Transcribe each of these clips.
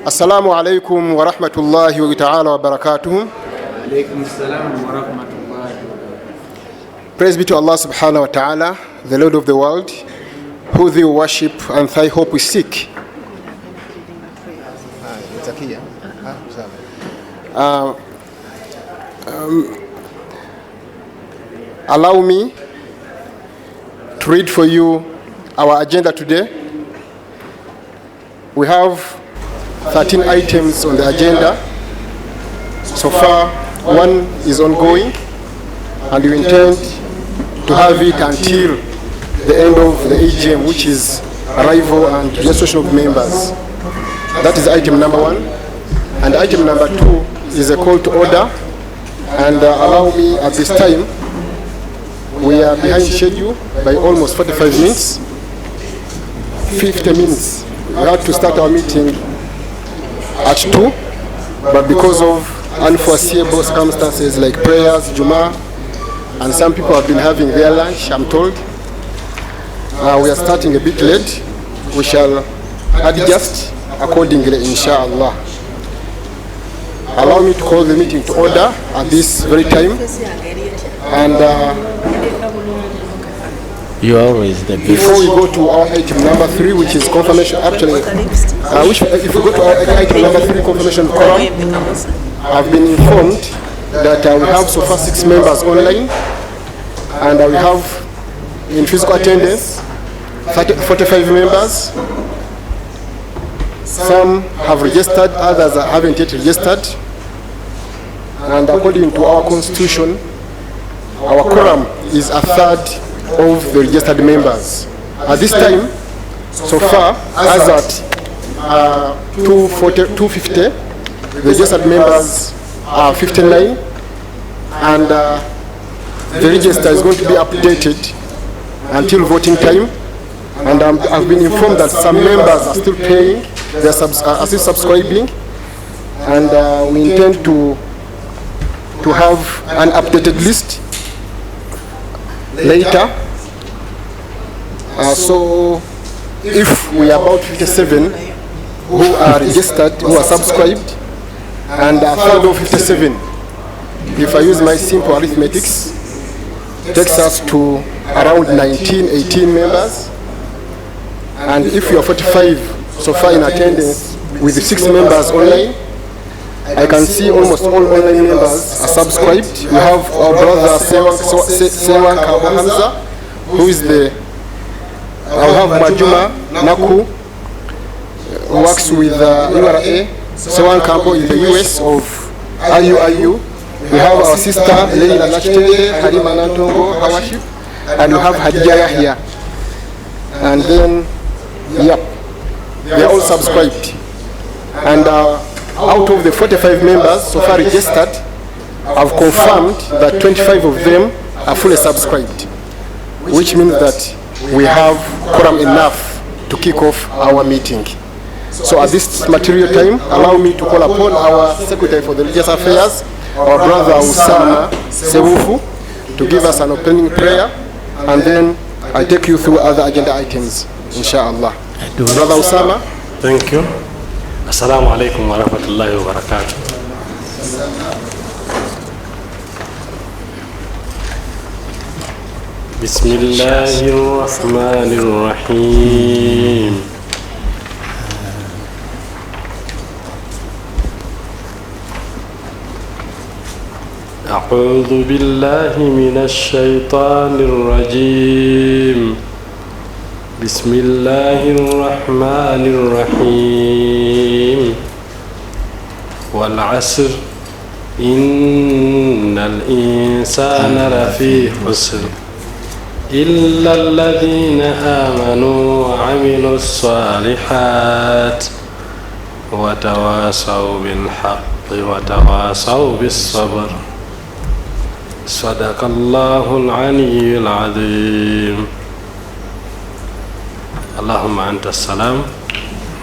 Assalamu alaikum wa rahmatullahi wa ta'ala wa barakatuh. Alaikum assalam wa rahmatullahi wa barakatuh. Praise be to Allah subhanahu wa ta'ala, the Lord of the world, who thee worship and thy hope we seek. Allow me to read for you our agenda today. We have 13 items on the agenda. So far, one is ongoing, and we intend to have it until the end of the AGM, which is arrival and registration of members. That is item number one. And item number two is a call to order. And allow me at this time, we are behind schedule by almost 45 minutes, 50 minutes. We had to start our meeting at 2, but because of unforeseeable circumstances like prayers, Juma, and some people have been having their lunch, I'm told, we are starting a bit late. We shall adjust accordingly, inshallah. Allow me to call the meeting to order at this very time. And you always the best. Before we go to our item number 3, which is confirmation, actually, if we go to our item number 3, confirmation quorum, I've been informed that we have so far 6 members online, and we have in physical attendance 45 members. Some have registered, others haven't yet registered. And according to our constitution, our quorum is a third of the registered members. At this time, so far, as at 250, the registered members are 59, and the register is going to be updated until voting time. And I've been informed that some members are still paying, are still subscribing, and we intend to have an updated list later. So if we are about 57 who are registered, who are subscribed, and a third of 57, if I use my simple arithmetics, takes us to around 18 members. And if you are 45 so far in attendance with the 6 members online, I can see almost all online members are subscribed. We have our brother Sewan Kabo Hamza, who is the, I have Majuma Naku, who works with URA. Sewan Kabo in the US of IUIU. We have our sister Leila Nachtete, Harima Nantongo, Hawaship, and we have Hadjaya here. And then, yep, they are all subscribed. And out of the 45 members so far registered, I've confirmed that 25 of them are fully subscribed, which means that we have quorum enough to kick off our meeting. So at this material time, allow me to call upon our Secretary for the Religious Affairs, our brother Usama Sewufu, to give us an opening prayer, and then I take you through other agenda items, inshallah. Brother Usama. Thank you. Assalamu alaikum wa rahmatullahi wa barakatuh. Bismillahir Rahmanir Rahim. A'udhu billahi minash shaitanir rajim. Bismillahir Rahmanir Rahim. Wal 'asr innal insana lafi khusr illa alladhina amanu wa 'amilus salihat wa tawasaw bil haqqi wa tawasaw bis sabr. Sadaqallahul 'aliyyul 'azim. اللهم أنت السلام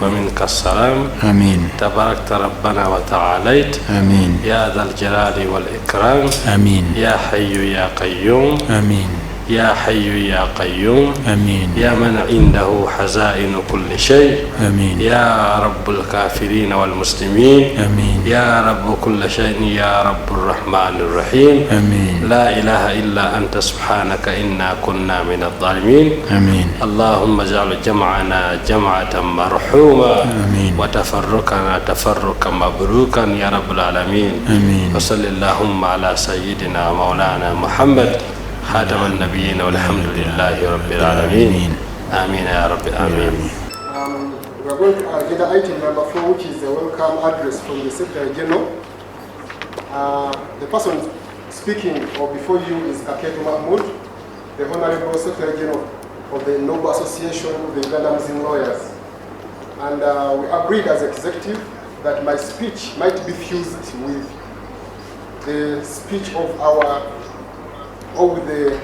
ومنك السلام. آمين. تباركت ربنا وتعاليت. آمين. يا ذا الجلال والإكرام. آمين. يا حي يا قيوم. آمين. يا حي يا قيوم آمين يا من عنده خزائن كل شيء آمين يا رب الكافرين والمسلمين آمين يا رب كل شيء يا رب الرحمن الرحيم آمين لا إله إلا أنت سبحانك إنا كنا من الظالمين آمين اللهم اجعل جمعنا جمعة مرحومة آمين وتفرقنا تفرقا مبروكا يا رب العالمين آمين وصل اللهم على سيدنا مولانا محمد خاتم النبيين والحمد لله رب العالمين آمين يا رب آمين. We are going to agenda item number 4, which is the welcome address from the Secretary General. The person speaking or before you is Kaketu Mahmoud, the Honorable Secretary General of the Noble Association of the Uganda Muslim Lawyers. And we agreed as executive that my speech might be fused with the speech of with the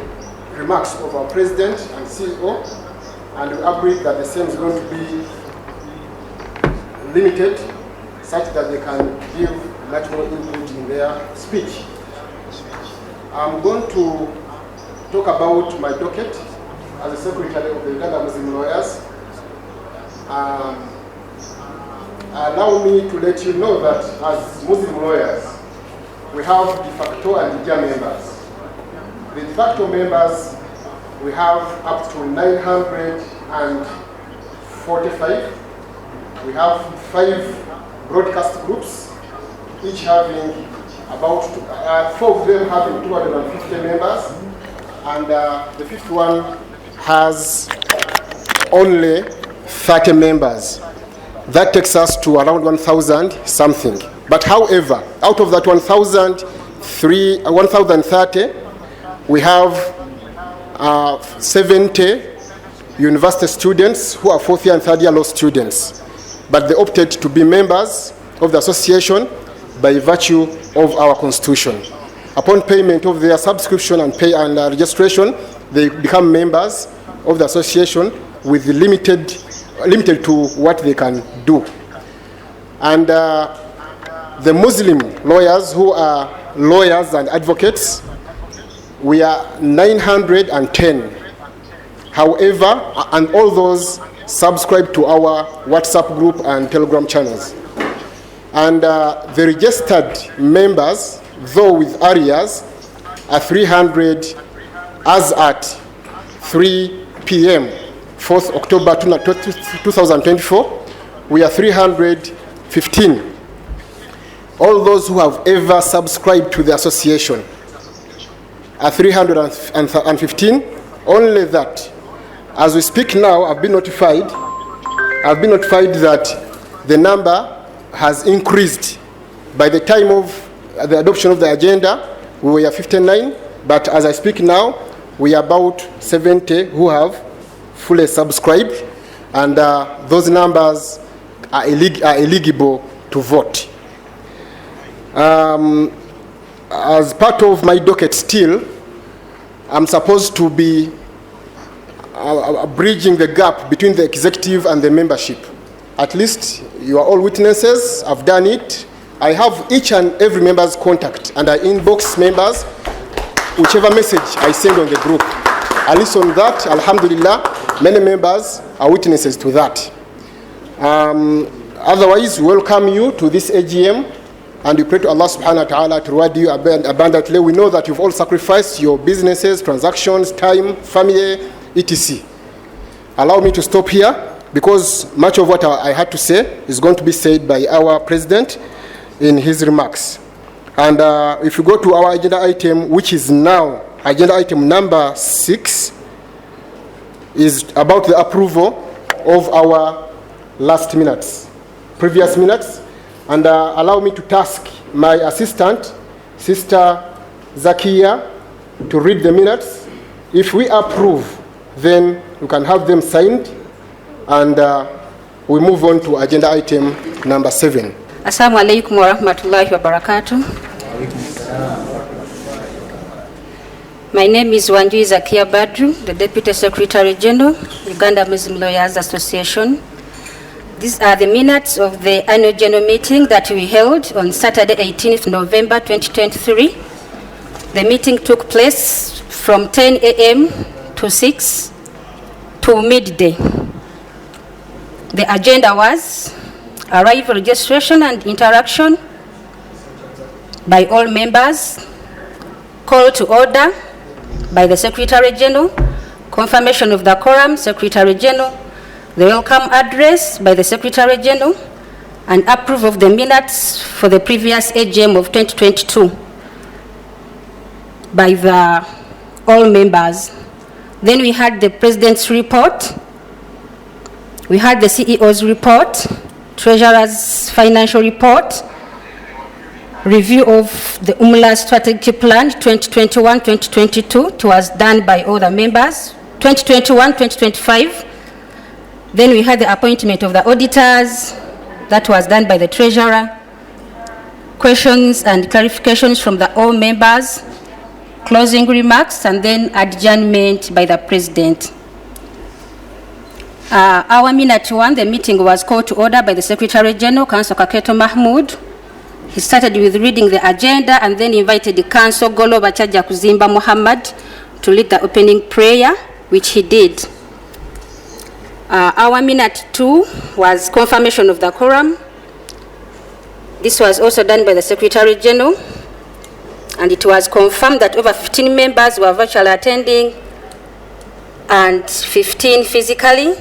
remarks of our President and CEO, and we agreed that the same is going to be limited such that they can give much more input in their speech. I'm going to talk about my docket as the Secretary of the Uganda Muslim Lawyers. Allow me to let you know that as Muslim lawyers, we have de facto and de jure members. The de facto members, we have up to 945. We have 5 broadcast groups, each having about 4 of them having 250 members, and the 5th one has only 30 members. That takes us to around 1,000 something. But however, out of that 1,030, we have 70 university students who are 4th year and 3rd year law students. But they opted to be members of the association by virtue of our constitution. Upon payment of their subscription and registration, they become members of the association with limited to what they can do. And the Muslim lawyers who are lawyers and advocates, we are 910. However, and all those subscribe to our WhatsApp group and Telegram channels. And the registered members, though with areas, are 300 as at 3 p.m. 4th October 2024, we are 315. All those who have ever subscribed to the association are 315. Only that, as we speak now, I've been notified that the number has increased. By the time of the adoption of the agenda, we were 59, but as I speak now, we are about 70 who have fully subscribed, and those numbers are eligible to vote. As part of my docket still, I'm supposed to be bridging the gap between the executive and the membership. At least you are all witnesses. I've done it. I have each and every member's contact, and I inbox members whichever message I send on the group. At least on that, alhamdulillah, many members are witnesses to that. Otherwise, we welcome you to this AGM, and we pray to Allah subhanahu wa ta'ala to reward you abundantly. We know that you've all sacrificed your businesses, transactions, time, family, etc. Allow me to stop here, because much of what I had to say is going to be said by our president in his remarks. And if you go to our agenda item, which is now agenda item number 6, is about the approval of our previous minutes. And allow me to task my assistant, Sister Zakia, to read the minutes. If we approve, then we can have them signed, and we move on to agenda item number 7. Assalamu alaikum wa rahmatullahi wa barakatuh. My name is Wanjui Zakia Badru, the Deputy Secretary General, Uganda Muslim Lawyers Association. These are the minutes of the annual general meeting that we held on Saturday, 18th November 2023. The meeting took place from 10 a.m. to 6 to midday. The agenda was arrival, registration and interaction by all members, call to order by the Secretary General, confirmation of the quorum, Secretary General, the welcome address by the Secretary General, and approval of the minutes for the previous AGM of 2022 by all members. Then we had the President's report, we had the CEO's report, Treasurer's financial report, review of the Umlas strategic plan 2021-2022. It was done by all the members. 2021-2025. Then we had the appointment of the auditors. That was done by the Treasurer. Questions and clarifications from all members. Closing remarks, and then adjournment by the President. Our minute one, the meeting was called to order by the Secretary General, Council Kaketo Mahmoud. He started with reading the agenda and then invited the Council Golo Bachaja Kuzimba Muhammad to lead the opening prayer, which he did. Our minute two was confirmation of the quorum. This was also done by the Secretary General, and it was confirmed that over 15 members were virtually attending and 15 physically.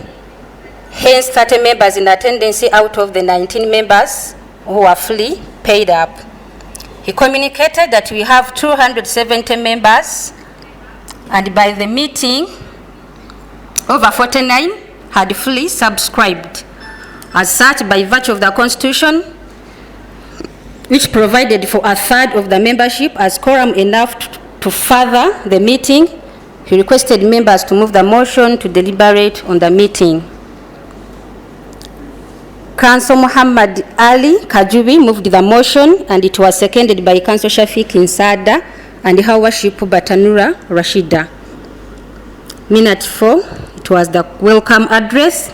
Hence, 30 members in attendance out of the 19 members who were fully paid up. He communicated that we have 270 members, and by the meeting, over 49 had fully subscribed. As such, by virtue of the Constitution, which provided for a third of the membership as quorum enough to further the meeting, he requested members to move the motion to deliberate on the meeting. Council Muhammad Ali Kajubi moved the motion, and it was seconded by Council Shafiq Insada and Her Worship Batanura Rashida. Minute 4, it was the welcome address.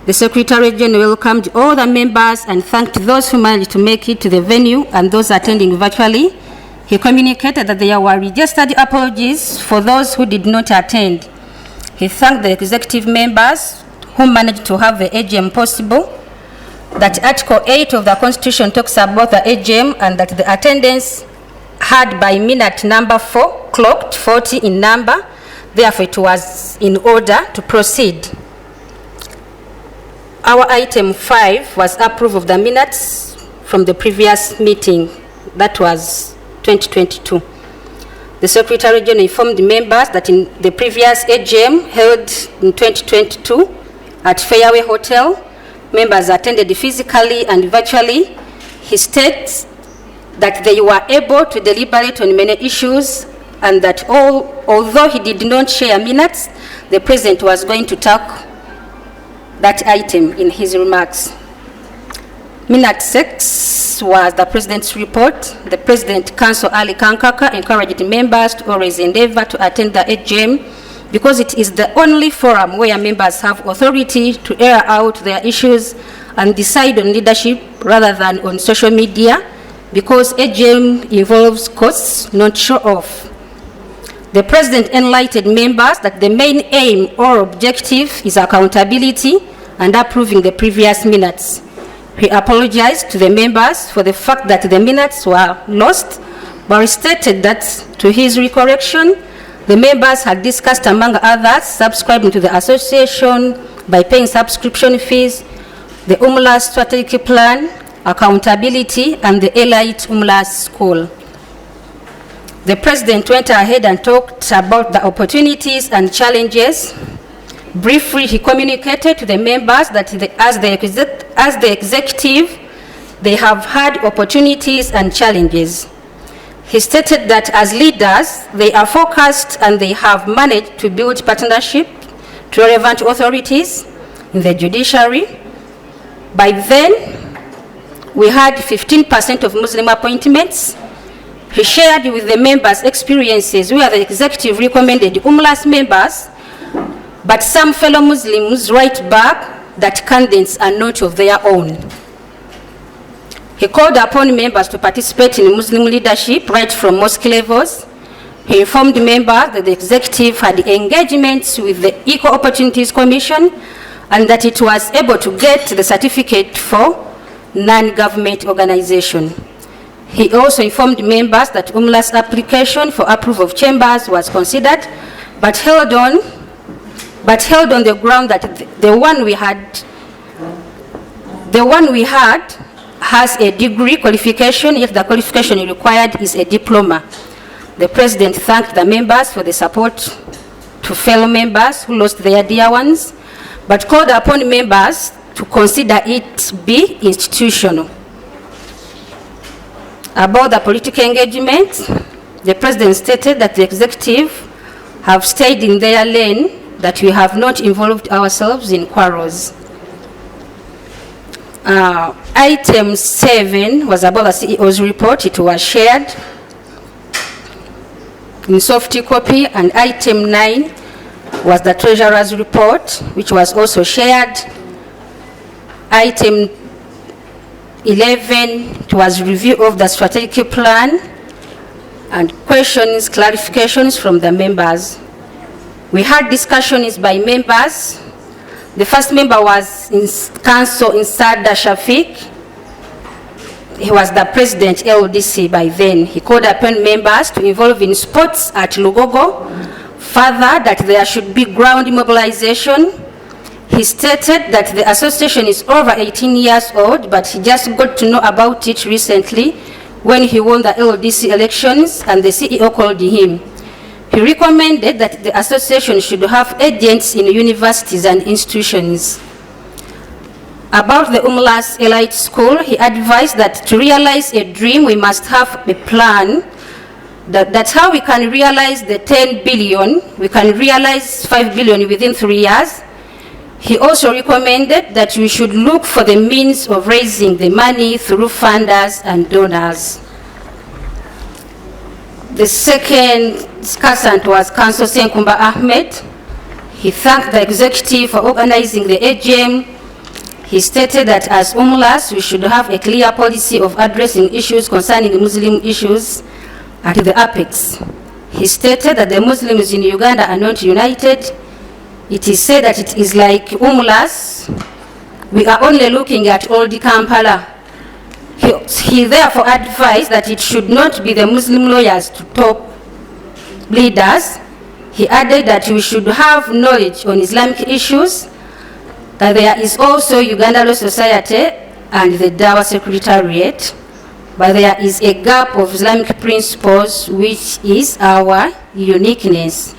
The Secretary General welcomed all the members and thanked those who managed to make it to the venue and those attending virtually. He communicated that there were registered apologies for those who did not attend. He thanked the executive members who managed to have the AGM possible, that Article 8 of the Constitution talks about the AGM, and that the attendance had by minute number 4 clocked 40 in number. Therefore, it was in order to proceed. Our item 5 was approval of the minutes from the previous meeting. That was 2022. The Secretary General informed members that in the previous AGM held in 2022 at Fairway Hotel, members attended physically and virtually. He states that they were able to deliberate on many issues, and that although he did not share minutes, the President was going to talk that item in his remarks. Minute 6 was the President's report. The President, Council Ali Kankaka, encouraged members to always endeavor to attend the AGM because it is the only forum where members have authority to air out their issues and decide on leadership rather than on social media, because AGM involves costs, not show off. The President enlightened members that the main aim or objective is accountability and approving the previous minutes. He apologized to the members for the fact that the minutes were lost, but stated that, to his recollection, the members had discussed, among others, subscribing to the association by paying subscription fees, the Umlas strategic plan, accountability, and the Elite Umlas school. The President went ahead and talked about the opportunities and challenges. Briefly, he communicated to the members that as the executive, they have had opportunities and challenges. He stated that as leaders, they are focused and they have managed to build partnership to relevant authorities in the judiciary. By then, we had 15% of Muslim appointments. He shared with the members experiences where the executive recommended Umlas members, but some fellow Muslims write back that candidates are not of their own. He called upon members to participate in Muslim leadership right from mosque levels. He informed members that the executive had engagements with the Equal Opportunities Commission and that it was able to get the certificate for non-government organization. He also informed members that Umlas' application for approval of chambers was considered, but held on the ground that the one we had has a degree qualification if the qualification required is a diploma. The President thanked the members for the support to fellow members who lost their dear ones, but called upon members to consider it be institutional. About the political engagement, the President stated that the executive have stayed in their lane, that we have not involved ourselves in quarrels. Item 7 was about the CEO's report. It was shared in soft copy, and item 9 was the Treasurer's report, which was also shared. Item 11 was review of the strategic plan and questions, clarifications from the members. We had discussions by members. The first member was in Council in Sada Shafiq. He was the President LDC by then. He called upon members to involve in sports at Lugogo. Further, that there should be ground mobilization. He stated that the association is over 18 years old, but he just got to know about it recently when he won the LDC elections and the CEO called him. He recommended that the association should have agents in universities and institutions. About the Umlas Elite School, he advised that to realize a dream, we must have a plan. That's how we can realize the 10 billion. We can realize 5 billion within 3 years. He also recommended that we should look for the means of raising the money through funders and donors. The second discussant was Councillor Senkumba Ahmed. He thanked the executive for organizing the AGM. He stated that as Umlas, we should have a clear policy of addressing issues concerning Muslim issues at the apex. He stated that the Muslims in Uganda are not united. It is said that it is like Umlas. We are only looking at old Kampala. He therefore advised that it should not be the Muslim lawyers to top leaders. He added that we should have knowledge on Islamic issues, that there is also Uganda Law Society and the Dawa Secretariat, but there is a gap of Islamic principles which is our uniqueness.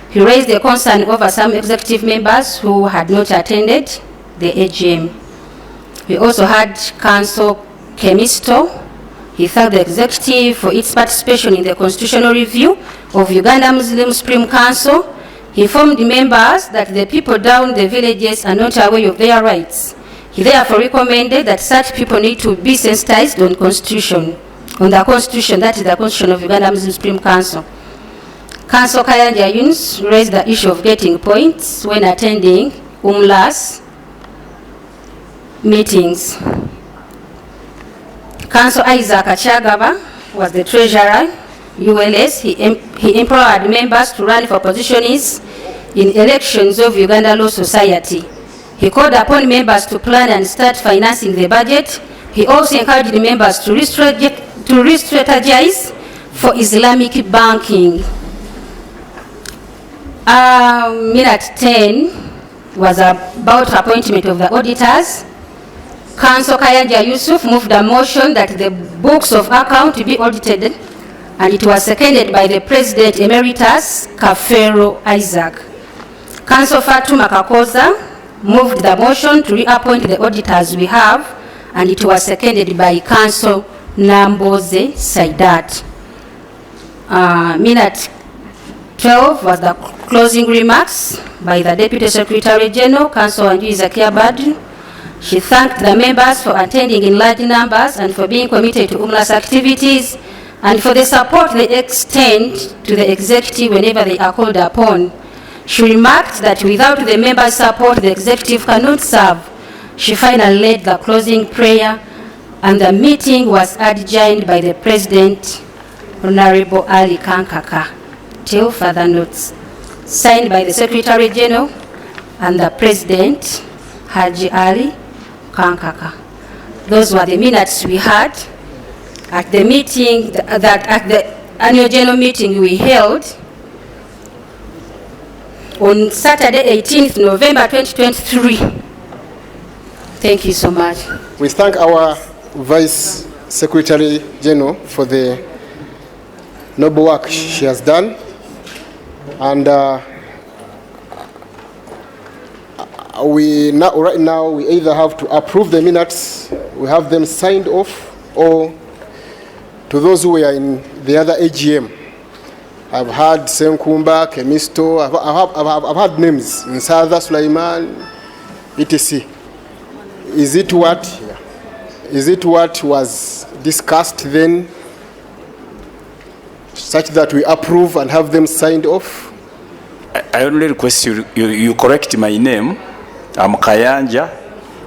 He raised a concern over some executive members who had not attended the AGM. We also had Council Kemisto. He thanked the executive for its participation in the constitutional review of Uganda Muslim Supreme Council. He informed members that the people down the villages are not aware of their rights. He therefore recommended that such people need to be sensitized on the constitution, that is the constitution of Uganda Muslim Supreme Council. Council Kayanja Yunus raised the issue of getting points when attending Umlas meetings. Council Isaac Achagaba was the treasurer, ULS. He employed members to run for positions in elections of Uganda Law Society. He called upon members to plan and start financing the budget. He also encouraged the members to re-strategize for Islamic banking. Minute 10 was about appointment of the auditors. Councillor Kayanja Yusuf moved a motion that the books of account be audited, and it was seconded by the President Emeritus Kafero Isaac. Councillor Fatuma Kakoza moved the motion to reappoint the auditors we have, and it was seconded by Councillor Namboze Saidat. Minute 12 was the closing remarks by the Deputy Secretary General, Councillor Zakia Badru. She thanked the members for attending in large numbers and for being committed to Umlas activities and for the support they extend to the executive whenever they are called upon. She remarked that without the members' support, the executive cannot serve. She finally led the closing prayer, and the meeting was adjourned by the President, Honorable Ali Kankaka. till further notes. Signed by the Secretary General and the President, Haji Ali Kankaka. Those were the minutes we had at the meeting at the annual general meeting we held on Saturday, 18th November 2023. Thank you so much. We thank our Vice Secretary General for the noble work she has done, and right now we either have to approve the minutes, we have them signed off, or to those who were in the other AGM. I've had Senkumba, Kemisto, I've had names, Nsada, Sulaiman, etc. Is it what was discussed then, such that we approve and have them signed off? I only request you correct my name. I'm Kayanja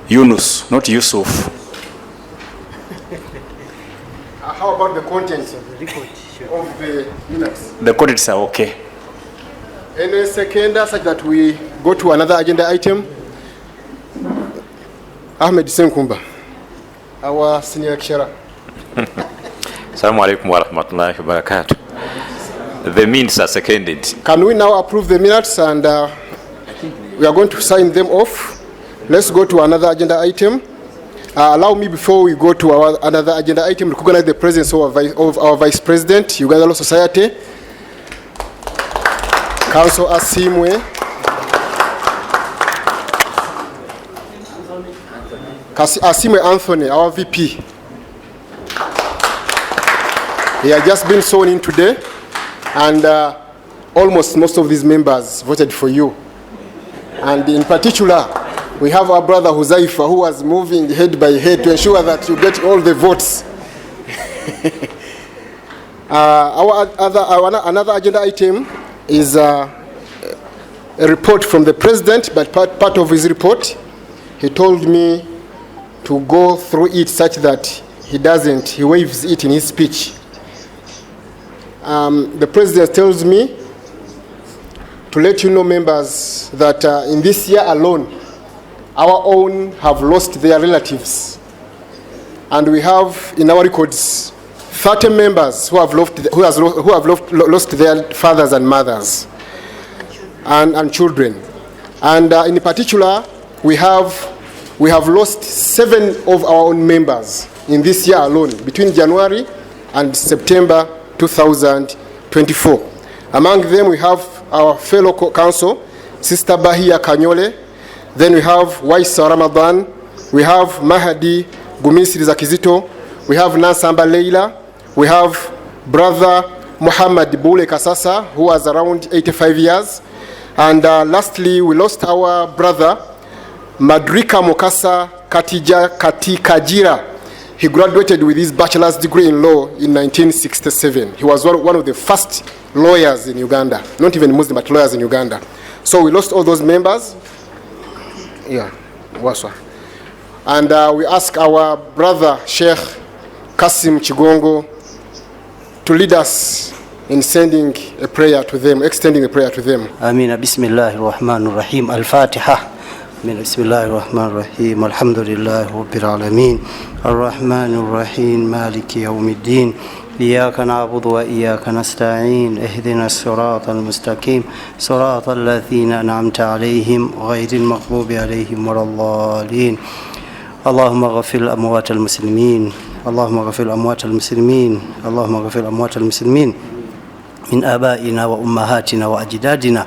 Yunus, not Yusuf. How about the contents of the report of the minutes? The contents are okay. Any second, such that we go to another agenda item? Ahmed Senkumba, our senior lecturer. Assalamu alaikum wa rahmatullahi wa barakatuh. The minutes are seconded. Can we now approve the minutes, and we are going to sign them off? Let's go to another agenda item. Allow me, before we go to another agenda item, recognize the presence of our Vice President, Uganda Law Society, Council Asimwe, Asimwe Anthony, our VP. He has just been sworn in today, and almost most of these members voted for you. And in particular, we have our brother Huzaifa, who was moving head by head to ensure that you get all the votes. Another agenda item is a report from the President, but part of his report, he told me to go through it such that he waves it in his speech. The President tells me to let you know, members, that in this year alone, our own have lost their relatives. And we have in our records 30 members who have lost their fathers and mothers and children. And in particular, we have lost 7 of our own members in this year alone, between January and September 2024. Among them, we have our fellow council, Sister Bahia Kanyole. Then we have Waisa Ramadan. We have Mahadi Gumisiri Zakizito. We have Nansamba Leila. We have Brother Muhammad Bule Kasasa, who was around 85 years. And lastly, we lost our brother Madrika Mokasa Katikajira. He graduated with his bachelor's degree in law in 1967. He was one of the first lawyers in Uganda, not even Muslim, but lawyers in Uganda. So we lost all those members. Yeah, Waswa. And we ask our brother Sheikh Kasim Chigongo to lead us in sending a prayer to them, extending a prayer to them. Ameen. Bismillahir Rahmanir Rahim. Al-Fatiha. بسم الله الرحمن الرحيم الحمد لله رب العالمين الرحمن الرحيم مالك يوم الدين إياك نعبد وإياك نستعين اهدنا الصراط المستقيم صراط الذين أنعمت عليهم غير المغضوب عليهم ولا الضالين اللهم اغفر أموات المسلمين اللهم اغفر أموات المسلمين اللهم اغفر أموات المسلمين من آبائنا وأمهاتنا وأجدادنا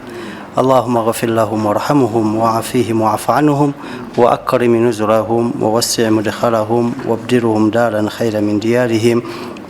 اللهم اغفر لهم وارحمهم وعافيهم واعف عنهم وأكرم نزلهم ووسع مدخلهم وابدلهم دارا خيرا من ديارهم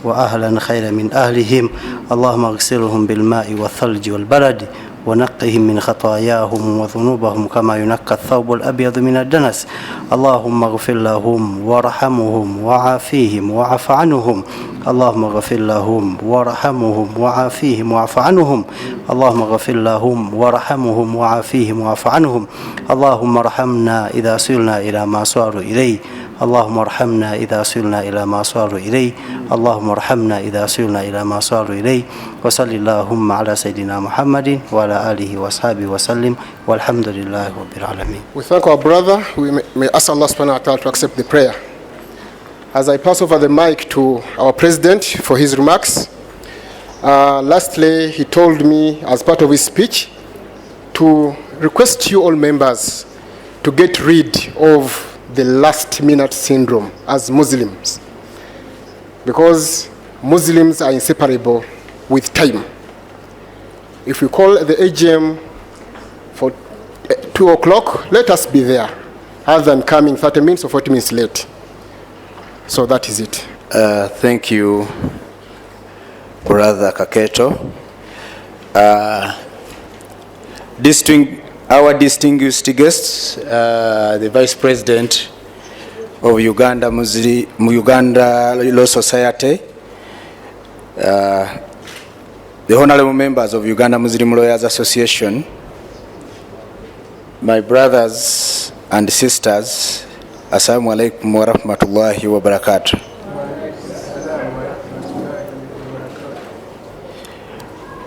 وأهلا خيرا من أهلهم اللهم اغسلهم بالماء والثلج والبرد ونقهم من خطاياهم وذنوبهم كما ينقى الثوب الأبيض من الدنس اللهم اغفر لهم وارحمهم وعافيهم واعف عنهم اللهم اغفر لهم وارحمهم وعافيهم واعف عنهم اللهم اغفر لهم وارحمهم وعافيهم واعف عنهم اللهم ارحمنا إذا سرنا إلى ما صاروا إليه اللهم ارحمنا إذا صرنا إلى ما صاروا إليه اللهم ارحمنا إذا صرنا إلى ما صاروا إليه وصل اللهم على سيدنا محمد وعلى آله وصحبه وسلم والحمد لله رب العالمين. We thank our brother. We may ask Allah subhanahu wa ta'ala to accept the prayer. As I pass over the mic to our president for his remarks, lastly, he told me as part of his speech to request you all members to get rid of the last minute syndrome as Muslims, because Muslims are inseparable with time. If we call the AGM for 2 o'clock, let us be there, other than coming 30 minutes or 40 minutes late. So that is it. Thank you, Brother Kaketo. Our distinguished guests, the Vice President of Uganda Law Society, the honorable members of Uganda Muslim Lawyers Association, my brothers and sisters, Assalamu alaikum wa rahmatullahi wa barakatuh.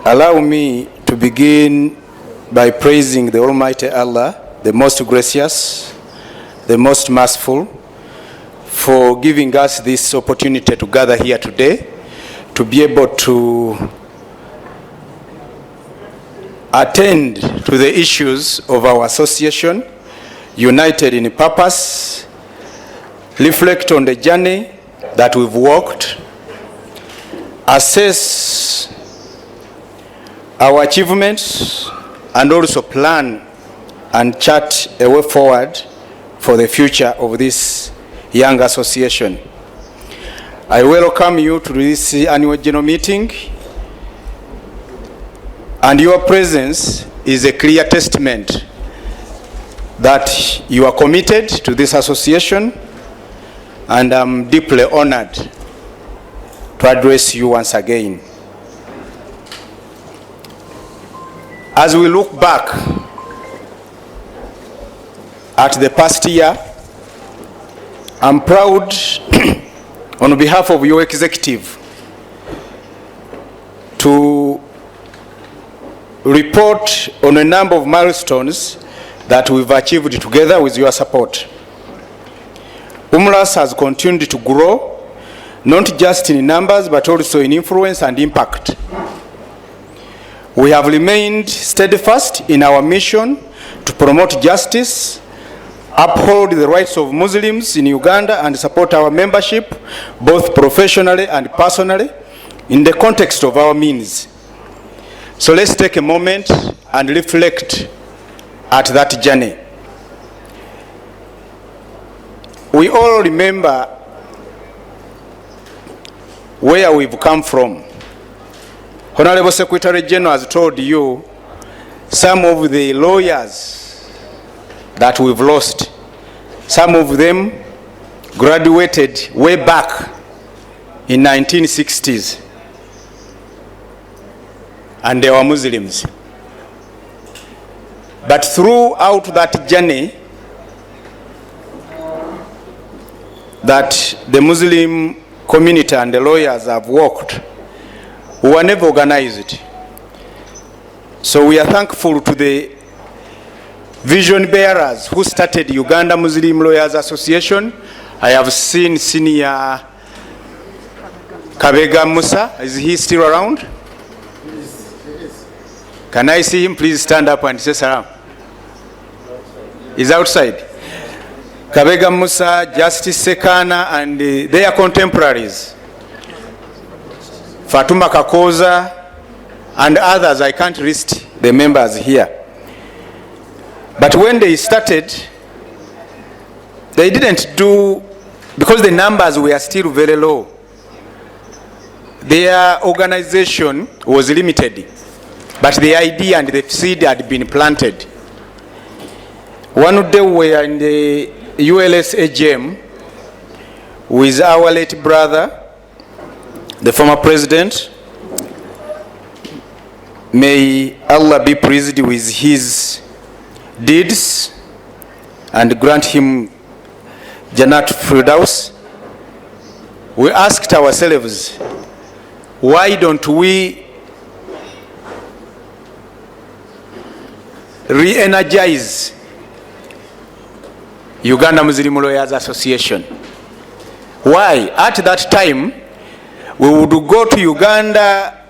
Allow me to begin by praising the Almighty Allah, the most gracious, the most merciful, for giving us this opportunity to gather here today, to be able to attend to the issues of our association, united in purpose, reflect on the journey that we've walked, assess our achievements, and also plan and chart a way forward for the future of this young association. I welcome you to this annual general meeting, and your presence is a clear testament that you are committed to this association, and I'm deeply honored to address you once again. As we look back at the past year, I'm proud on behalf of your executive to report on a number of milestones that we've achieved together with your support. Umlas has continued to grow, not just in numbers but also in influence and impact. We have remained steadfast in our mission to promote justice, uphold the rights of Muslims in Uganda, and support our membership both professionally and personally in the context of our means. So let's take a moment and reflect at that journey. We all remember where we've come from. Honorable Secretary General has told you some of the lawyers that we've lost. Some of them graduated way back in 1960s, and they were Muslims. But throughout that journey that the Muslim community and the lawyers have walked, we were never organized. So we are thankful to the vision bearers who started Uganda Muslim Lawyers Association. I have seen Senior Kabega Musa. Is he still around? Can I see him? Please stand up and say salam. He's outside. Kabega Musa, Justice Sekana, and their contemporaries. Fatuma Kakoza, and others. I can't list the members here. But when they started, they didn't do, because the numbers were still very low. Their organization was limited, but the idea and the seed had been planted. One day we were in the ULS AGM with our late brother, the former president. May Allah be pleased with his deeds and grant him Janat Firdaus, we asked ourselves, why don't we re-energize Uganda Muslim Lawyers Association? Why? At that time, we would go to Uganda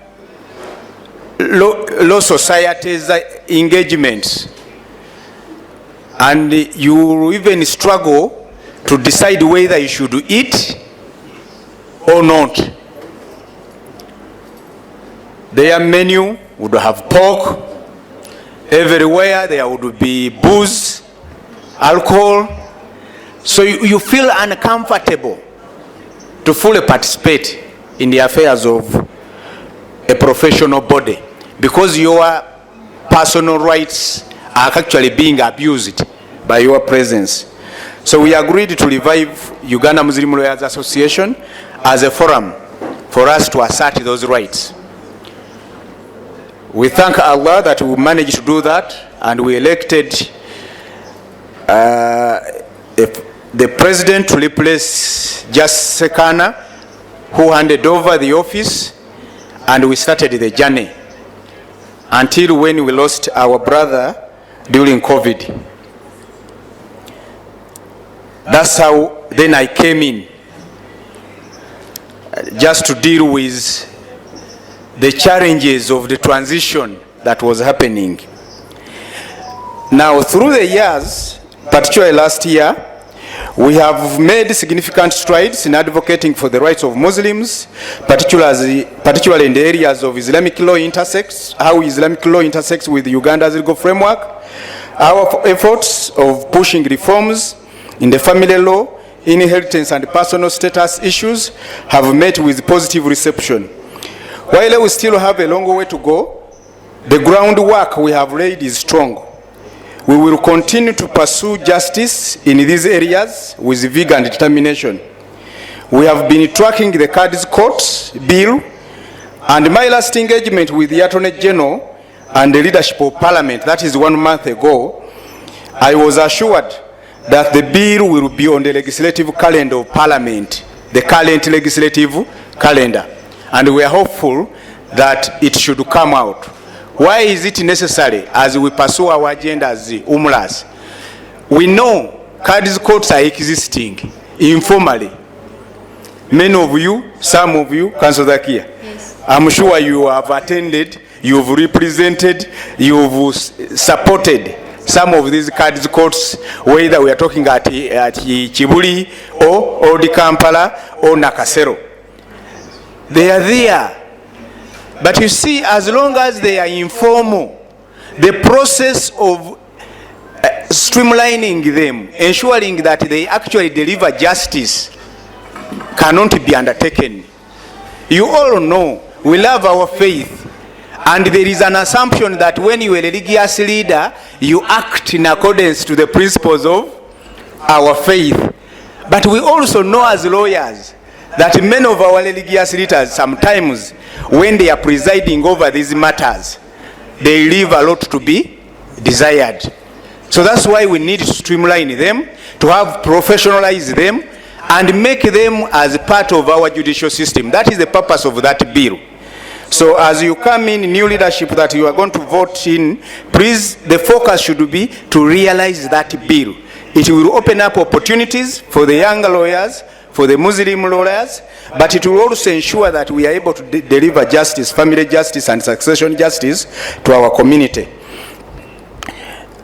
Law Society's engagements, and you will even struggle to decide whether you should eat or not. Their menu would have pork. Everywhere there would be booze, alcohol. So you feel uncomfortable to fully participate in the affairs of a professional body, because your personal rights are actually being abused by your presence. So we agreed to revive Uganda Muslim Lawyers Association as a forum for us to assert those rights. We thank Allah that we managed to do that, and we elected the president to replace Just Sekana, who handed over the office, and we started the journey until when we lost our brother during COVID. That's how then I came in, just to deal with the challenges of the transition that was happening. Now, through the years, particularly last year, we have made significant strides in advocating for the rights of Muslims, particularly in the areas of Islamic law intersects, how Islamic law intersects with Uganda's legal framework. Our efforts of pushing reforms in the family law, inheritance and personal status issues have met with positive reception. While we still have a long way to go, the groundwork we have laid is strong. We will continue to pursue justice in these areas with vigor and determination. We have been tracking the Cards Court bill, and my last engagement with the Attorney General and the leadership of Parliament, that is 1 month ago, I was assured that the bill will be on the legislative calendar of Parliament, the current legislative calendar, and we are hopeful that it should come out. Why is it necessary as we pursue our agenda as Umlas? We know Cards courts are existing informally. Many of you, some of you, Councillor Zakia, yes. I'm sure you have attended, you've represented, you've supported some of these Cards courts, whether we are talking at Chibuli or Old Kampala or Nakasero. They are there. But you see, as long as they are informal, the process of streamlining them, ensuring that they actually deliver justice, cannot be undertaken. You all know we love our faith, and there is an assumption that when you are a religious leader, you act in accordance to the principles of our faith. But we also know as lawyers that many of our religious leaders, sometimes when they are presiding over these matters, they leave a lot to be desired. So that's why we need to streamline them, to have professionalized them, and make them as part of our judicial system. That is the purpose of that bill. So as you come in, new leadership that you are going to vote in, please, the focus should be to realize that bill. It will open up opportunities for the younger lawyers, for the Muslim lawyers, but it will also ensure that we are able to deliver justice, family justice and succession justice to our community.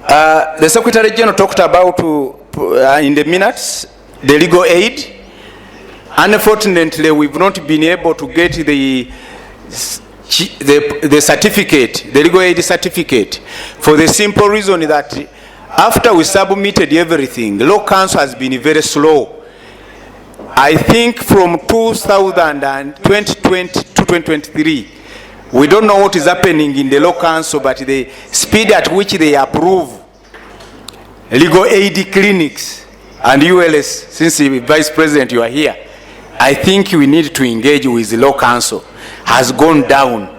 The Secretary General talked about in the minutes the legal aid. Unfortunately, we've not been able to get the certificate, the legal aid certificate, for the simple reason that after we submitted everything, Law Council has been very slow. I think from 2020 to 2023, we don't know what is happening in the Law Council, but the speed at which they approve legal aid clinics and ULS, since the Vice President you are here, I think we need to engage with the Law Council, has gone down.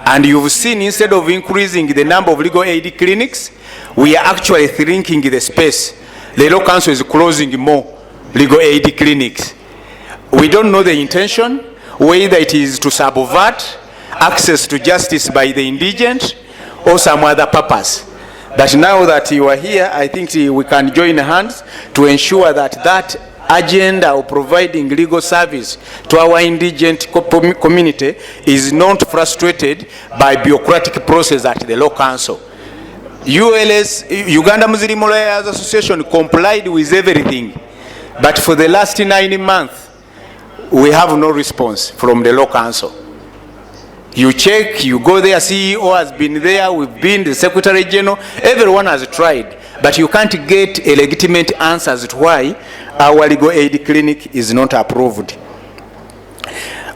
And you've seen, instead of increasing the number of legal aid clinics, we are actually shrinking the space. The Law Council is closing more legal aid clinics. We don't know the intention, whether it is to subvert access to justice by the indigent or some other purpose. But now that you are here, I think we can join hands to ensure that that agenda of providing legal service to our indigent community is not frustrated by bureaucratic process at the law council. ULS, Uganda Muslim Lawyers Association, complied with everything, but for the last 9 months, we have no response from the law council. You check, you go there, CEO has been there, we've been, the Secretary General, everyone has tried, but you can't get a legitimate answer as to why our legal aid clinic is not approved.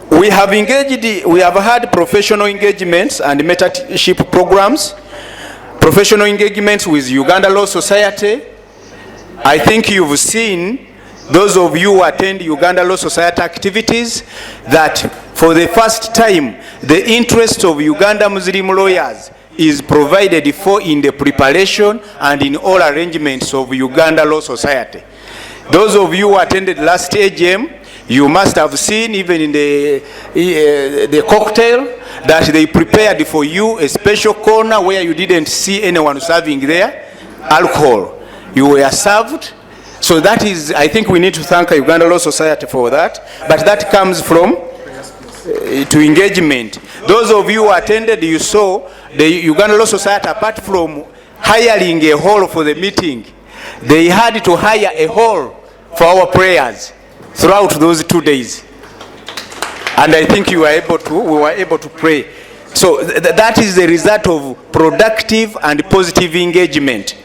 We have had professional engagements and mentorship programs, professional engagements with Uganda Law Society. I think you've seen, those of you who attend Uganda Law Society activities, that for the first time, the interest of Uganda Muslim lawyers is provided for in the preparation and in all arrangements of Uganda Law Society. Those of you who attended last AGM, you must have seen even in the cocktail that they prepared for you a special corner where you didn't see anyone serving there alcohol. You were served. So that is, I think we need to thank Uganda Law Society for that, but that comes from to engagement. Those of you who attended, you saw the Uganda Law Society, apart from hiring a hall for the meeting, they had to hire a hall for our prayers throughout those 2 days. And I think we were able to pray. So that is the result of productive and positive engagement.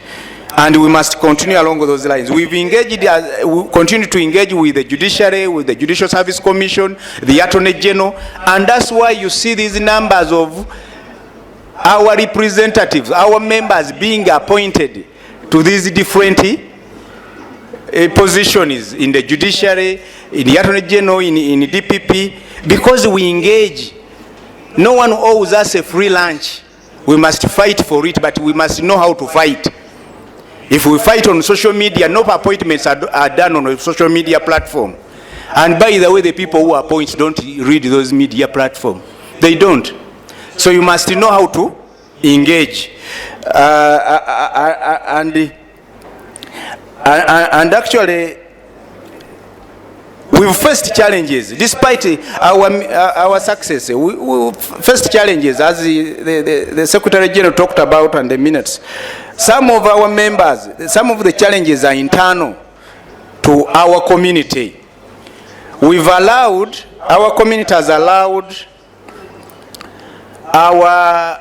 And we must continue along those lines. We've engaged, we continue to engage with the judiciary, with the Judicial Service Commission, the Attorney General, and that's why you see these numbers of our representatives, our members being appointed to these different positions in the judiciary, in the Attorney General, in DPP, because we engage. No one owes us a free lunch. We must fight for it, but we must know how to fight. If we fight on social media, no appointments are done on a social media platform. And by the way, the people who appoint don't read those media platforms. They don't. So you must know how to engage. And actually, we've faced challenges. Despite our success, we faced challenges, as the Secretary General talked about in the minutes. Some of our members, some of the challenges are internal to our community. Our community has allowed our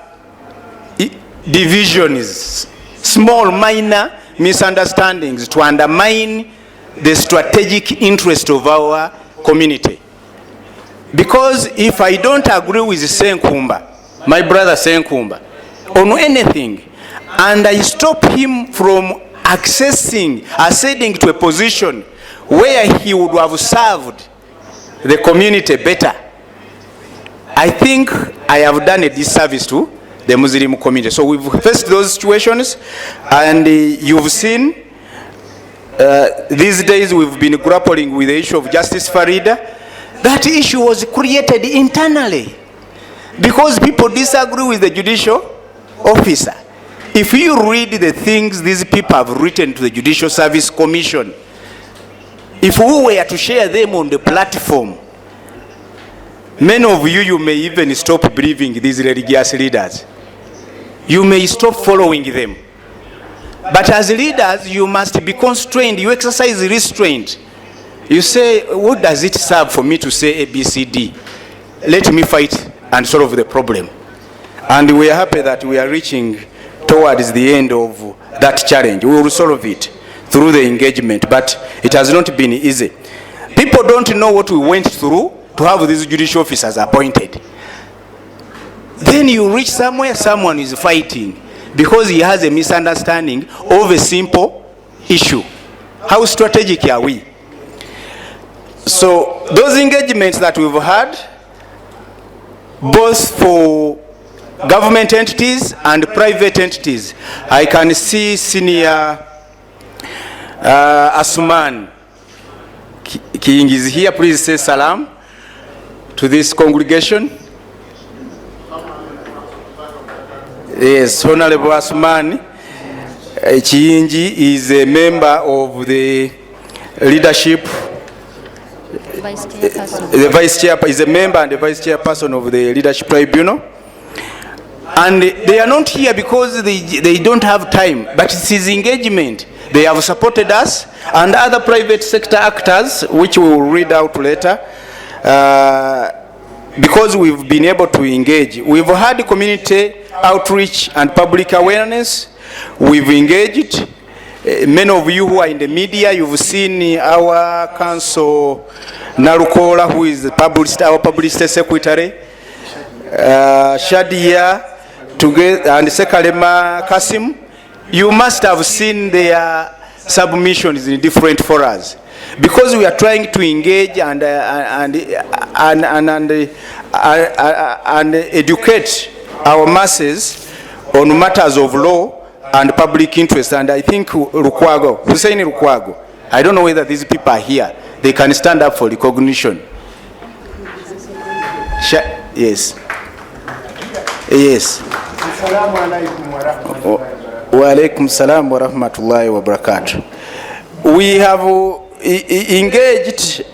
divisions, small minor misunderstandings, to undermine the strategic interest of our community. Because if I don't agree with Senkumba, my brother Senkumba, on anything, and I stop him from accessing, ascending to a position where he would have served the community better, I think I have done a disservice to the Muslim community. So we've faced those situations, and you've seen these days we've been grappling with the issue of Justice Farida. That issue was created internally because people disagree with the judicial officer. If you read the things these people have written to the Judicial Service Commission, if we were to share them on the platform, many of you may even stop believing these religious leaders. You may stop following them. But as leaders, you must be constrained. You exercise restraint. You say, what does it serve for me to say A, B, C, D? Let me fight and solve the problem. And we are happy that we are reaching towards the end of that challenge. We will solve it through the engagement, but it has not been easy. People don't know what we went through to have these judicial officers appointed. Then you reach somewhere, someone is fighting because he has a misunderstanding of a simple issue. How strategic are we? So those engagements that we've had, both for government entities and private entities, I can see Senior Asuman King is here. Please say salam to this congregation. Yes, Honorable Asman Chiyingi is a member of the leadership. The vice chair is a member and the vice chairperson of the leadership tribunal. And they are not here because they don't have time, but it's his engagement. They have supported us and other private sector actors, which we will read out later, because we've been able to engage. We've had community outreach and public awareness. We've engaged. Many of you who are in the media, you've seen our council, Narukola, who is our publicity secretary, Shadia, together, and Sekalema Kasim. You must have seen their submissions in different forums, because we are trying to engage and educate our masses on matters of law and public interest. And I think Hussein Lukwago, I don't know whether these people are here. They can stand up for recognition. Yes. Yes. Wa alaikum salam wa rahmatullahi wa barakatuh. We have engaged,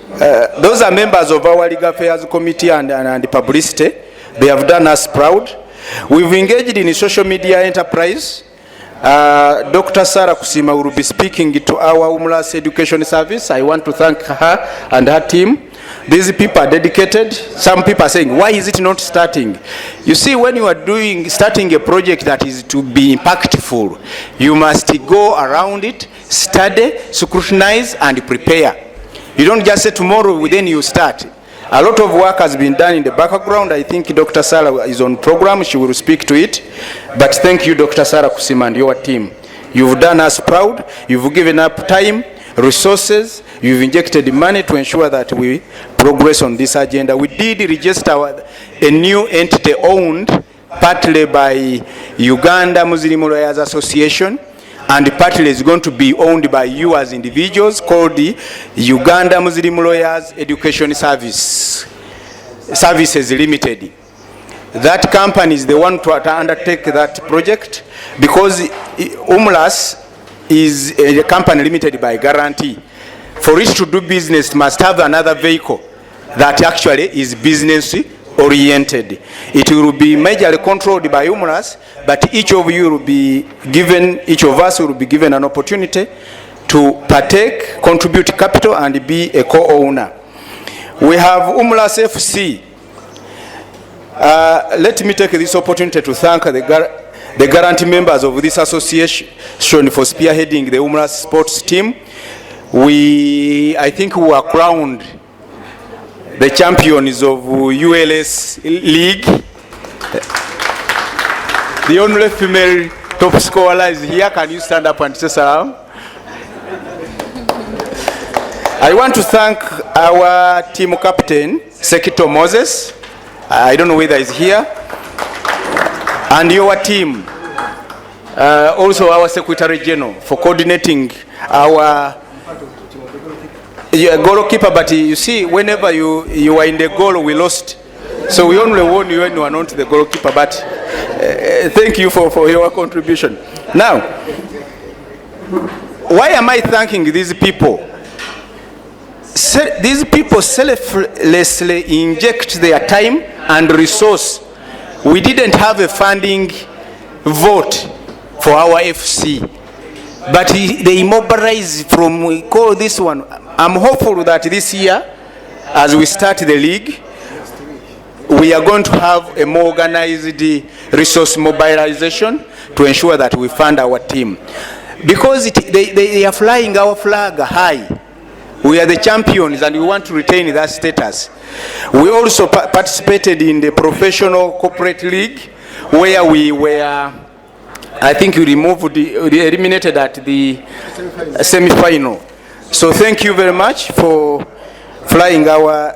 those are members of our legal affairs committee and publicity. They have done us proud. We've engaged in social media enterprise. Dr. Sarah Kusima will be speaking to our Umlas education service. I want to thank her and her team. These people are dedicated. Some people are saying, why is it not starting? You see, when you are starting a project that is to be impactful, you must go around it, study, scrutinize, and prepare. You don't just say tomorrow, then you start. A lot of work has been done in the background. I think Dr. Sarah is on program. She will speak to it. But thank you, Dr. Sarah Kusima and your team. You've done us proud. You've given up time, resources. You've injected money to ensure that we progress on this agenda. We did register a new entity owned partly by Uganda Muslim Lawyers Association, and partly is going to be owned by you as individuals, called the Uganda Muslim Lawyers Education Services Limited. That company is the one to undertake that project, because Umlas is a company limited by guarantee. For it to do business, it must have another vehicle that actually is business oriented. It will be majorly controlled by Umlas, but each of you will be given, each of us will be given an opportunity to partake, contribute capital, and be a co-owner. We have Umlas FC. Let me take this opportunity to thank the guarantee members of this association for spearheading the Umlas sports team. I think we were crowned the champions of ULS League. The only female top scorer is here. Can you stand up and say salam? I want to thank our team captain, Sekito Moses. I don't know whether he's here. And your team. Also our Secretary General for coordinating our goalkeeper, but you see, whenever you are in the goal, we lost. So we only won you when you are not the goalkeeper, but thank you for your contribution. Now, why am I thanking these people? These people selflessly inject their time and resource. We didn't have a funding vote for our FC, but they mobilized from, we call this one. I'm hopeful that this year, as we start the league, we are going to have a more organized resource mobilization to ensure that we fund our team. Because they are flying our flag high. We are the champions and we want to retain that status. We also participated in the professional corporate league, where we were, I think we eliminated at the semi-final. So thank you very much for flying our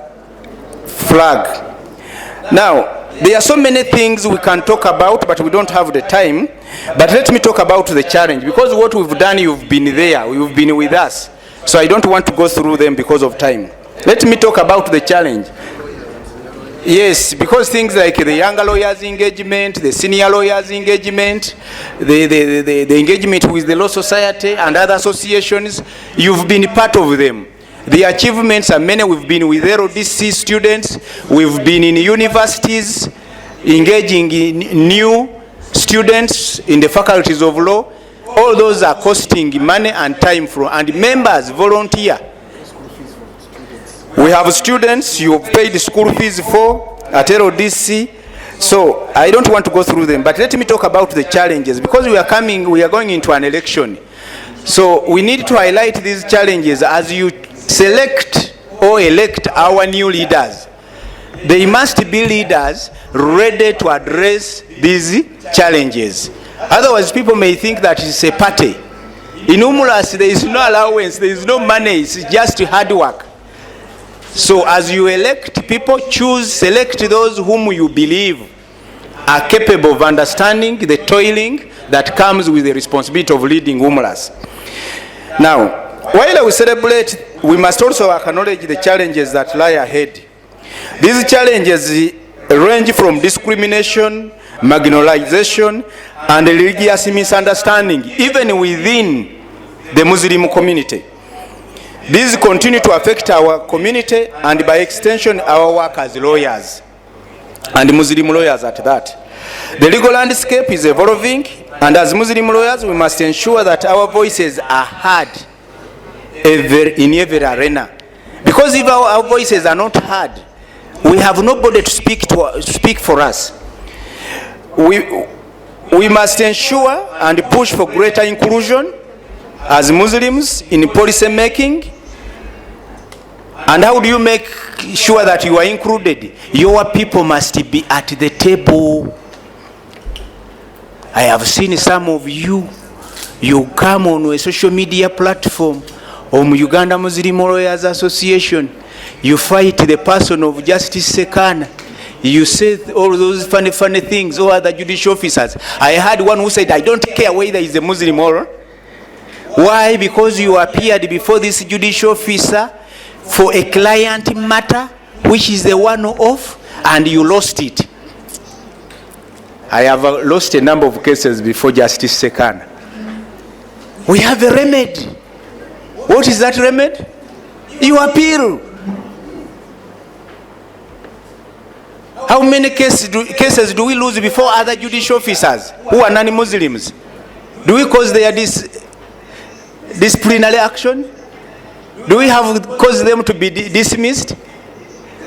flag. Now, there are so many things we can talk about, but we don't have the time. But let me talk about the challenge, because what we've done, you've been there, you've been with us. So I don't want to go through them because of time. Let me talk about the challenge. Yes, because things like the younger lawyers engagement, the senior lawyers engagement, the engagement with the law society and other associations, you've been part of them. The achievements are many. We've been with LDC students, we've been in universities, engaging in new students in the faculties of law. All those are costing money and time and members volunteer. We have students you have paid school fees for at LDC. So I don't want to go through them, but let me talk about the challenges, because we are going into an election. So we need to highlight these challenges as you select or elect our new leaders. They must be leaders ready to address these challenges. Otherwise, people may think that it's a party. In Umlas, there is no allowance, there is no money, it's just hard work. So as you elect people, select those whom you believe are capable of understanding the toiling that comes with the responsibility of leading Umlas. Now, while we celebrate, we must also acknowledge the challenges that lie ahead. These challenges range from discrimination, marginalization, and religious misunderstanding, even within the Muslim community. These continue to affect our community and by extension our work as lawyers, and Muslim lawyers at that. The legal landscape is evolving, and as Muslim lawyers we must ensure that our voices are heard in every arena. Because if our voices are not heard, we have nobody to speak for us. We must ensure and push for greater inclusion as Muslims in policy making. And how do you make sure that you are included? Your people must be at the table. I have seen some of you come on a social media platform Uganda Muslim Lawyers Association. You fight the person of Justice Sekana. You say all those funny things, or other judicial officers. I had one who said, I don't care whether he's a Muslim or. Why? Because you appeared before this judicial officer for a client matter, which is the one-off, and you lost it. I have lost a number of cases before Justice Sekana. We have a remedy. What is that remedy? You appeal. How many cases do we lose before other judicial officers who are non-Muslims? Do we cause their disciplinary action? Do we have caused them to be dismissed?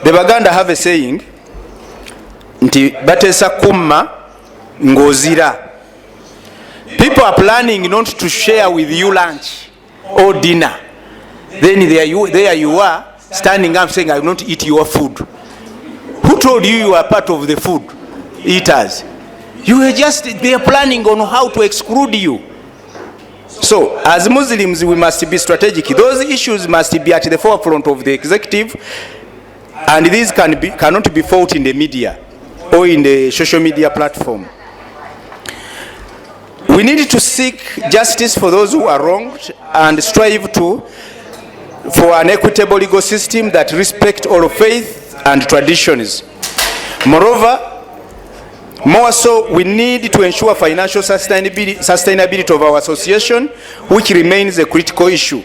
The Baganda have a saying, nti batesa kumma ngozira. People are planning not to share with you lunch or dinner. Then there you are standing up saying, I will not eat your food. Who told you are part of the food eaters? They are planning on how to exclude you. So, as Muslims, we must be strategic. Those issues must be at the forefront of the executive, and these cannot be fought in the media or in the social media platform. We need to seek justice for those who are wronged and strive for an equitable legal system that respects all faith and traditions. Moreover, more so, we need to ensure financial sustainability of our association, which remains a critical issue.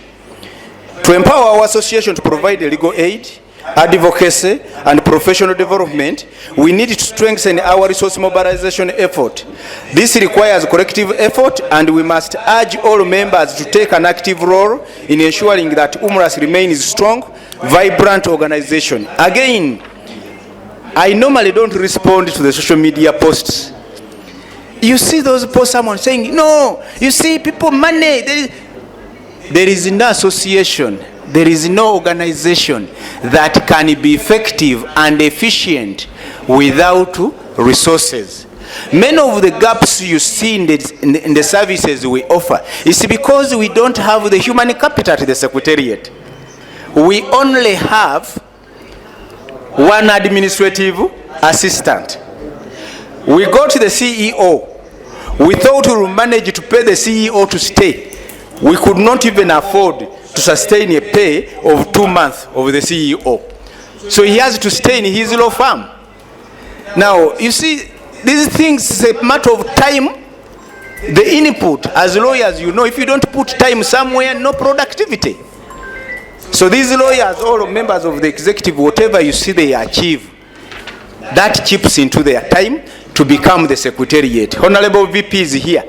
To empower our association to provide legal aid, advocacy, and professional development, we need to strengthen our resource mobilization effort. This requires collective effort, and we must urge all members to take an active role in ensuring that Umlas remains a strong, vibrant organization. Again, I normally don't respond to the social media posts. You see those posts, someone saying, no, you see people money. There is no association, there is no organization that can be effective and efficient without resources. Many of the gaps you see in the services we offer is because we don't have the human capital at the Secretariat. We only have one administrative assistant. We go to the CEO. We thought we would manage to pay the CEO to stay. We could not even afford to sustain a pay of 2 months of the CEO. So he has to stay in his law firm. Now, you see, these things is a matter of time. The input, as lawyers, you know, if you don't put time somewhere, no productivity. So these lawyers, all members of the executive, whatever you see they achieve, that chips into their time to become the secretariat. Honorable VP is here.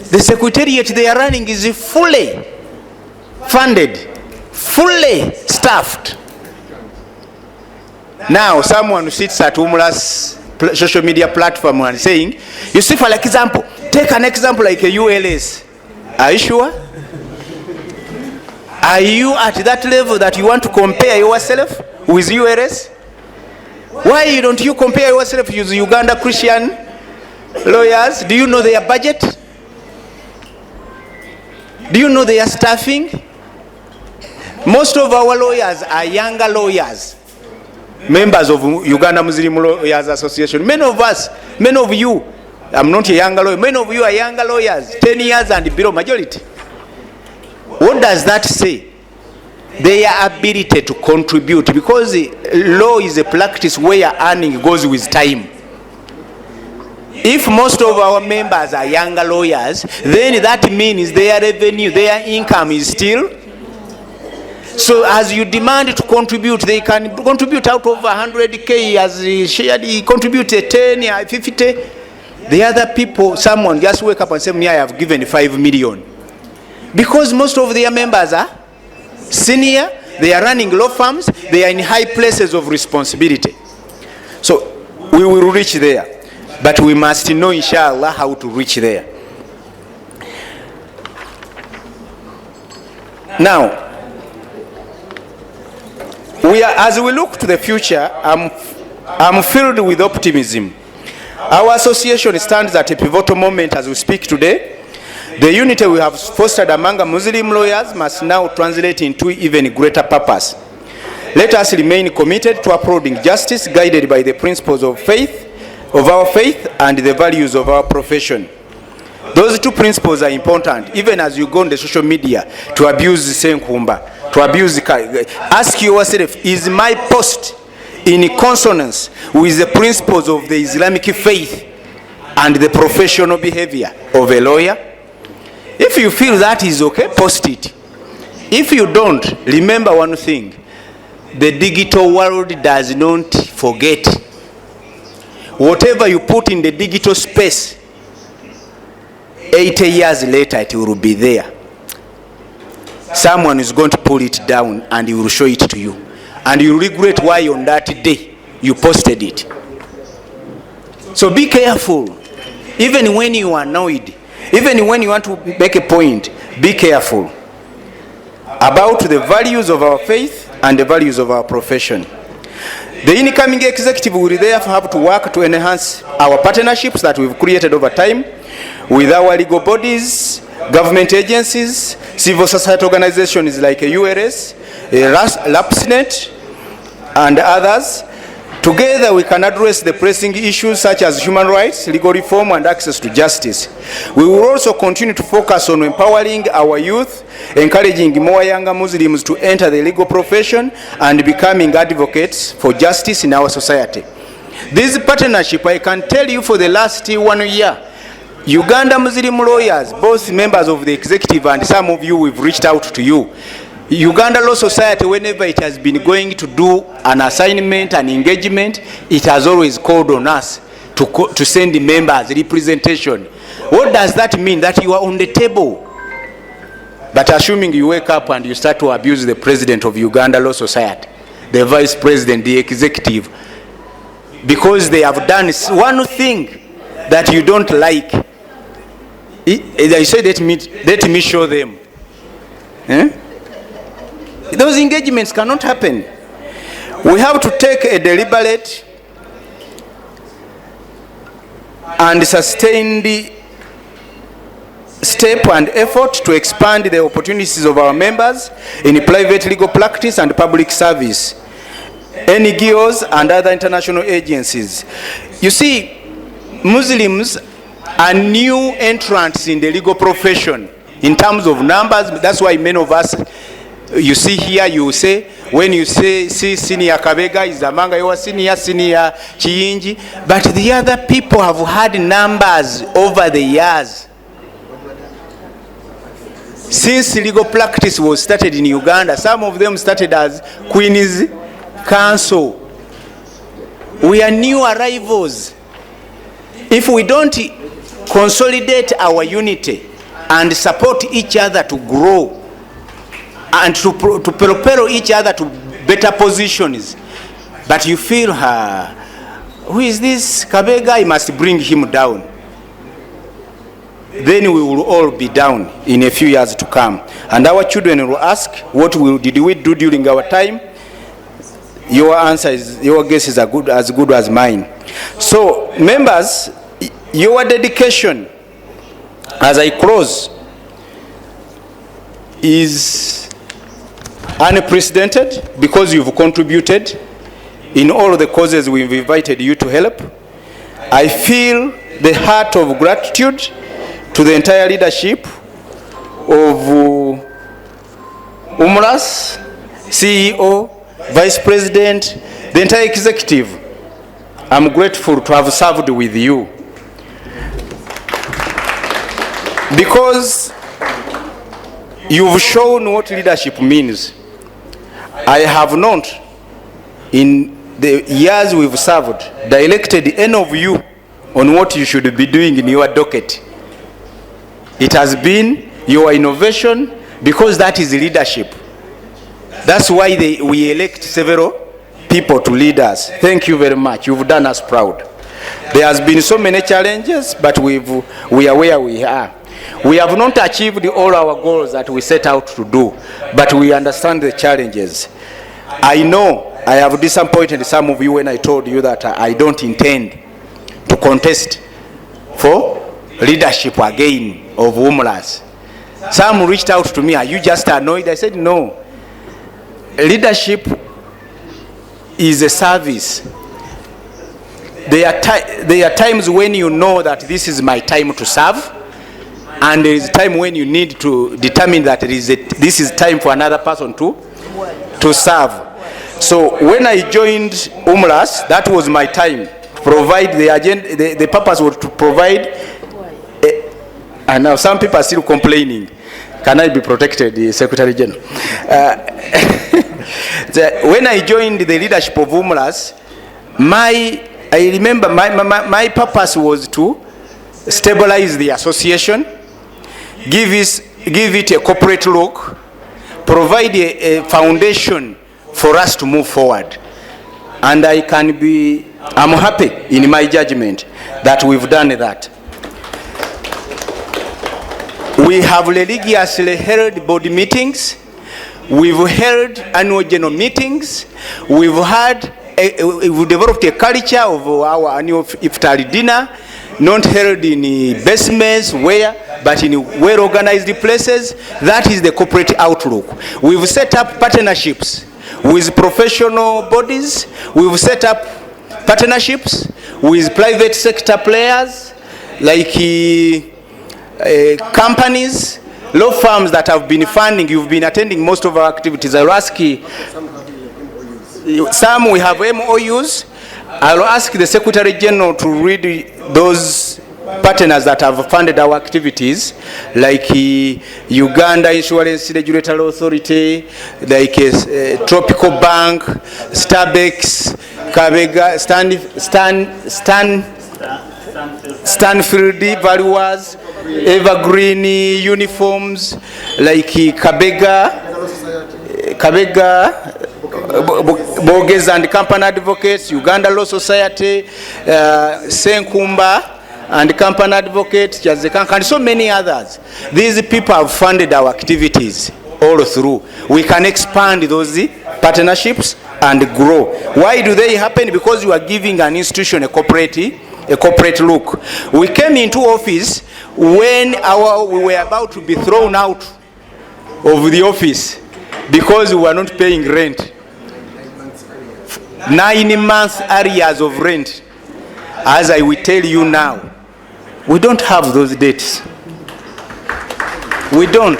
The secretariat they are running is fully funded, fully staffed. Now someone who sits at Umlas social media platform and saying, you see, for example, take an example like a ULS. Are you sure? Are you at that level that you want to compare yourself with ULS? Why don't you compare yourself with Uganda Christian lawyers? Do you know their budget? Do you know their staffing? Most of our lawyers are younger lawyers, members of Uganda Muslim Lawyers Association. Many of us, many of you, I'm not a younger lawyer, many of you are younger lawyers, 10 years and below, majority. What does that say? Their ability to contribute, because law is a practice where earning goes with time. If most of our members are younger lawyers, then that means their revenue, their income is still. So as you demand to contribute, they can contribute out of 100K as shared, contribute 10, 50. The other people, someone just wake up and say, me, I have given 5 million. Because most of their members are senior, they are running law firms, they are in high places of responsibility. So we will reach there. But we must know, inshallah, how to reach there. Now, as we look to the future, I'm filled with optimism. Our association stands at a pivotal moment as we speak today. The unity we have fostered among Muslim lawyers must now translate into even greater purpose. Let us remain committed to upholding justice, guided by the principles of faith, of our faith, and the values of our profession. Those two principles are important, even as you go on the social media to abuse Senkumba, to abuse. Ask yourself, is my post in consonance with the principles of the Islamic faith and the professional behavior of a lawyer? If you feel that is okay, post it. If you don't, remember one thing: the digital world does not forget. Whatever you put in the digital space, 80 years later it will be there. Someone is going to pull it down and he will show it to you, and you regret why on that day you posted it. So be careful. Even when you are annoyed, even when you want to make a point, be careful about the values of our faith and the values of our profession. The incoming executive will therefore have to work to enhance our partnerships that we've created over time with our legal bodies, government agencies, civil society organizations like ULS, LAPSNet, and others. Together we can address the pressing issues such as human rights, legal reform, and access to justice. We will also continue to focus on empowering our youth, encouraging more younger Muslims to enter the legal profession, and becoming advocates for justice in our society. This partnership, I can tell you, for the last 1 year, Uganda Muslim lawyers, both members of the executive and some of you, we've reached out to you. Uganda Law Society, whenever it has been going to do an assignment, an engagement, it has always called on us to send the members representation. What does that mean? That you are on the table. But assuming you wake up and you start to abuse the president of Uganda Law Society, the vice president, the executive, because they have done one thing that you don't like, I say, let me show them. Those engagements cannot happen. We have to take a deliberate and sustained step and effort to expand the opportunities of our members in private legal practice and public service, NGOs and other international agencies. You see, Muslims are new entrants in the legal profession in terms of numbers. That's why many of us you see here, you say, when you say, see senior Kabega is among your senior Chiyinji, but the other people have had numbers over the years. Since legal practice was started in Uganda, some of them started as Queen's Council. We are new arrivals. If we don't consolidate our unity and support each other to grow and to propel each other to better positions, but you feel, who is this Kabega? I must bring him down. Then we will all be down in a few years to come. And our children will ask, what did we do during our time? Your answer is, your guess is as good as mine. So, members, your dedication, as I close, is unprecedented because you've contributed in all the causes we've invited you to help. I feel the heart of gratitude to the entire leadership of Umlas, CEO, Vice President, the entire executive. I'm grateful to have served with you, because you've shown what leadership means. I have not, in the years we've served, directed any of you on what you should be doing in your docket. It has been your innovation, because that is leadership. That's why we elect several people to lead us. Thank you very much. You've done us proud. There has been so many challenges, but we are where we are. We have not achieved all our goals that we set out to do, but we understand the challenges. I know I have disappointed some of you when I told you that I don't intend to contest for leadership again of Umlas. Some reached out to me, are you just annoyed? I said no. Leadership is a service. There are times when you know that this is my time to serve, and there is a time when you need to determine that this is time for another person to serve. So when I joined Umlas, that was my time to provide the agenda. The purpose was to provide, and now some people are still complaining. Can I be protected, the Secretary General? When I joined the leadership of Umlas, I remember my purpose was to stabilize the association, give it a corporate look, provide a foundation for us to move forward. And I'm happy in my judgment that we've done that. We have religiously held board meetings. We've held annual general meetings. We've developed a culture of our annual iftar dinner, not held in basements but in well-organized places. That is the corporate outlook. We've set up partnerships with professional bodies. We've set up partnerships with private sector players like companies, law firms that have been funding. You've been attending most of our activities. I'll ask you, some we have MOUs. I'll ask the Secretary General to read those partners that have funded our activities, like Uganda Insurance Regulatory Authority, like Tropical Bank, Starbucks, Kabega, Stanfield Valuers, Evergreen Uniforms, like Kabega, Boges and Company Advocates, Uganda Law Society, Senkumba and Company Advocates, Jazekanka, and so many others. These people have funded our activities all through. We can expand those partnerships and grow. Why do they happen? Because you are giving an institution a corporate look. We came into office when we were about to be thrown out of the office because we were not paying rent. 9 months arrears of rent. As I will tell you now, we don't have those dates. We don't.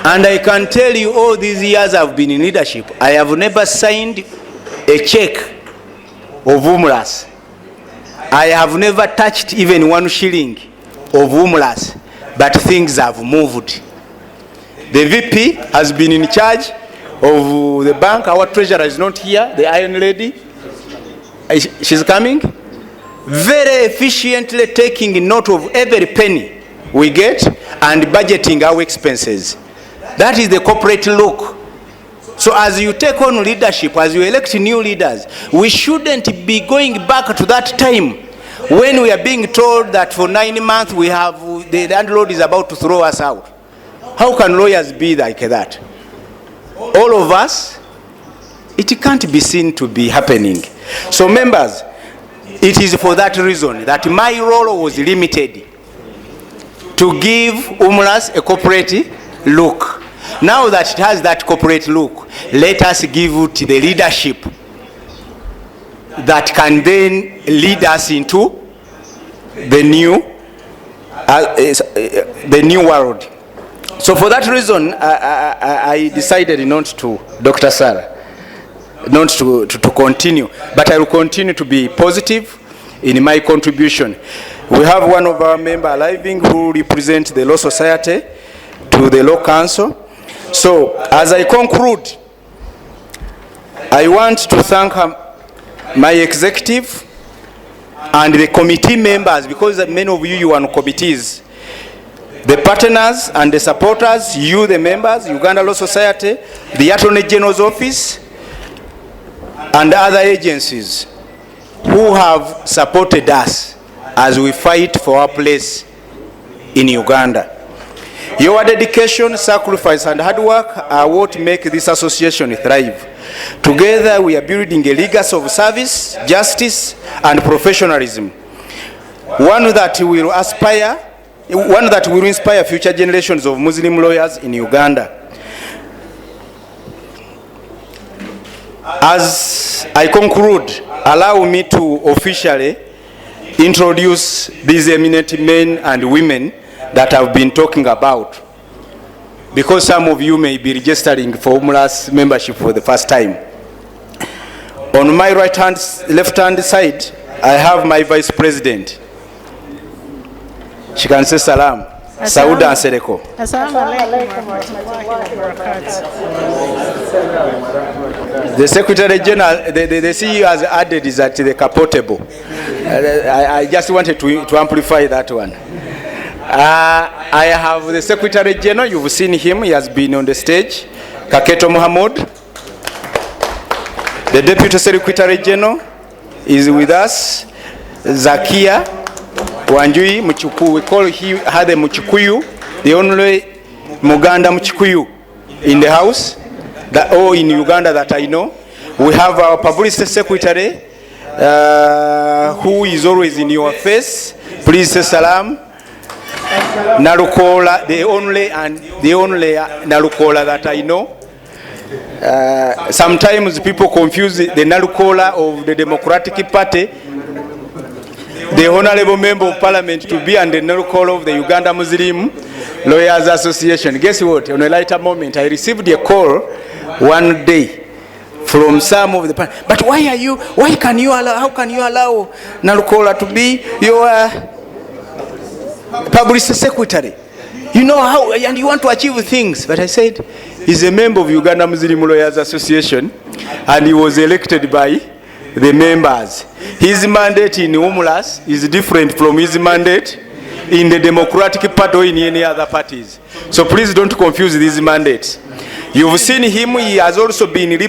And I can tell you all these years I've been in leadership, I have never signed a check of Umlas. I have never touched even 1 shilling of Umlas, but things have moved. The VP has been in charge of the bank. Our treasurer is not here, the Iron Lady. She's coming. Very efficiently taking note of every penny we get and budgeting our expenses. That is the corporate look. So as you take on leadership, as you elect new leaders, we shouldn't be going back to that time when we are being told that for 9 months we have the landlord is about to throw us out. How can lawyers be like that? All of us, it can't be seen to be happening. So members, it is for that reason that my role was limited to give Umlas a corporate look. Now that it has that corporate look, let us give it the leadership that can then lead us into the new world. So for that reason, I decided not to, Dr. Sarah, not to continue, but I will continue to be positive in my contribution. We have one of our members arriving who represents the Law Society to the Law Council. So as I conclude, I want to thank my executive and the committee members, because many of you are on committees, the partners and the supporters, you the members, Uganda Law Society, the Attorney General's Office, and other agencies who have supported us as we fight for our place in Uganda. Your dedication, sacrifice, and hard work are what make this association thrive. Together we are building a legacy of service, justice, and professionalism. One that will inspire future generations of Muslim lawyers in Uganda. As I conclude, allow me to officially introduce these eminent men and women that I've been talking about, because some of you may be registering for Umlas membership for the first time. On my left hand side, I have my vice president. She can say salam. Sauda Ansereko. The Secretary General, the CEO has added is that the capotable. I just wanted to amplify that one. I have the Secretary General, you've seen him, he has been on the stage, Kaketo Mohamud. The Deputy Secretary General is with us, Zakia Wanjui Muchuku. We call her the Muchikuyu, the only Muganda Muchikuyu in the house, in Uganda that I know. We have our Publicity Secretary, who is always in your face. Please say salam. Nalukola, the only Nalukola that I know. Sometimes people confuse the Nalukola of the Democratic Party, the Honorable Member of Parliament, to be and the Nalukola of the Uganda Muslim Lawyers Association. Guess what? On a lighter moment, I received a call one day from some of the party. But how can you allow Nalukola to be your Publicity Secretary? You know how, and you want to achieve things. But I said, he's a member of Uganda Muslim Lawyers Association, and he was elected by the members. His mandate in Umlas is different from his mandate in the Democratic Party or in any other parties. So please don't confuse these mandates. You've seen him, he has also been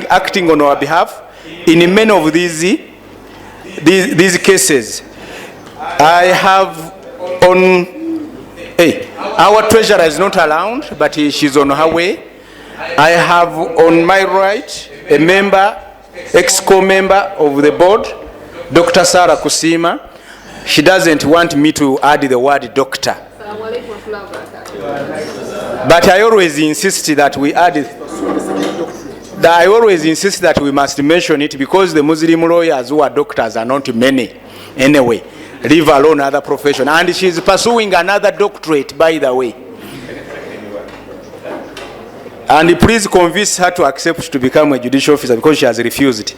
acting on our behalf in many of these cases. I have our treasurer is not around, but she's on her way. I have on my right a member, ex-co-member of the board, Dr. Sarah Kusima. She doesn't want me to add the word doctor, but I always insist that we add it. I always insist that we must mention it, because the Muslim lawyers who are doctors are not many anyway, leave alone other profession. And she's pursuing another doctorate, by the way. And please convince her to accept to become a judicial officer because she has refused.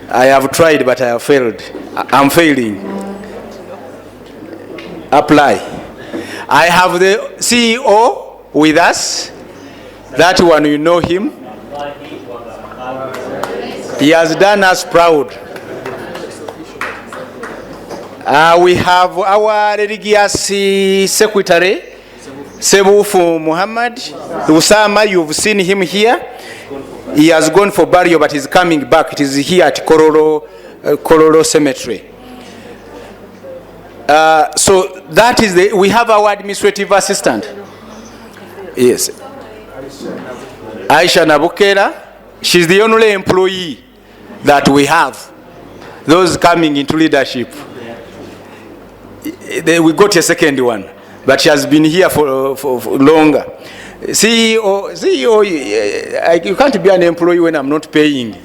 I have tried, but I have failed. I'm failing. Apply. I have the CEO with us. That one, you know him. He has done us proud. We have our religious secretary, Sebufu Muhammad. Usama, you've seen him here. He has gone for burial, but he's coming back. It is here at Kororo Cemetery. So that is we have our administrative assistant. Yes. Aisha Nabukera. She's the only employee that we have. Those coming into leadership. We got a second one, but she has been here for longer. CEO, you can't be an employee when I'm not paying.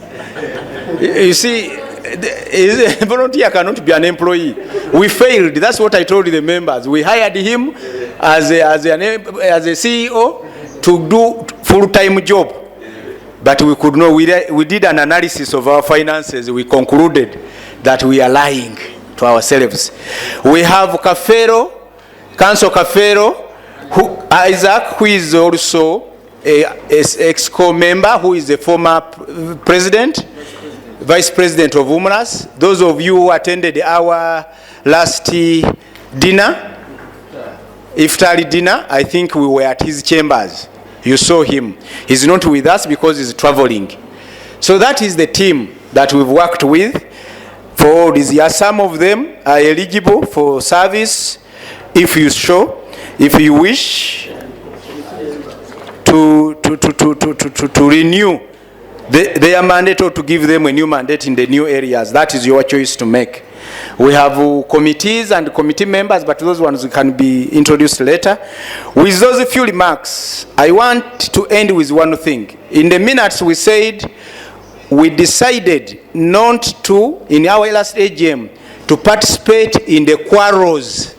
You see, a volunteer cannot be an employee. We failed. That's what I told the members. We hired him as a CEO to do full-time job, but we could not. We did an analysis of our finances. We concluded that we are lying to ourselves. We have Kafero, Council Kafero, Isaac, who is also an ex-co member, who is the former president, vice president of Umlas. Those of you who attended our last dinner, Iftari dinner, I think we were at his chambers. You saw him. He's not with us because he's traveling. So that is the team that we've worked with for all these years. Some of them are eligible for service if you wish to renew their mandate or to give them a new mandate in the new areas. That is your choice to make. We have committees and committee members, but those ones can be introduced later. With those few remarks, I want to end with one thing. In the minutes we said, we decided not to, in our last AGM, to participate in the quarrels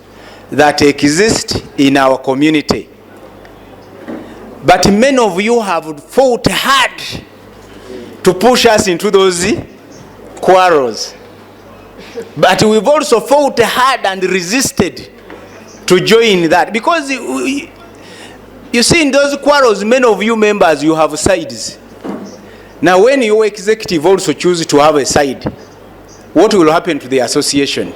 that exist in our community. But many of you have fought hard to push us into those quarrels. But we've also fought hard and resisted to join that. Because you see, in those quarrels, many of you members, you have sides. Now, when your executive also chooses to have a side, what will happen to the association?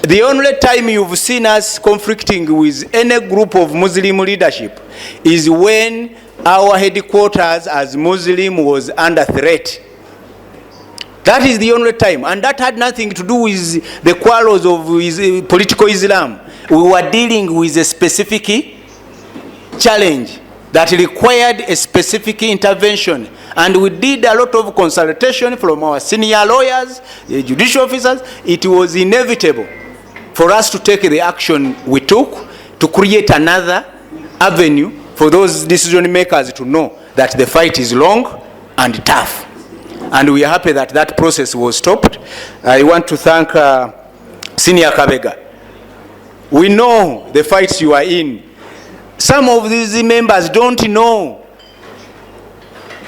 The only time you've seen us conflicting with any group of Muslim leadership is when our headquarters as Muslim was under threat. That is the only time, and that had nothing to do with the quarrels of political Islam. We were dealing with a specific challenge that required a specific intervention, and we did a lot of consultation from our senior lawyers, the judicial officers. It was inevitable for us to take the action we took to create another avenue for those decision makers to know that the fight is long and tough. And we are happy that that process was stopped. I want to thank Senior Kabega. We know the fights you are in. Some of these members don't know.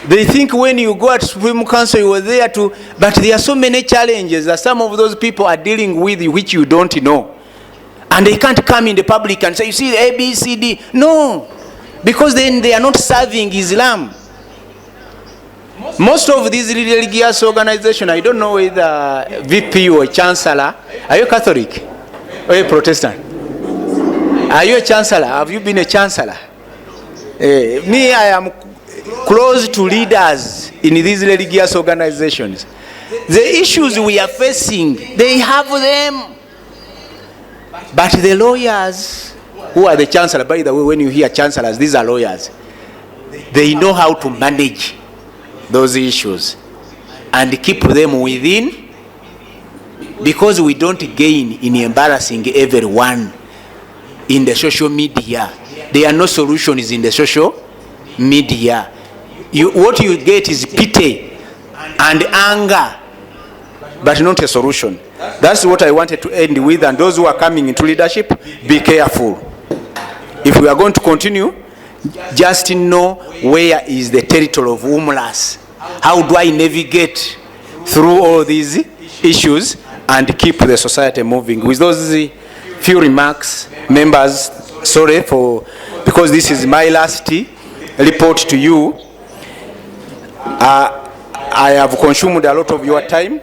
They think when you go at Supreme Council you were there to, but there are so many challenges that some of those people are dealing with which you don't know. And they can't come in the public and say, you see, A, B, C, D. No, because then they are not serving Islam. Most of these religious organizations, I don't know whether VP or Chancellor, are you Catholic or you Protestant? Are you a Chancellor? Have you been a Chancellor? Me, I am close to leaders in these religious organizations. The issues we are facing, they have them. But the lawyers, who are the Chancellor, by the way, when you hear Chancellors, these are lawyers. They know how to manage those issues and keep them within, because we don't gain in embarrassing everyone in the social media. There are no solutions in the social media. What you get is pity and anger, but not a solution. That's what I wanted to end with. And those who are coming into leadership, be careful. If we are going to continue, just know where is the territory of Umlas. How do I navigate through all these issues and keep the society moving? With those few remarks, members, sorry for, because this is my last report to you. I have consumed a lot of your time,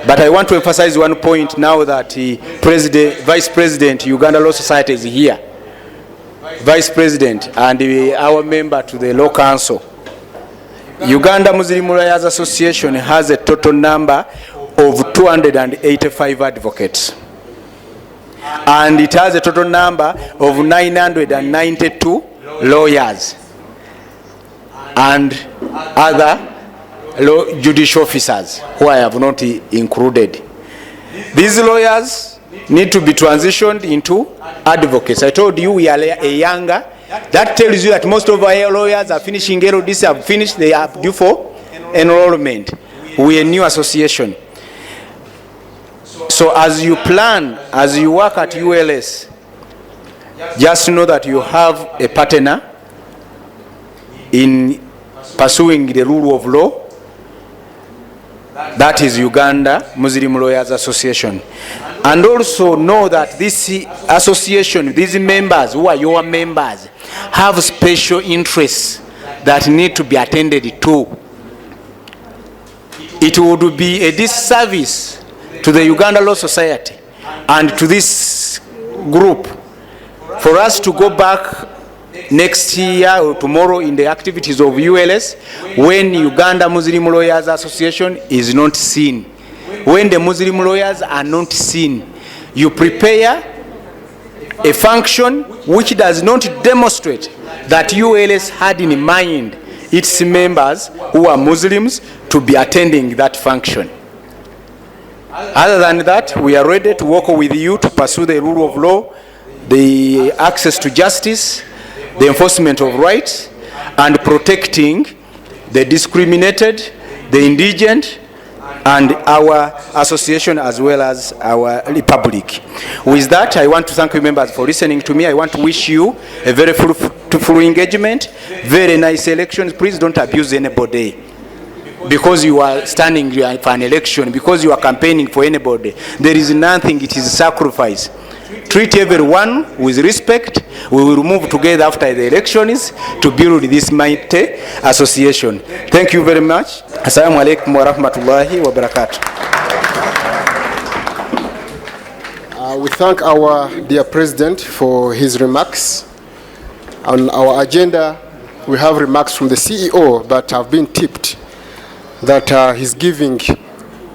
but I want to emphasize one point now that Vice President Uganda Law Society is here. Vice President and our member to the Law Council. Uganda Muslim Lawyers Association has a total number of 285 advocates. And it has a total number of 992 lawyers and other judicial officers who I have not included. These lawyers need to be transitioned into advocates. I told you we are a younger. That tells you that most of our lawyers are finishing LODs, have finished, they are due for enrollment. We are a new association. So as you plan, as you work at ULS, just know that you have a partner in pursuing the rule of law. That is Uganda Muslim Lawyers Association. And also know that this association, these members who are your members, have special interests that need to be attended to. It would be a disservice to the Uganda Law Society and to this group for us to go back next year or tomorrow in the activities of ULS when Uganda Muslim Lawyers Association is not seen. When the Muslim lawyers are not seen, you prepare a function which does not demonstrate that ULS had in mind its members who are Muslims to be attending that function. Other than that, we are ready to work with you to pursue the rule of law, the access to justice, the enforcement of rights, and protecting the discriminated, the indigent, and our association as well as our republic. With that, I want to thank you members for listening to me. I want to wish you a very fruitful engagement, very nice elections. Please don't abuse anybody because you are standing for an election, because you are campaigning for anybody. There is nothing, it is sacrifice. Treat everyone with respect. We will move together after the elections to build this mighty association. Thank you very much. Assalamu alaikum wa rahmatullahi wa barakatuh. We thank our dear President for his remarks. On our agenda, we have remarks from the CEO that have been tipped that he's giving 2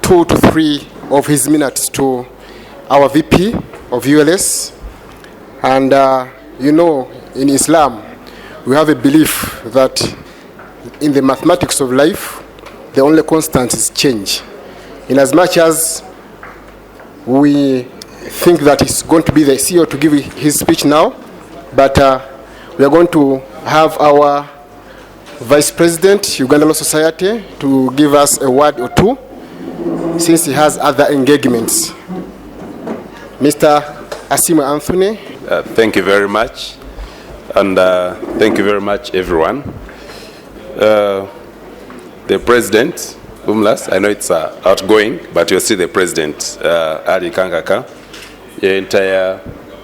to 3 of his minutes to our VP of ULS. And you know, in Islam, we have a belief that in the mathematics of life, the only constant is change. In as much as we think that it's going to be the CEO to give his speech now, but we are going to have our Vice President, Uganda Law Society, to give us a word or two, since he has other engagements. Mr. Asima Anthony. Thank you very much, and thank you very much, everyone. The President, Umlas, I know it's outgoing, but you're still the President, Ali Kangaka, the entire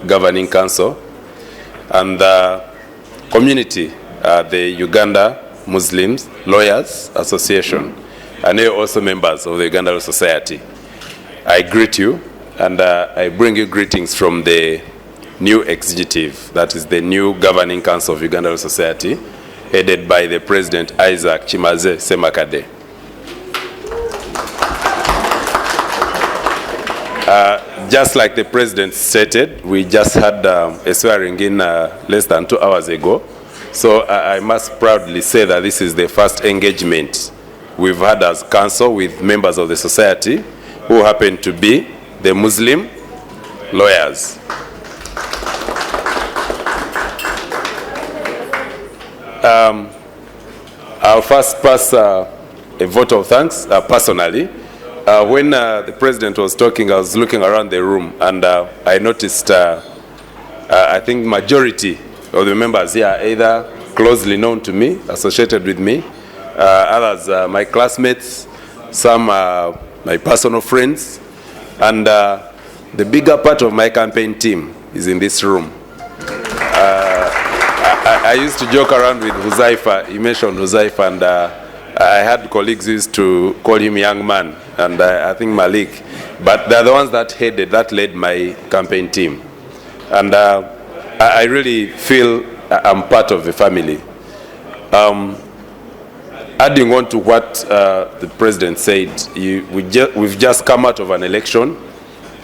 Governing Council, and the community, the Uganda Muslims Lawyers Association, and you're also members of the Uganda Law Society. I greet you, and I bring you greetings from the new executive, that is the new Governing Council of Uganda Law Society, headed by the President Isaac Chimaze Semakade. Just like the President stated, we just had a swearing in less than 2 hours ago. So I must proudly say that this is the first engagement we've had as council with members of the society who happen to be the Muslim lawyers. I'll first pass a vote of thanks personally. When the President was talking, I was looking around the room, and I noticed I think majority of the members here are either closely known to me, associated with me. Others are my classmates, some are my personal friends, and the bigger part of my campaign team is in this room. I used to joke around with Huzaifa. You mentioned Huzaifa, and I had colleagues who used to call him young man, and I think Malik. But they're the ones that led my campaign team. And I really feel I'm part of the family. Adding on to what the president said, we've just come out of an election,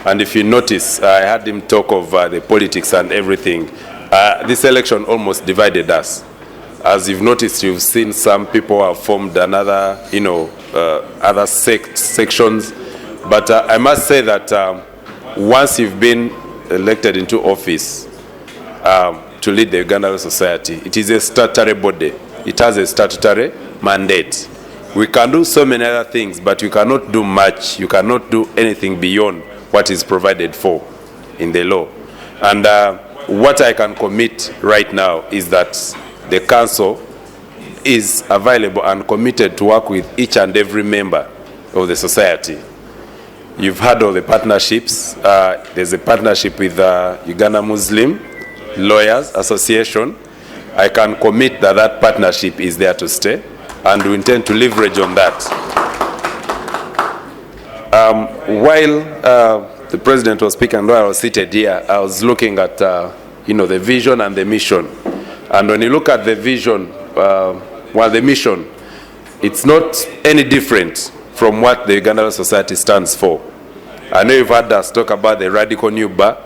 and if you notice, I had him talk of the politics and everything. This election almost divided us. As you've noticed, you've seen some people have formed another, other sections. But I must say that once you've been elected into office to lead the Ugandan society, it is a statutory body. It has a statutory mandate. We can do so many other things, but you cannot do much. You cannot do anything beyond what is provided for in the law. And what I can commit right now is that the council is available and committed to work with each and every member of the society. You've heard of the partnerships. There's a partnership with Uganda Muslim Lawyers Association. I can commit that that partnership is there to stay, and we intend to leverage on that. While the president was speaking and while I was seated here, I was looking at the vision and the mission. And when you look at the vision, the mission, it's not any different from what the Ugandan society stands for. I know you've heard us talk about the radical new bar.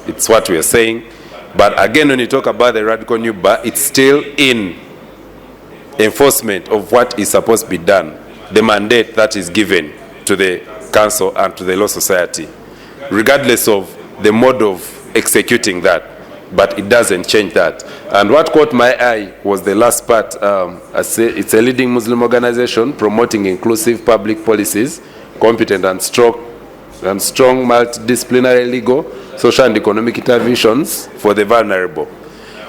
It's what we are saying. But again, when you talk about the radical new bar, it's still in enforcement of what is supposed to be done, the mandate that is given to the council and to the law society, regardless of the mode of executing that. But it doesn't change that. And what caught my eye was the last part. It's a leading Muslim organization promoting inclusive public policies, competent and strong multidisciplinary legal, social and economic interventions for the vulnerable.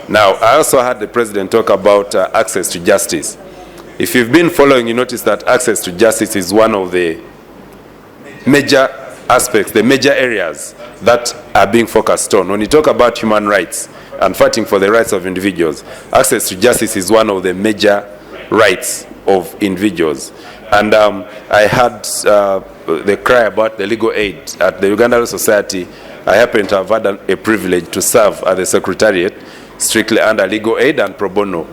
Now, I also heard the president talk about access to justice. If you've been following, you notice that access to justice is one of the major aspects, the major areas that are being focused on. When you talk about human rights and fighting for the rights of individuals, access to justice is one of the major rights of individuals. And I had the cry about the legal aid at the Ugandan Society. I happen to have had a privilege to serve at the Secretariat, strictly under legal aid and pro bono.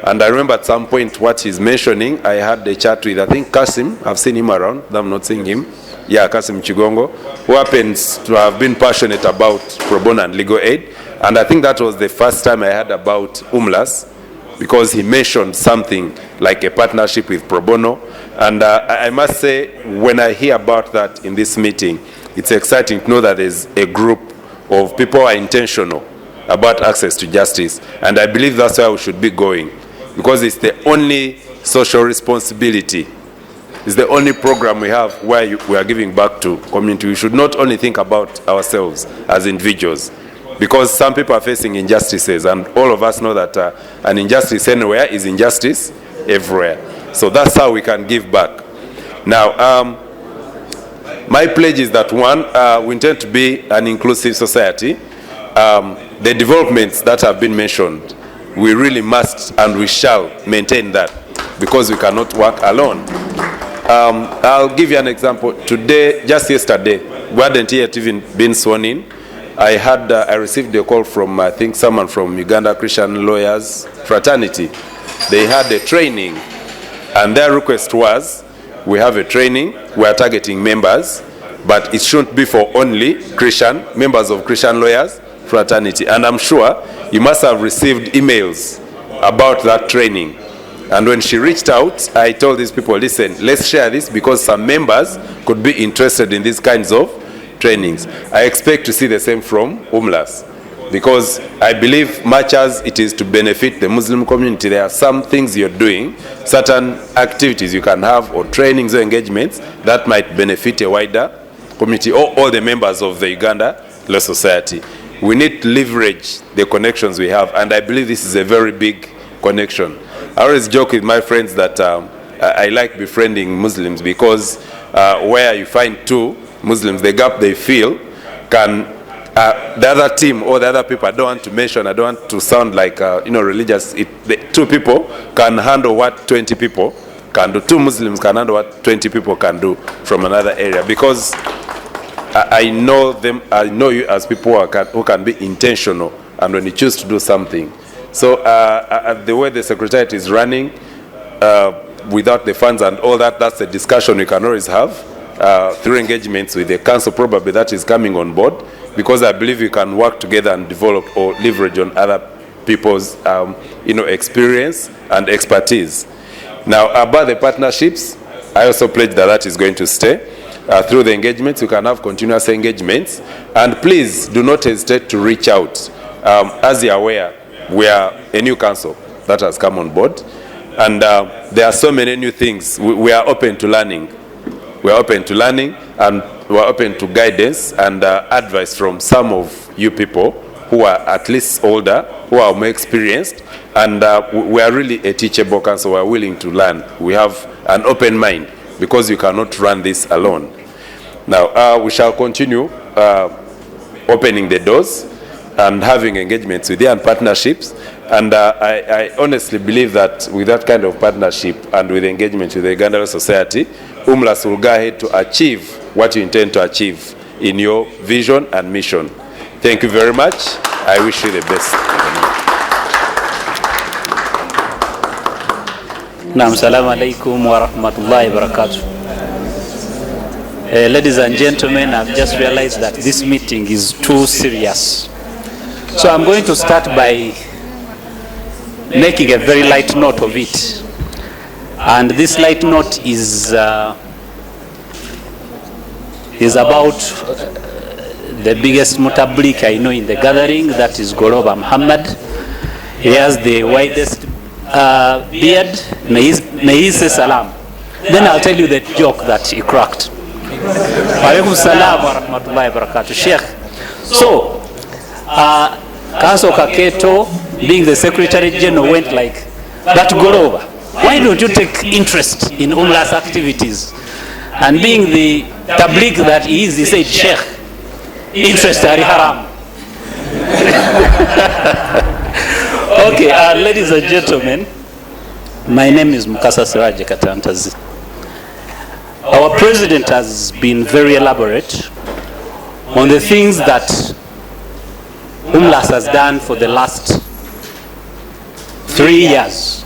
And I remember at some point what he's mentioning, I had a chat with, I think, Kasim. I've seen him around, I'm not seeing him. Yeah, Kasim Chigongo, who happens to have been passionate about pro bono and legal aid. And I think that was the first time I heard about Umlas, because he mentioned something like a partnership with pro bono. And I must say, when I hear about that in this meeting, it's exciting to know that there's a group of people who are intentional about access to justice. And I believe that's where we should be going, because it's the only social responsibility. It's the only program we have where we are giving back to community. We should not only think about ourselves as individuals, because some people are facing injustices, and all of us know that an injustice anywhere is injustice everywhere. So that's how we can give back. Now, my pledge is that, one, we intend to be an inclusive society. The developments that have been mentioned, we really must and we shall maintain that, because we cannot work alone. I'll give you an example. Today, just yesterday, we hadn't yet even been sworn in. I received a call from, I think, someone from Uganda Christian Lawyers Fraternity. They had a training, and their request was, we have a training, we are targeting members, but it shouldn't be for only members of Christian Lawyers Fraternity. And I'm sure you must have received emails about that training. And when she reached out, I told these people, listen, let's share this, because some members could be interested in these kinds of trainings. I expect to see the same from Umlas, because I believe much as it is to benefit the Muslim community, there are some things you're doing, certain activities you can have, or trainings or engagements that might benefit a wider community or all the members of the Uganda Law Society. We need to leverage the connections we have, and I believe this is a very big connection. I always joke with my friends that I like befriending Muslims because where you find two Muslims, the gap they feel can the other team or the other people, I don't want to mention, I don't want to sound like religious. The two people can handle what 20 people can do. Two Muslims can handle what 20 people can do from another area, because I know them. I know you as people who can be intentional, and when you choose to do something. So the way the Secretariat is running, without the funds and all that, that's a discussion we can always have through engagements with the council, probably that is coming on board, because I believe we can work together and develop or leverage on other people's experience and expertise. Now, about the partnerships, I also pledge that that is going to stay. Through the engagements, you can have continuous engagements, and please do not hesitate to reach out. As you're aware, we are a new council that has come on board, and there are so many new things. We are open to learning. We are open to learning, and we are open to guidance and advice from some of you people who are at least older, who are more experienced, and we are really a teachable council. We are willing to learn. We have an open mind, because you cannot run this alone. Now, we shall continue opening the doors and having engagements with you and partnerships. And I honestly believe that with that kind of partnership and with engagement with the Uganda society, Umlas will go ahead to achieve what you intend to achieve in your vision and mission. Thank you very much. I wish you the best. Assalamu alaikum wa rahmatullahi wa barakatuh. Ladies and gentlemen, I've just realized that this meeting is too serious. So I'm going to start by making a very light note of it. And this light note is about the biggest mutablik I know in the gathering, that is Goroba Muhammad. He has the widest beard. May he say salam. Then I'll tell you the joke that he cracked. Walaikum salam wa rahmatullahi wa barakatuh. Sheikh. So, Council Kaketo, being the Secretary General, went like, but Goroba, why don't you take interest in Umlas activities? And being the tabligh that he is, he said, Sheikh, interest are haram. Okay, ladies and gentlemen, my name is Mukasa Siraje Katantazi. Our president has been very elaborate on the things that Umlas has done for the last 3 years.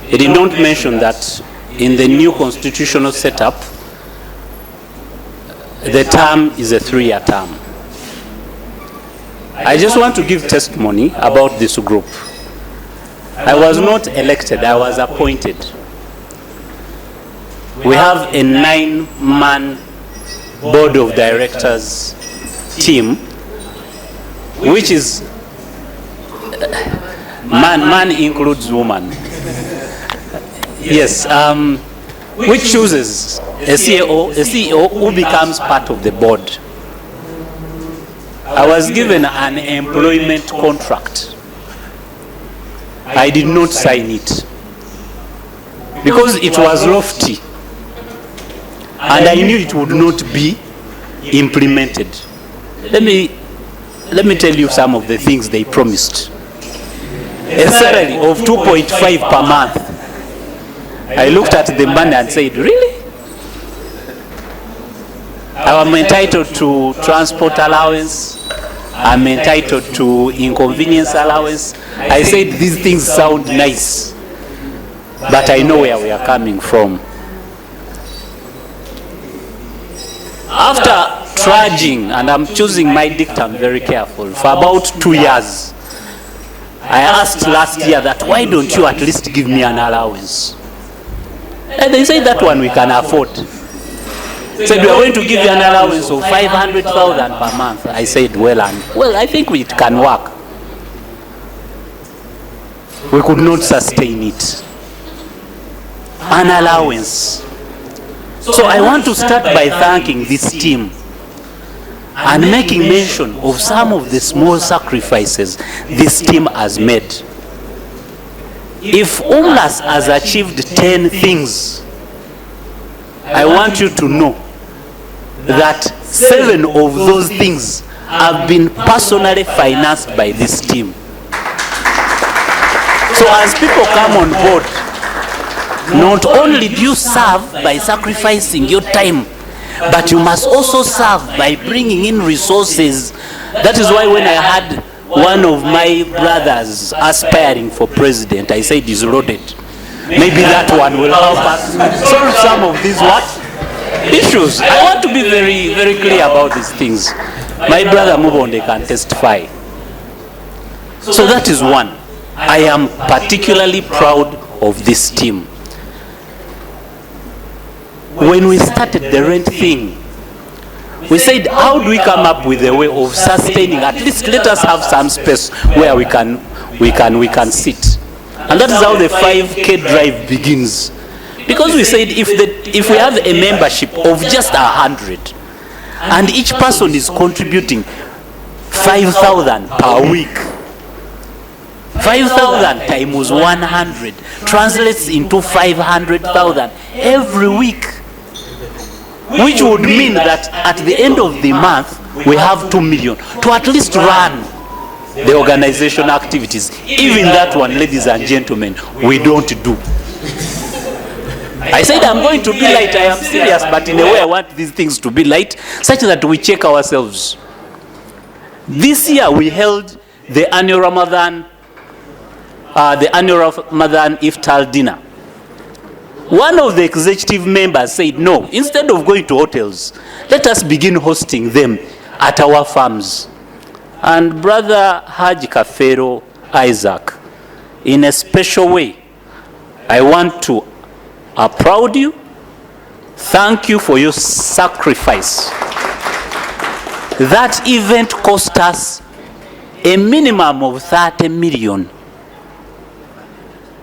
He did not mention that in the new constitutional setup, the term is a 3-year term. I just want to give testimony about this group. I was not elected, I was appointed. We have a 9-man board of directors team, which is, man includes woman. Yes, which chooses a CEO who becomes part of the board. I was given an employment contract. I did not sign it because it was lofty and I knew it would not be implemented. Let me tell you some of the things they promised. A salary of 2.5 per month. I looked at the money and said, really? I'm entitled to transport allowance. I'm entitled to inconvenience allowance. I said, these things sound nice, but I know where we are coming from. After trudging, and I'm choosing my dictum very careful, for about 2 years, I asked last year that, why don't you at least give me an allowance? And they said that one we can afford. They said, we are going to give you an allowance of 500,000 per month. I said, well, I think it can work. We could not sustain it. An allowance. So I want to start by thanking this team and making mention of some of the small sacrifices this team has made. if Umlas has achieved 10 things, I want you to know that 7 of those things have been personally financed by this team. So as people come on board, not only do you serve by sacrificing your time, but you must also serve by bringing in resources. That is why when I had one of my brothers aspiring for president, I said he's loaded. Maybe that one will help us solve some of these what? Issues. I want to be very, very clear about these things. My brother Mubonde can testify. So that is one. I am particularly proud of this team. When we started the rent thing, we said, how do we come up with a way of sustaining? At least let us have some space where we can sit. And that is how the 5K drive begins. Because we said if we have a membership of just 100, and each person is contributing 5,000 per week, 5,000 times 100 translates into 500,000 every week, which would mean that at the end of the month we have 2 million to at least run the organization activities. Even that one, ladies and gentlemen, we don't do. I said I'm going to be light. I am serious, but in a way I want these things to be light, such that we check ourselves. This year we held the annual Ramadan iftar dinner. One of the executive members said, no, instead of going to hotels, let us begin hosting them at our farms. And Brother Haji Kafero Isaac, in a special way, I want to applaud you. Thank you for your sacrifice. That event cost us a minimum of 30 million,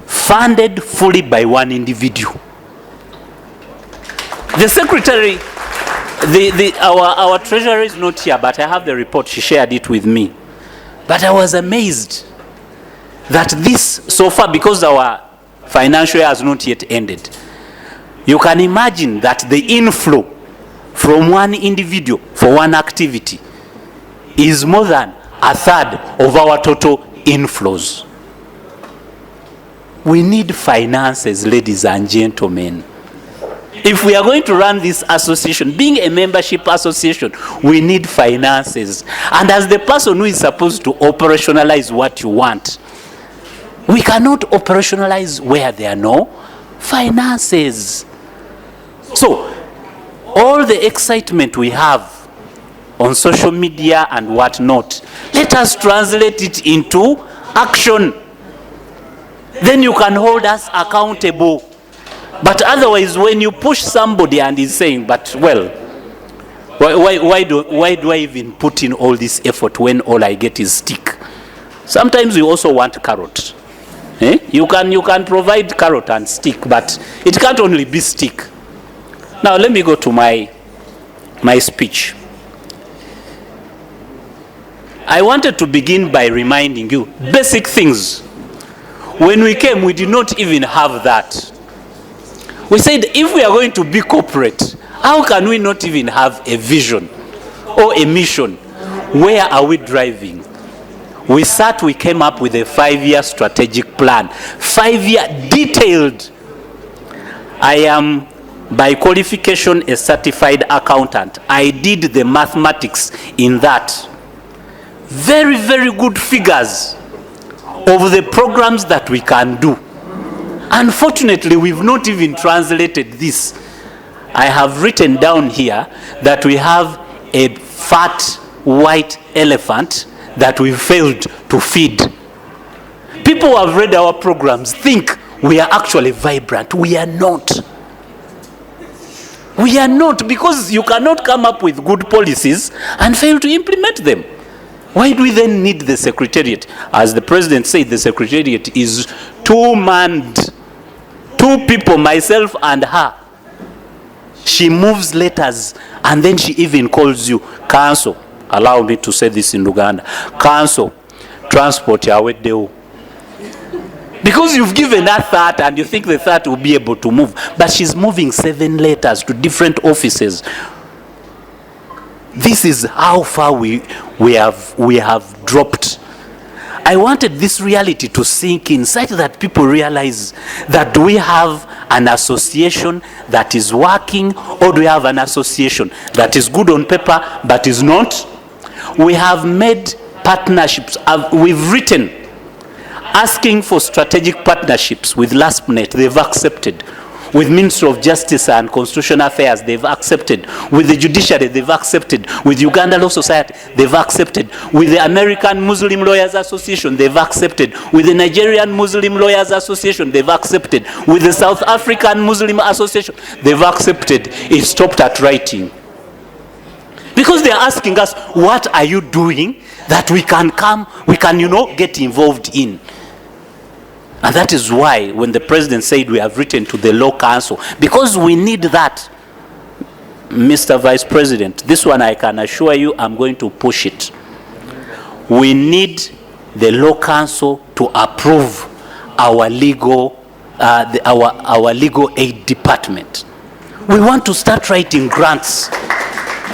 funded fully by one individual. The secretary, our treasurer is not here, but I have the report. She shared it with me. But I was amazed that this, so far, because our financial year has not yet ended, you can imagine that the inflow from one individual for one activity is more than 1/3 of our total inflows. We need finances, ladies and gentlemen. If we are going to run this association, being a membership association, we need finances. And as the person who is supposed to operationalize what you want, we cannot operationalize where there are no finances. So, all the excitement we have on social media and whatnot, let us translate it into action. Then you can hold us accountable. But otherwise, when you push somebody and he's saying, but well, why do I even put in all this effort when all I get is stick? Sometimes you also want carrot. You can provide carrot and stick, but it can't only be stick. Now let me go to my speech. I wanted to begin by reminding you basic things. When we came, we did not even have that. We said, if we are going to be corporate, how can we not even have a vision or a mission? Where are we driving? We came up with a 5-year strategic plan. 5-year detailed. I am, by qualification, a certified accountant. I did the mathematics in that. Very, very good figures of the programs that we can do. Unfortunately, we've not even translated this. I have written down here that we have a fat white elephant that we failed to feed. People who have read our programs think we are actually vibrant. We are not. We are not, because you cannot come up with good policies and fail to implement them. Why do we then need the secretariat? As the president said, the secretariat is 2-manned. 2 people, myself and her. She moves letters and then she even calls you, council. Allow me to say this in Uganda. Council, transport yawe deo. Because you've given her that and you think the that will be able to move. But she's moving 7 letters to different offices. This is how far we have dropped. I wanted this reality to sink in such that people realize that do we have an association that is working, or do we have an association that is good on paper but is not? We have made partnerships. We've written asking for strategic partnerships with LASPNet. They've accepted. With Ministry of Justice and Constitutional Affairs, they've accepted. With the Judiciary, they've accepted. With Uganda Law Society, they've accepted. With the American Muslim Lawyers Association, they've accepted. With the Nigerian Muslim Lawyers Association, they've accepted. With the South African Muslim Association, they've accepted. It stopped at writing. Because they're asking us, what are you doing that we can come, get involved in? And that is why when the president said we have written to the Law Council, because we need that, Mr. Vice President, this one I can assure you I'm going to push it. We need the Law Council to approve our legal aid department. We want to start writing grants.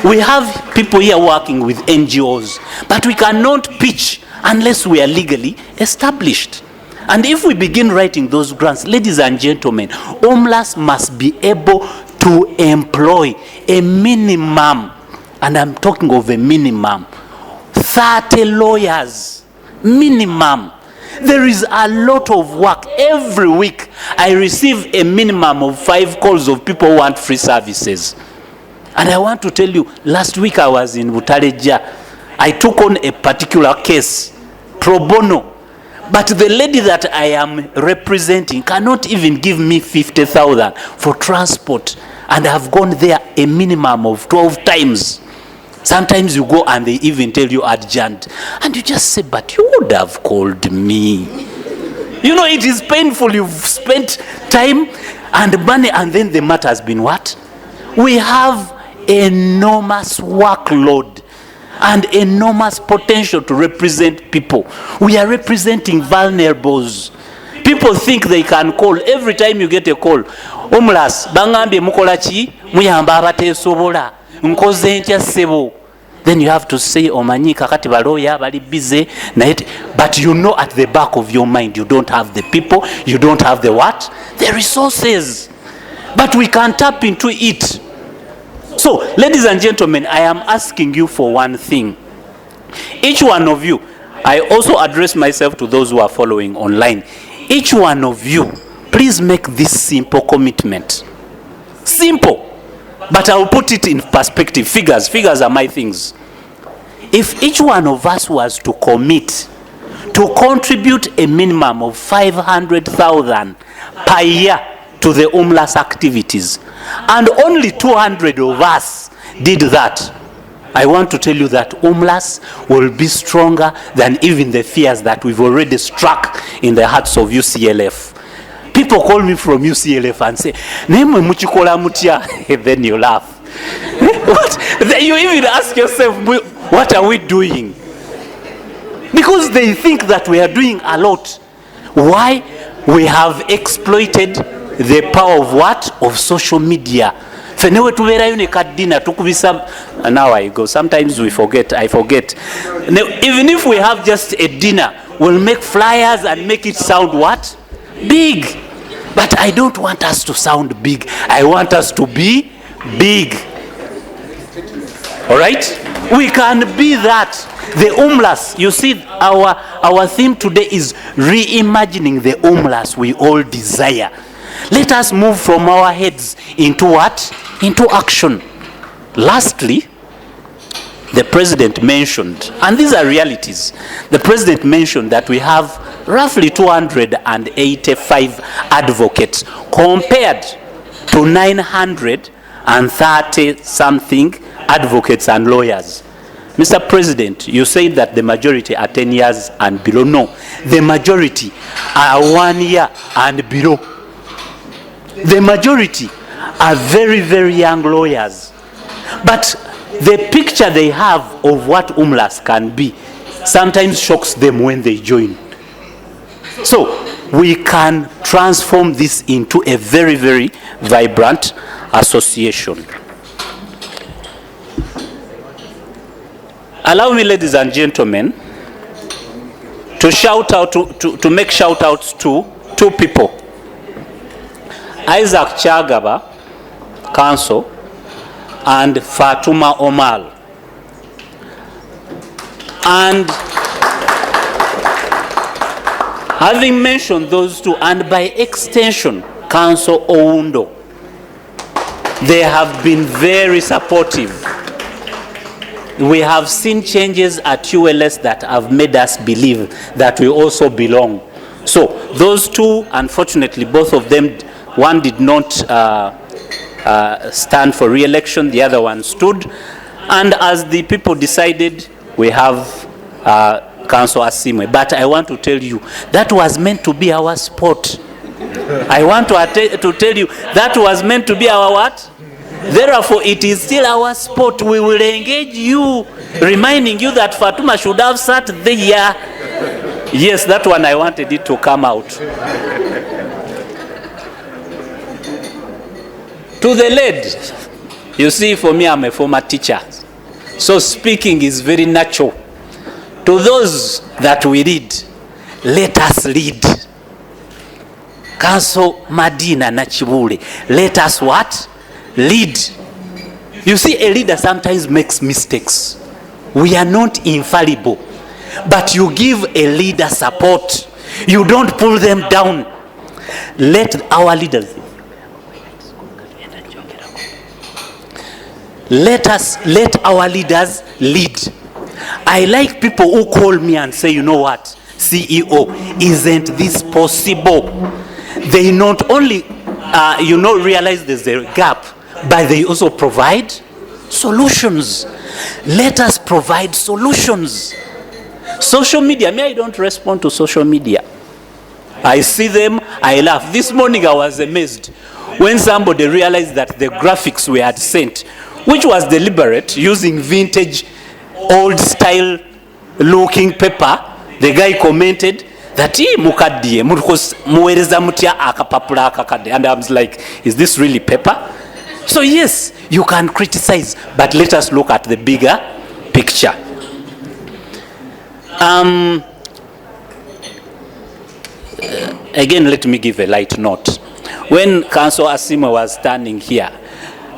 We have people here working with NGOs, but we cannot pitch unless we are legally established. And if we begin writing those grants, ladies and gentlemen, Umlas must be able to employ a minimum, and I'm talking of a minimum, 30 lawyers, minimum. There is a lot of work. Every week, I receive a minimum of 5 calls of people who want free services. And I want to tell you, last week I was in Thurayya. I took on a particular case, pro bono. But the lady that I am representing cannot even give me 50,000 for transport. And I've gone there a minimum of 12 times. Sometimes you go and they even tell you adjourned. And you just say, but you would have called me. You know, it is painful. You've spent time and money, and then the matter has been what? We have enormous workload and enormous potential to represent people. We are representing vulnerables. People think they can call. Every time you get a call, Umlas, bangambye mukola ki, muyamba abateesobola, nkoze ntya ssebo. Then you have to say, omanyi kakati baloya bali busy, but you know at the back of your mind you don't have the people, you don't have the what? The resources. But we can tap into it. So, ladies and gentlemen, I am asking you for one thing. Each one of you, I also address myself to those who are following online. Each one of you, please make this simple commitment. Simple. But I will put it in perspective. Figures are my things. If each one of us was to commit to contribute a minimum of 500,000 per year to the Umlas activities, and only 200 of us did that, I want to tell you that Umlas will be stronger than even the fears that we've already struck in the hearts of UCLF. People call me from UCLF and say, "Nemwe muchikola mutya?" Then you laugh. What? Then you even ask yourself, what are we doing? Because they think that we are doing a lot. Why? We have exploited the power of what? Of social media. Now I go. Sometimes we forget. I forget. Now, even if we have just a dinner, we'll make flyers and make it sound what? Big. But I don't want us to sound big. I want us to be big. All right? We can be that. The Umlas. You see, our theme today is reimagining the Umlas we all desire. Let us move from our heads into what? Into action. Lastly, the president mentioned, and these are realities, the president mentioned that we have roughly 285 advocates compared to 930 something advocates and lawyers. Mr. President, you said that the majority are 10 years and below. No, the majority are 1 year and below. The majority are very, very young lawyers. But the picture they have of what Umlas can be sometimes shocks them when they join. So we can transform this into a very, very vibrant association. Allow me, ladies and gentlemen, to shout out to make shout outs to two people. Isaac Chagaba, Council, and Fatuma Omal. And having mentioned those two, and by extension, Council Oundo, they have been very supportive. We have seen changes at ULS that have made us believe that we also belong. So those two, unfortunately, both of them, one did not stand for re-election, the other one stood. And as the people decided, we have Council Asimwe. But I want to tell you, that was meant to be our sport. I want to tell you, that was meant to be our what? Therefore, it is still our sport. We will engage you, reminding you that Fatuma should have sat there. Yes, that one I wanted it to come out. To the lead, you see, for me, I'm a former teacher. So speaking is very natural. To those that we lead, let us lead. Council Madina Nachibule, let us what? Lead. You see, a leader sometimes makes mistakes. We are not infallible. But you give a leader support. You don't pull them down. Let our leaders... Let our leaders lead. I like people who call me and say, you know what, CEO, isn't this possible? They not only, realize there's a gap, but they also provide solutions. Let us provide solutions. Social media, I don't respond to social media. I see them, I laugh. This morning I was amazed when somebody realized that the graphics we had sent, which was deliberate, using vintage, old style looking paper, the guy commented that and I was like, is this really paper? So yes, you can criticize, but let us look at the bigger picture. Again, let me give a light note. When Councillor Asimwe was standing here,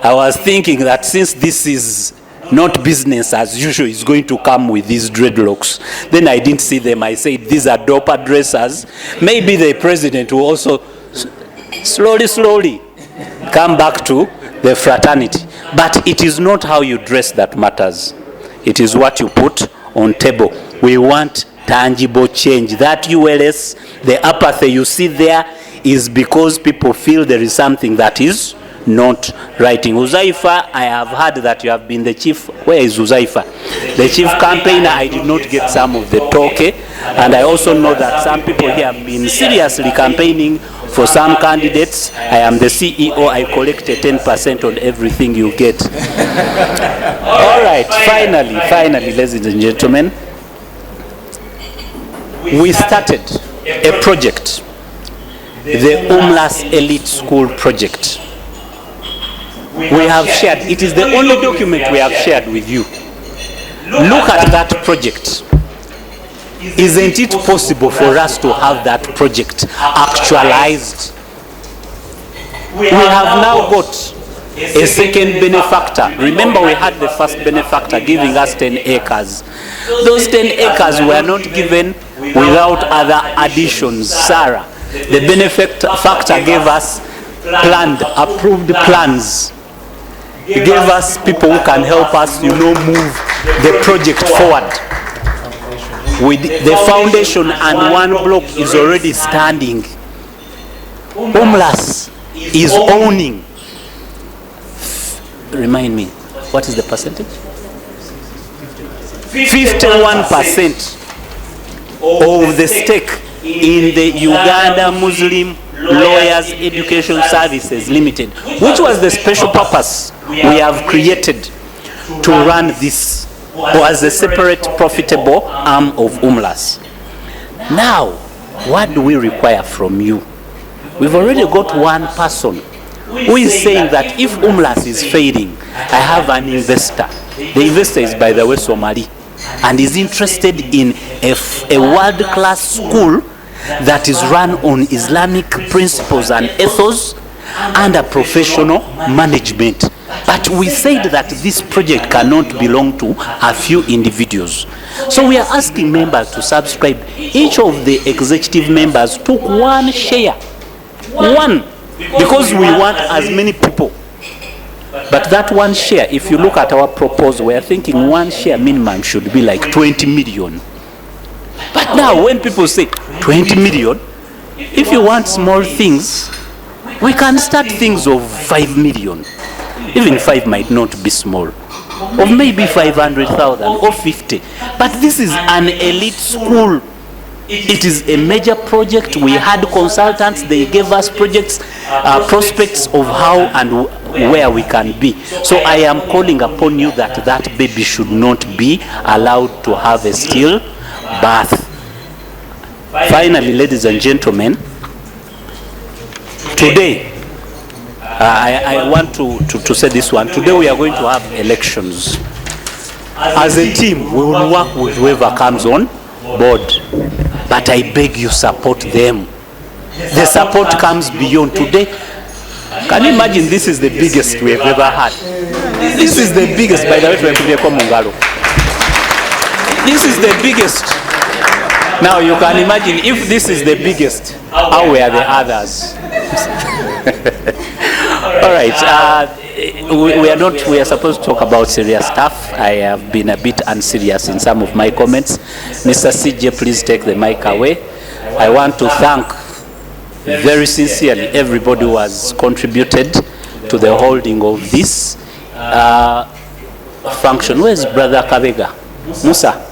I was thinking that since this is not business as usual, is going to come with these dreadlocks. Then I didn't see them. I said, these are dope dressers. Maybe the president will also slowly come back to the fraternity. But it is not how you dress that matters. It is what you put on table. We want tangible change. That ULS, the apathy you see there, is because people feel there is something that is not writing. Uzaifa, I have heard that you have been the chief. Where is Uzaifa? The chief campaigner. I did not get some of the talk. And I also know that some people here have been seriously campaigning for some candidates. I am the CEO. I collect a 10% on everything you get. All right, finally, ladies and gentlemen, we started a project, the Umlas Elite School Project. We have shared, it is the only document we have shared with you. Look at that project. Isn't it possible for us to have that project actualized? We have now got a second benefactor. Remember, we had the first benefactor giving us 10 acres. Those 10 acres were not given without other additions. Sarah, the benefactor, gave us planned, approved plans. Gave us people who can help us, move the project forward. With the foundation and one block is already standing. Umlas is owning. Remind me, what is the percentage? 51% of the stake in the Uganda Muslim Lawyers Education Services Limited, which was the special purpose we have created to run this, was a separate profitable arm of Umlas. Now, what do we require from you? We've already got one person who is saying that if Umlas is failing, I have an investor. The investor is, by the way, Somali, and is interested in a world-class school that is run on Islamic principles and ethos under professional management. But we said that this project cannot belong to a few individuals. So we are asking members to subscribe. Each of the executive members took one share. One. Because we want as many people. But that one share, if you look at our proposal, we are thinking one share minimum should be like 20 million. But now when people say 20 million, if you want small things, we can start things of 5 million. Even 5 might not be small. Or maybe 500,000 or 50. But this is an elite school. It is a major project. We had consultants. They gave us projects, prospects of how and where we can be. So I am calling upon you that that baby should not be allowed to have a still birth. Finally, ladies and gentlemen, today, I want to say this one. Today we are going to have elections. As a team, we will work with whoever comes on board. But I beg you, support them. The support comes beyond today. Can you imagine, this is the biggest we have ever had. This is the biggest, by the way, this is the biggest. Now you can imagine, if this is the biggest, how were the others? All right, we are supposed to talk about serious stuff. I have been a bit unserious in some of my comments. Mr. CJ, please take the mic away. I want to thank very sincerely everybody who has contributed to the holding of this function. Where is Brother Kabega? Musa?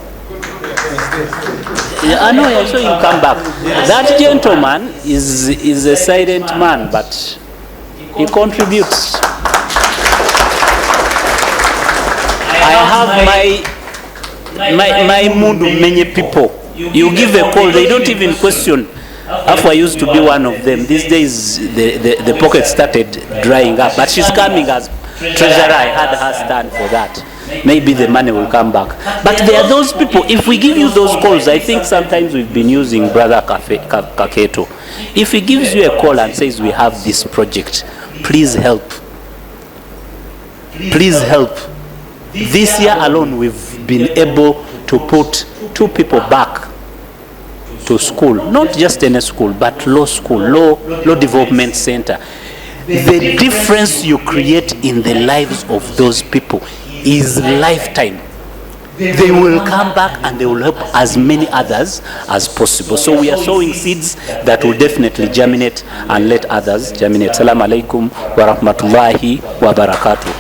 I know, I saw him come back. That gentleman is a silent man, but he contributes. I have my mundu many people. You give a call, they don't even question. After I used to be one of them. These days the pocket started drying up, but she's coming as treasurer. I had her stand for that. Maybe the money will come back. But there are those people, if we give you those calls, I think sometimes we've been using Brother Kaketo. If he gives you a call and says we have this project, please help. Please help. This year alone we've been able to put 2 people back to school. Not just any school, but law school, law development center. The difference you create in the lives of those people is lifetime. They will come back and they will help as many others as possible. So we are sowing seeds that will definitely germinate and let others germinate. Assalamu alaikum wa rahmatullahi wa barakatuh.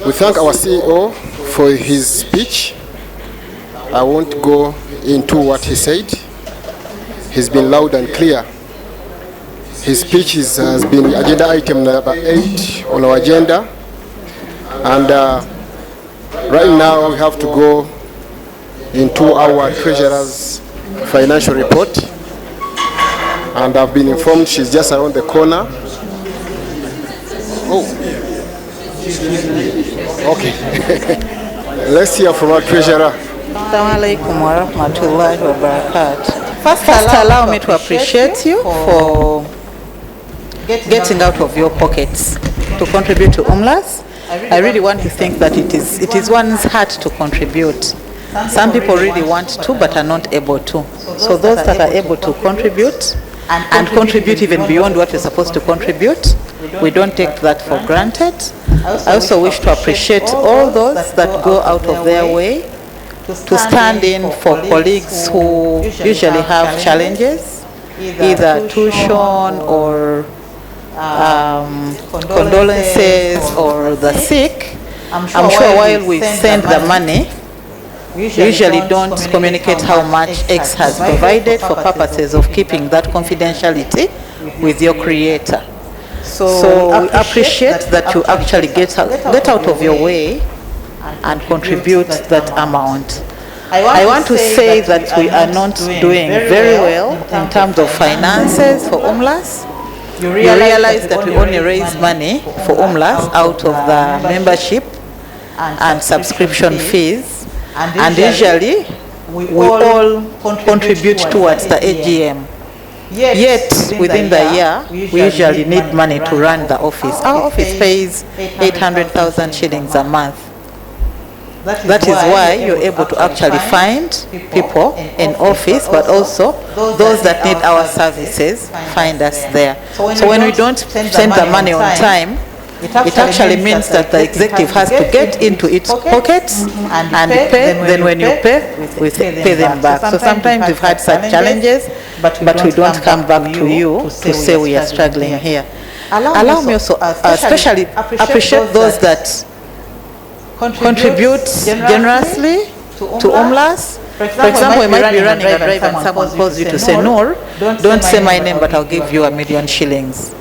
We thank our CEO for his speech. I won't go into what he said. He's been loud and clear. His speech has been agenda item number 8 on our agenda. And right now we have to go into our treasurer's financial report. And I've been informed she's just around the corner. Oh. Okay. Let's hear from our treasurer. Assalamu alaikum wa rahmatullahi wa barakatuh. First, allow me to appreciate you for getting out of your pockets to contribute to Umlas. I really want to think that it is one's heart to contribute. Some people really want to but are not able to. So those that are able to contribute and contribute even beyond what you're supposed to contribute, we don't take that for granted. I also wish to appreciate all those that go out of their way to stand in for colleagues who usually have challenges, either tuition or condolences or the sick. I'm sure while we send the money, we usually don't communicate how much X has provided for purposes of keeping that confidentiality with your creator. So we appreciate that you actually get out of your way and contribute that amount. I want to say that we are not doing very well in terms of finances for Umlas. You realize that we only raise money for Umlas out of the membership and subscription fees, and usually we all contribute towards the AGM. Yet, within the year, we usually need money to run the office. Our office pays 800,000 shillings a month. That is why you're able to actually find people in office, but also those that need our services find us there. So when we don't send the money on time, it actually means that the executive has to get into its pockets and pay. Then when you pay, we pay them back. So sometimes we've had such challenges, but we don't come back to you to say we are struggling here. Allow me also especially appreciate those that contribute generously to Umlas. For example, we might be running a drive and someone calls you to say, "Noor, don't say my name, but I'll give you 1,000,000 shillings."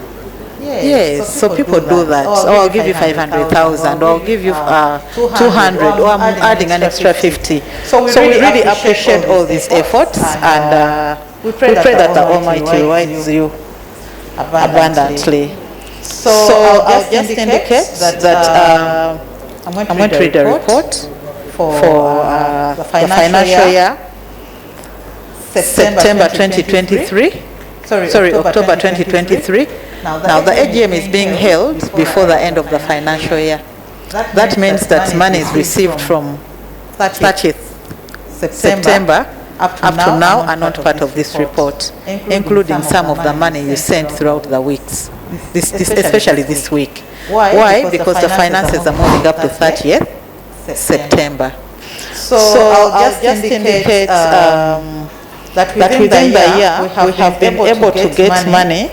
Yes, so people do that. Or I'll give you 500,000, or I'll give you 200, or I'm adding an extra 50. So we really appreciate all these efforts, and we pray that the Almighty rewards you abundantly. So I'll just indicate that I'm going to read the report for the financial year, September 2023, October 2023. Now the AGM is being held before the end of the financial year. That means that money is received from 30th September up to now are not part of this report, including some of the money you sent throughout the weeks, especially this week. Why? Because the finances are moving up to 30th September. So I'll just indicate that within the year we have been able to get money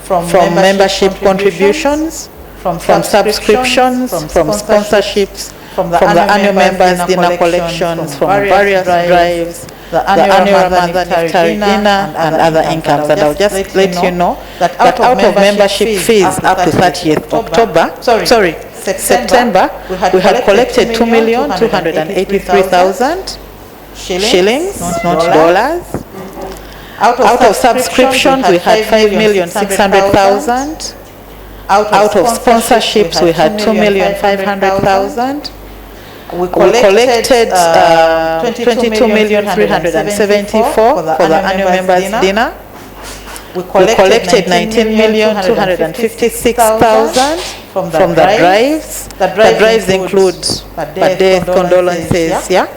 from membership contributions, from subscriptions, from sponsorships, from the annual members dinner collections, from various drives, the annual monthly dinner and other incomes. And I'll just let you know that out of membership fees up to 30th September, we had collected 2,283,000 shillings, not dollars. Out of subscriptions, we had 5,600,000. Out of sponsorships, we had 2,500,000. We collected 22,374,000 for the annual members dinner. We collected 19,256,000 from the drives. The drives include birthday condolences. Yeah.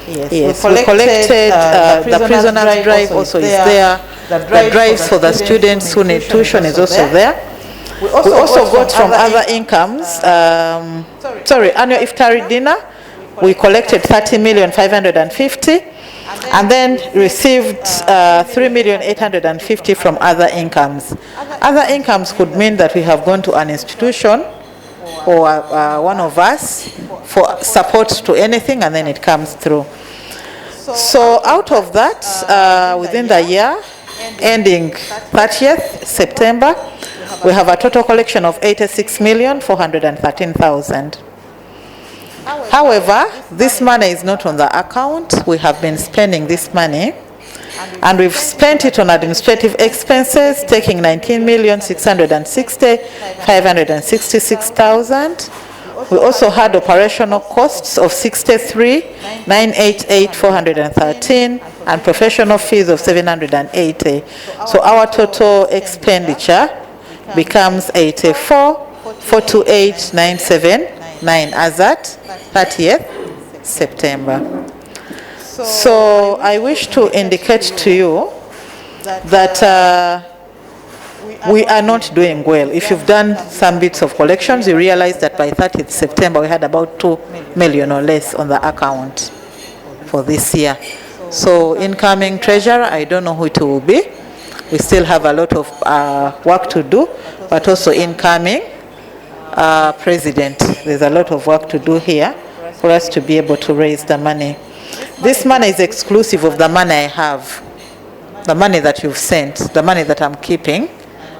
Yes, we collected the prisoners' drive also is there. The drives for the students who need tuition is also there. We also got from other incomes, annual iftari dinner, we collected 30,550,000 and then received 3,850,000 from other incomes. Other incomes could mean that we have gone to an institution or one of us for support to anything, and then it comes through. So out of that, within the year ending 30th September, we have a total collection of 86,413,000. However, this money is not on the account. We have been spending this money, and we've spent it on administrative expenses, taking 19,660,566,000. We also had operational costs of 63,988,413 and professional fees of 780. So our total expenditure becomes 84,428,979 as at 30th September. So I wish to indicate to you that we are not doing well. If you've done some bits of collections, you realize that by 30th September we had about 2 million or less on the account for this year. So incoming treasurer, I don't know who it will be. We still have a lot of work to do, but also incoming president. There's a lot of work to do here for us to be able to raise the money. This money is exclusive of the money I have, the money that you've sent, the money that I'm keeping.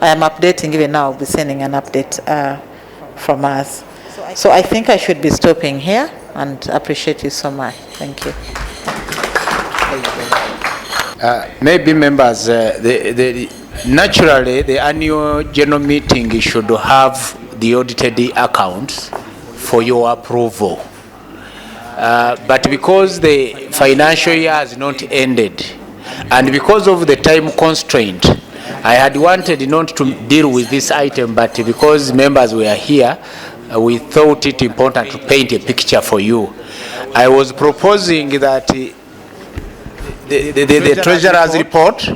I am updating, even now I'll be sending an update from us. So I think I should be stopping here. and appreciate you so much. Thank you. Maybe members, naturally the annual general meeting should have the audited accounts for your approval. But because the financial year has not ended, and because of the time constraint, I had wanted not to deal with this item, but because members were here, we thought it important to paint a picture for you. I was proposing that the Treasurer's report,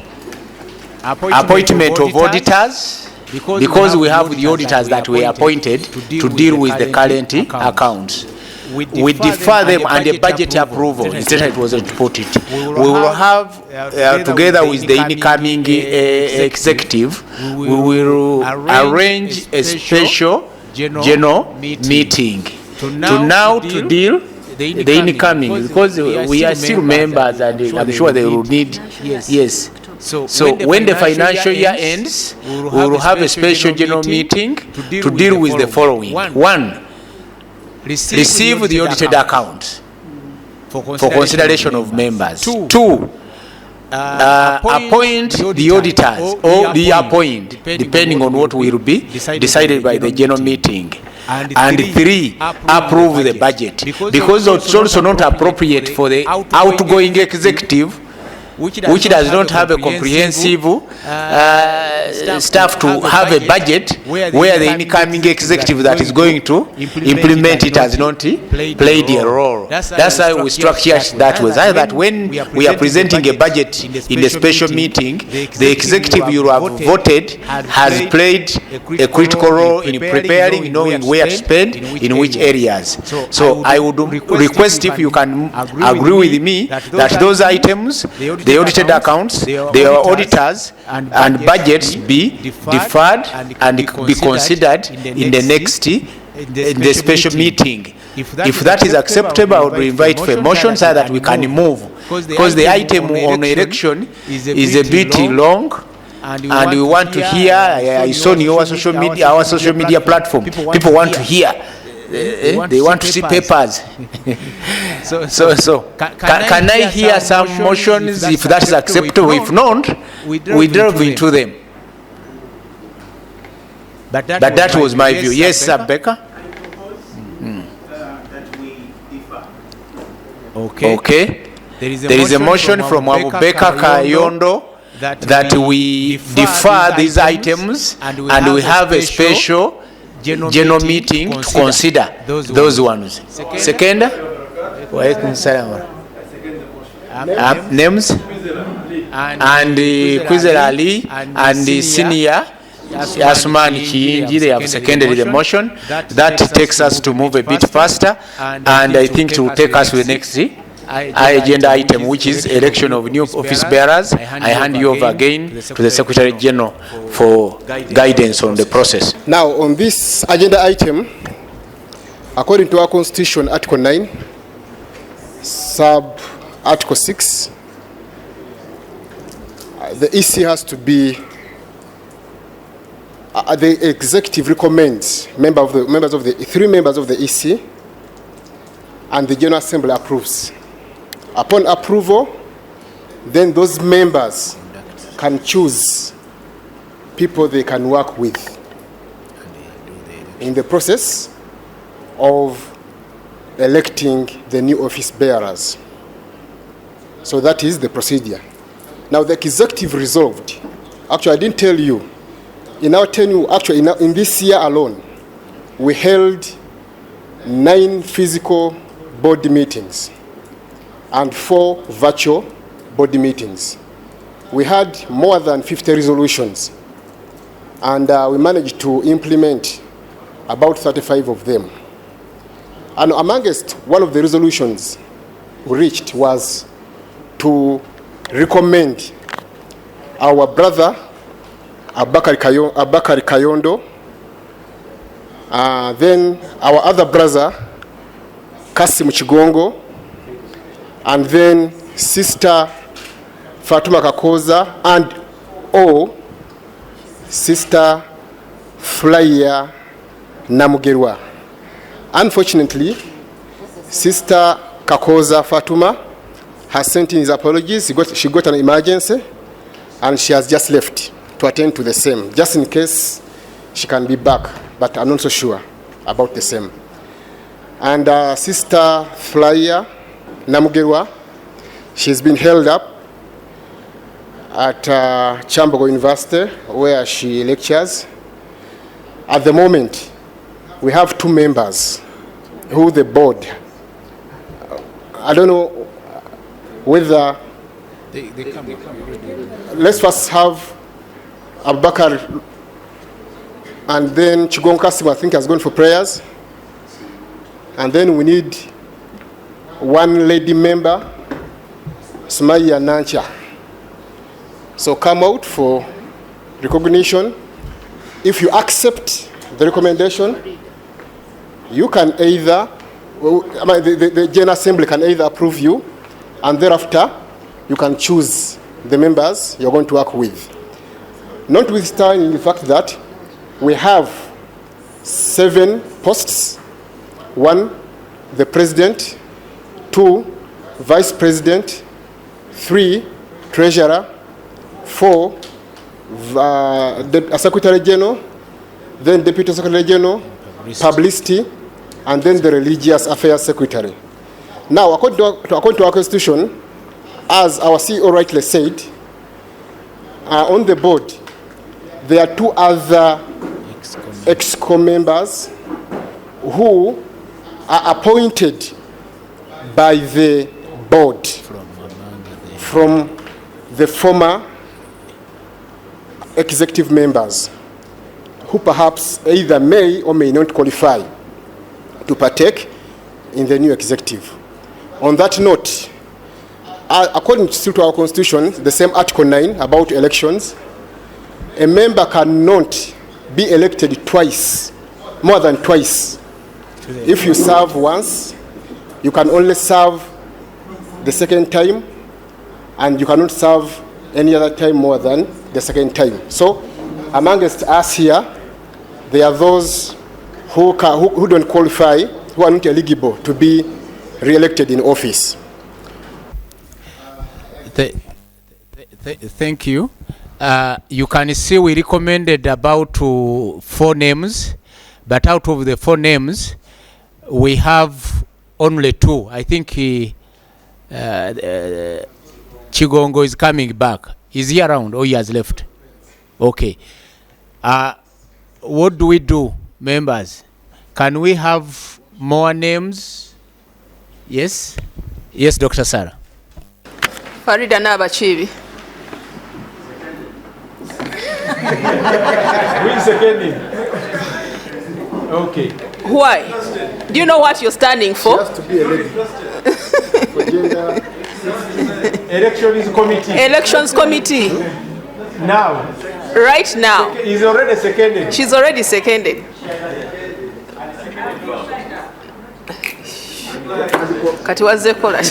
appointment of auditors, because we have the auditors that were appointed to deal with the current accounts. We defer them and a budget approval. Instead, it was reported. We will have, together with the incoming executive, we will arrange a special general meeting to deal the incoming, because we are still members, and I'm sure they will need. Yes. So when the financial year ends, we will have a special general meeting to deal with the following. One, receive the audited accounts for consideration of members. Two, appoint the auditors or reappoint, depending on what will be decided by the general meeting. And three, approve the budget, because it's also not appropriate for the outgoing executive, which does not have a comprehensive staff, to have a budget where the incoming executive that is going to implement it has not played a role. That's why we structure that way. That when we are presenting a budget in a special meeting, the executive you have voted has played a critical role in preparing, knowing where to spend, in which areas. So I would request, if you can agree with me, that those items, the audited accounts, their auditors, and budgets be deferred and be considered in the next in the special meeting. If that is acceptable, I would invite for a motion so that we can move, because the item on election is a bit long, and we want to hear. I saw on your social media, our social media platform, people want to hear. They want to see papers. So can I hear some motions, if that is acceptable? If not, we delve into them. But that was my view. Yes, Sir Becca? Okay. There is a motion from Becca Kayondo that we defer these items and we have a special general meeting to consider those ones. Second? Names? And Kwizera Ali and the senior Asman Kiyingi, they have seconded the motion. That takes us to move a bit faster, and I think it will take us to the next agenda item, which is election of new office bearers. I hand you over again to the Secretary General for guidance on the process. Now, on this agenda item, according to our Constitution, Article 9, Sub Article 6, the EC has to be, the executive recommends three members of the EC, and the General Assembly approves. Upon approval, then those members can choose people they can work with in the process of electing the new office bearers. So that is the procedure. Now the executive resolved. Actually, I didn't tell you. In our tenure, actually in this year alone, we held 9 physical board meetings and 4 virtual board meetings. We had more than 50 resolutions, and we managed to implement about 35 of them. And amongst one of the resolutions we reached was to recommend our brother Abakari Kayondo, then our other brother Kasim Chigongo, and then Sister Fatuma Kakoza, and Sister Thurayya Namugerwa. Unfortunately, Sister Kakoza Fatuma has sent in his apologies. She got an emergency and she has just left to attend to the same, just in case she can be back, but I'm not so sure about the same. And Sister Thurayya Namugerwa, she's been held up at Chambogo University where she lectures. At the moment, we have 2 members who the board, I don't know whether they come. Let's first have Abubakar, and then Chigon Kasim, I think, has gone for prayers. And then we need 1 lady member, Sumaya Nancha. So come out for recognition. If you accept the recommendation, you can either, the General Assembly can either approve you, and thereafter you can choose the members you're going to work with. Notwithstanding the fact that we have 7 posts: 1, the president; 2, vice president; 3, treasurer; 4, secretary general; then deputy secretary general, publicity, and then the religious affairs secretary. Now, according to our constitution, as our CEO rightly said, on the board, there are 2 other EXCO members who are appointed by the board from the former executive members, who perhaps either may or may not qualify to partake in the new executive. On that note, according to our constitution, the same Article 9 about elections, a member cannot be elected twice, more than twice. If you serve once, you can only serve the second time, and you cannot serve any other time more than the second time. So, amongst us here, there are those who don't qualify, who are not eligible to be re-elected in office. Thank you. You can see we recommended about 4 names, but out of the 4 names, we have only 2. I think Chigongo is coming back. Is he around or he has left? Okay. What do we do, members? Can we have more names? Yes? Yes, Dr. Sarah. Farida Nabachibi. Who is seconding? Okay. Why? Do you know what you're standing for? She has to be a lady. For gender. Elections committee. Elections committee. Now. Right now. He's already seconded. She's already seconded. Kati wazze kola.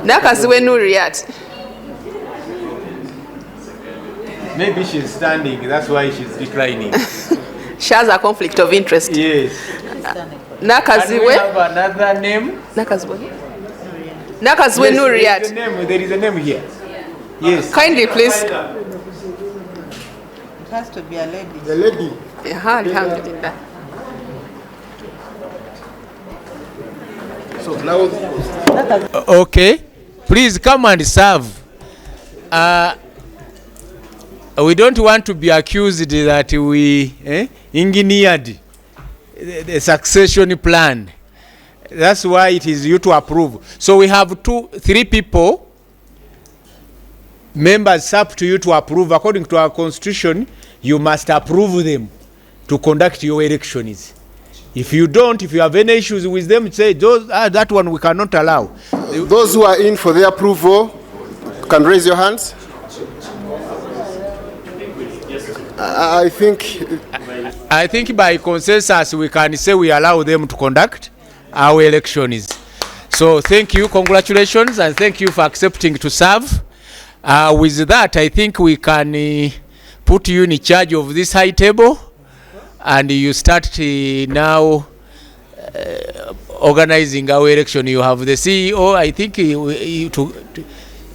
Nakaziwe Nuriyat. Maybe she's standing, that's why she's declining. She has a conflict of interest. Yes. Nakaziwe. Can we have another name? Nakaziwe Nuriyat. There is a name here. Yes. Kindly, please. It has to be a lady. The lady. Alhamdulillah. So now. Okay. Please come and serve. We don't want to be accused that we engineered the succession plan. That's why it is you to approve. So we have 3 people. Members, up to you to approve. According to our constitution, you must approve them to conduct your elections. If you don't, if you have any issues with them, say that one we cannot allow. Those who are in for the approval can raise your hands. I think by consensus we can say we allow them to conduct our elections. So thank you, congratulations, and thank you for accepting to serve. With that, I think we can put you in charge of this high table, and you start now organizing our election. You have the CEO, I think,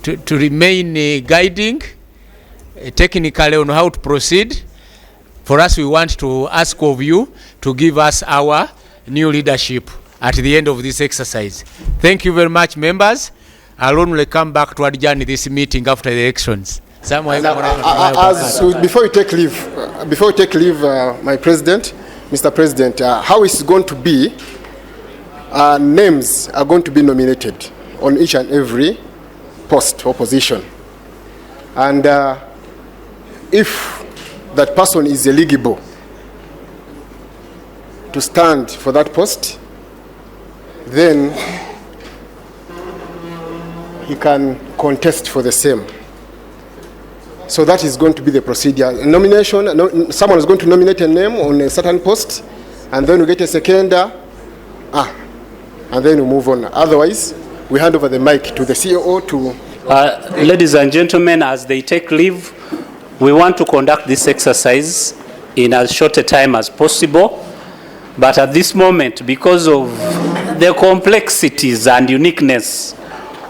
to remain guiding technically on how to proceed. For us, we want to ask of you to give us our new leadership at the end of this exercise. Thank you very much, members. I'll only come back to adjourn this meeting after the elections. Before you take leave, my president, Mr. President, how it's going to be, names are going to be nominated on each and every post or position. And if that person is eligible to stand for that post, then he can contest for the same. So that is going to be the procedure. Nomination, someone is going to nominate a name on a certain post, and then we get a seconder, and then we move on. Otherwise, we hand over the mic to the CEO to... Ladies and gentlemen, as they take leave, we want to conduct this exercise in as short a time as possible. But at this moment, because of the complexities and uniqueness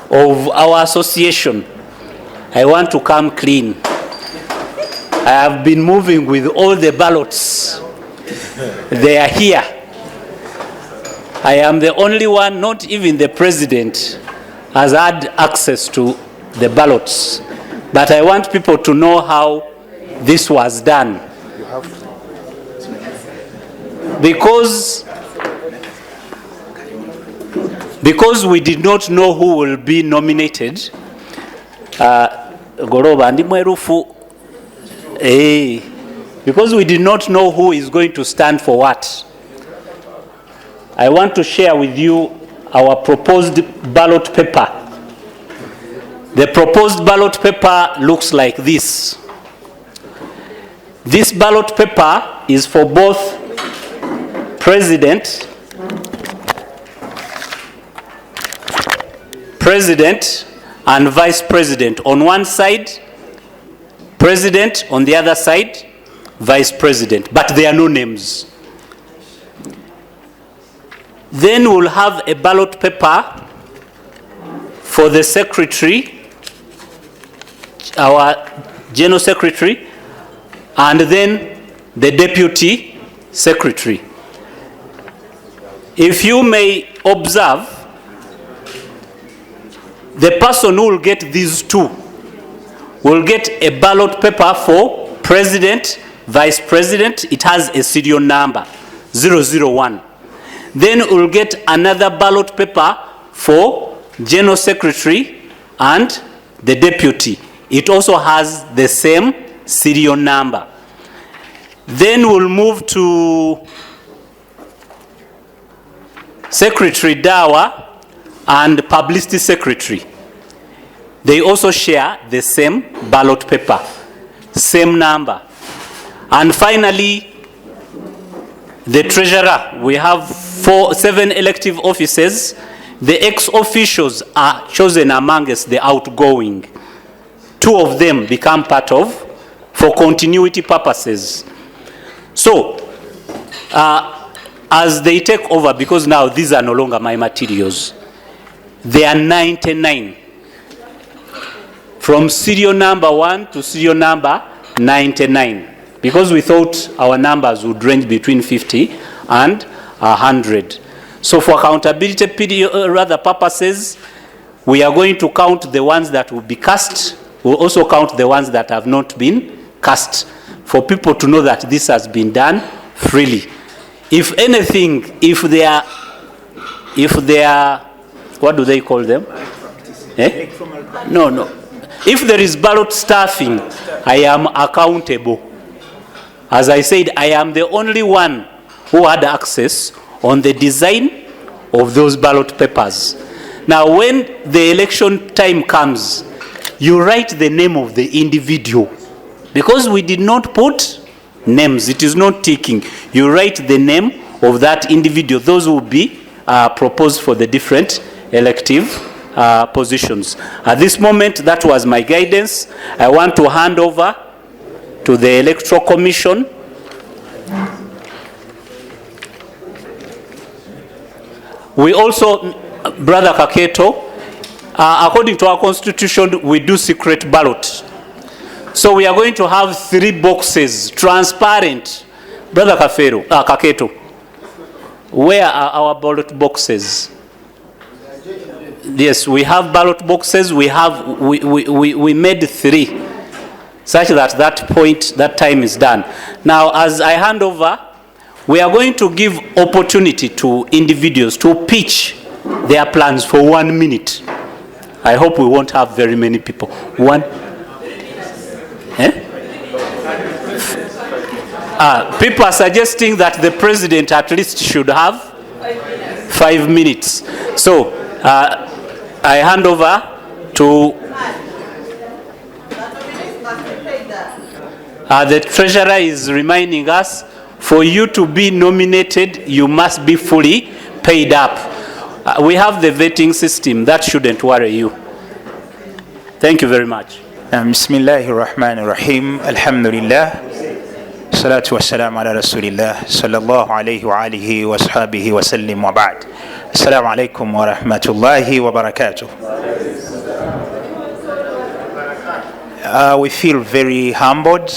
of our association, I want to come clean. I have been moving with all the ballots. They are here. I am the only one, not even the president has had access to the ballots. But I want people to know how this was done. Because we did not know who will be nominated, because we did not know who is going to stand for what, I want to share with you our proposed ballot paper. The proposed ballot paper looks like this. This ballot paper is for both president and vice president. On one side, president; on the other side, vice president. But there are no names. Then we'll have a ballot paper for the secretary, our general secretary, and then the deputy secretary. If you may observe, the person who will get these two will get a ballot paper for president, vice president. It has a serial number, 001. Then we'll get another ballot paper for general secretary and the deputy. It also has the same serial number. Then we'll move to Secretary Dawa and Publicity Secretary. They also share the same ballot paper, same number. And finally, the treasurer. We have 7 elective offices. The ex-officials are chosen amongst the outgoing. 2 of them become part of for continuity purposes. So, as they take over, because now these are no longer my materials, they are 99. From serial number 1 to serial number 99. Because we thought our numbers would range between 50 and 100. So for accountability purposes, we are going to count the ones that will be cast. We'll also count the ones that have not been cast, for people to know that this has been done freely. If anything, if they are, what do they call them? No. If there is ballot stuffing, I am accountable. As I said, I am the only one who had access on the design of those ballot papers. Now, when the election time comes, you write the name of the individual. Because we did not put names, it is not ticking. You write the name of that individual. Those will be proposed for the different elective positions. At this moment, that was my guidance. I want to hand over to the Electoral Commission. We also, Brother Kaketo, according to our constitution, we do secret ballot. So we are going to have 3 boxes, transparent. Brother Kaketo, where are our ballot boxes? Yes, we have ballot boxes. We made 3, such that that time is done. Now, as I hand over, we are going to give opportunity to individuals to pitch their plans for 1 minute. I hope we won't have very many people. People are suggesting that the president at least should have 5 minutes. So I hand over to the treasurer is reminding us, for you to be nominated, you must be fully paid up. We have the vetting system. That shouldn't worry you. Thank you very much. Bismillahirrahmanirrahim. Alhamdulillah. Salatu wassalamu ala rasulillah. Sallallahu alayhi wa alihi wa sahbihi wa sallim wa ba'd. Assalamu alaikum wa rahmatullahi wa barakatuh. We feel very humbled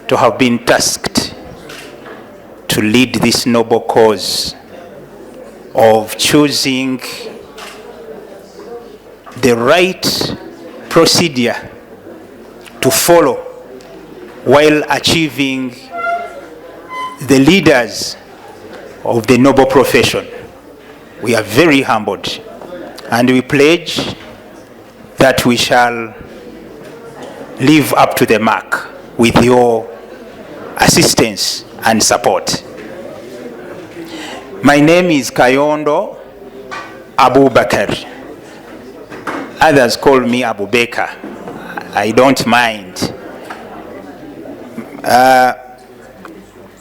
to have been tasked to lead this noble cause of choosing the right procedure to follow while achieving the leaders of the noble profession. We are very humbled, and we pledge that we shall live up to the mark with your assistance and support. My name is Kayondo Abu Bakr. Others call me Abu Beka. I don't mind. I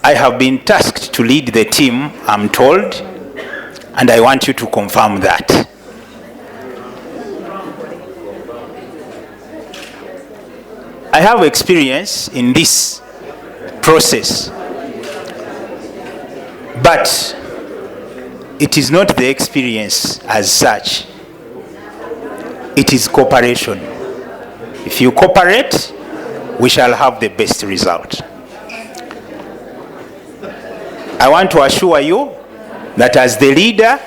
have been tasked to lead the team, I'm told, and I want you to confirm that. I have experience in this process, but it is not the experience as such. It is cooperation. If you cooperate, we shall have the best result. I want to assure you that as the leader,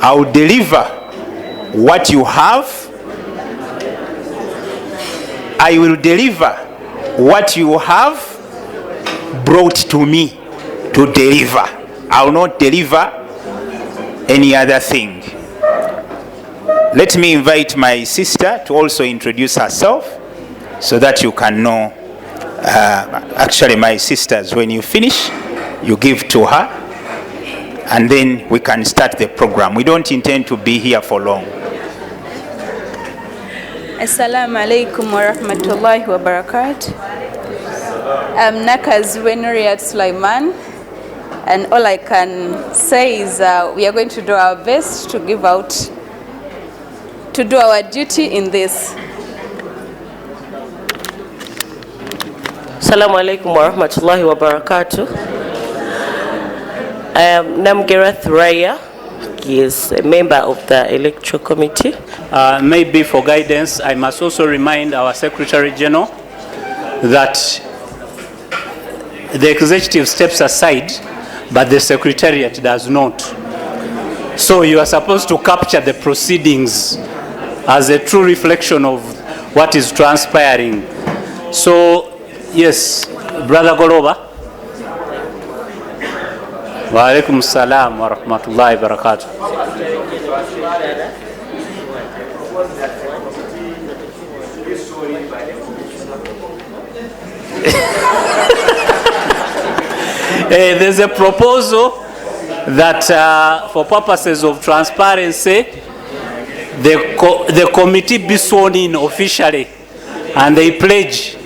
I will deliver what you have. I will deliver what you have brought to me to deliver. I will not deliver any other thing. Let me invite my sister to also introduce herself so that you can know. Actually, my sisters, when you finish, you give to her, and then we can start the program. We don't intend to be here for long. Assalamu alaikum wa rahmatullahi wa barakatuh. I'm Nakas Wenuriat Sulaiman, and all I can say is we are going to do our best to do our duty in this. Assalamu alaikum wa rahmatullahi wa barakatuh. I am Namgera Thurayya. He is a member of the electoral committee. Maybe for guidance, I must also remind our Secretary General that the executive steps aside, but the Secretariat does not. So you are supposed to capture the proceedings as a true reflection of what is transpiring. So, yes, Brother Goloba. Wa alaikum salam wa rahmatullahi wa barakatuh. There's a proposal that for purposes of transparency, the committee be sworn in officially, and they pledge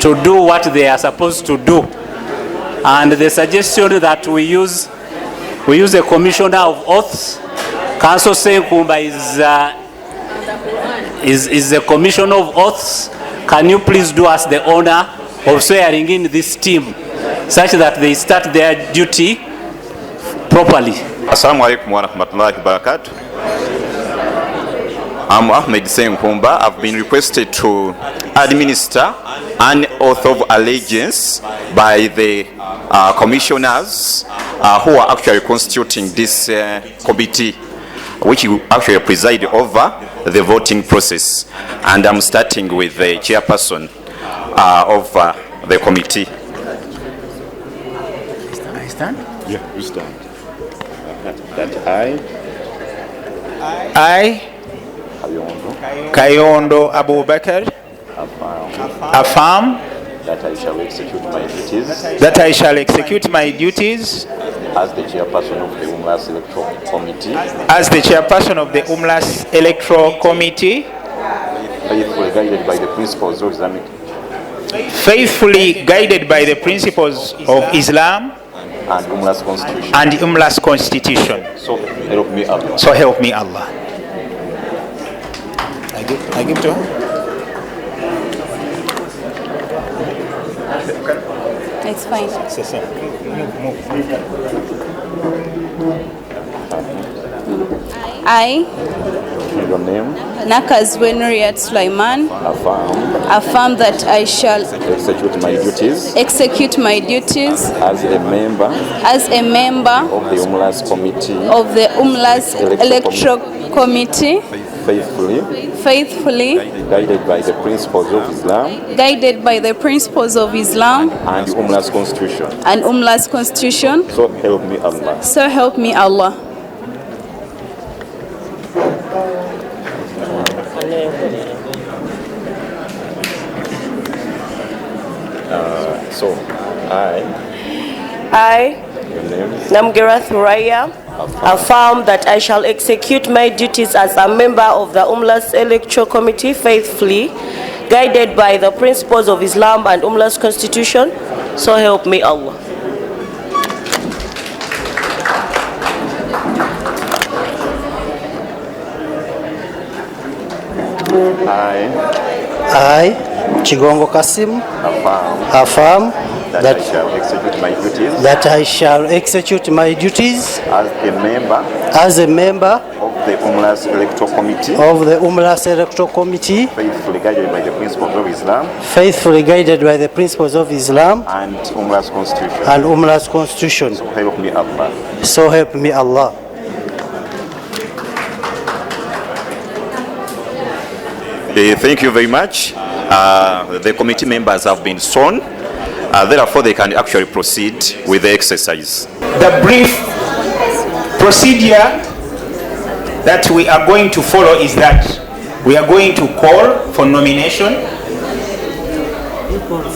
to do what they are supposed to do. And the suggestion that we use a commissioner of oaths. Council Senkumba is a commissioner of oaths. Can you please do us the honor of swearing in this team, such that they start their duty properly. Assalamu alaikum wa rahmatullahi wa barakatuh. I'm Ahmed Senkumba. I've been requested to administer an oath of allegiance by the commissioners who are actually constituting this committee, which will actually preside over the voting process. And I'm starting with the chairperson of the committee. I stand? Yeah, you stand. That I, Kayondo Abubakar, affirm that I shall execute my duties that I shall execute my duties as the chairperson of the Umlas Electoral Committee, as the chairperson of the Umlas Electoral Committee, faithfully guided by the principles of Islamic faithfully guided by the principles of Islam and Umlas Constitution. and Umlas Constitution. So help me Allah. So help me Allah. I give to her. It's fine. I, Your name? Nakazwenuriat Sulaiman, affirm that I shall Execute my duties execute my duties as a member as a member of the Umlas Committee, of the Umlas Electoral Committee, faithfully guided by the principles of Islam guided by the principles of Islam and Umlas Constitution. and Umlas Constitution. So help me Allah. So help me Allah. So I, I, Namgira Thurayya, affirm that I shall execute my duties as a member of the Umlas Electoral Committee faithfully, guided by the principles of Islam and Umlas Constitution. So help me Allah. I, Chigongo Kasim, affirm that I shall execute my duties that I shall execute my duties as a member of the Umlas Electoral Committee, faithfully guided by the principles of Islam and Umlas Constitution. So help me Allah. So help me Allah. Thank you very much. The committee members have been sworn. Therefore, they can actually proceed with the exercise. The brief procedure that we are going to follow is that we are going to call for nomination,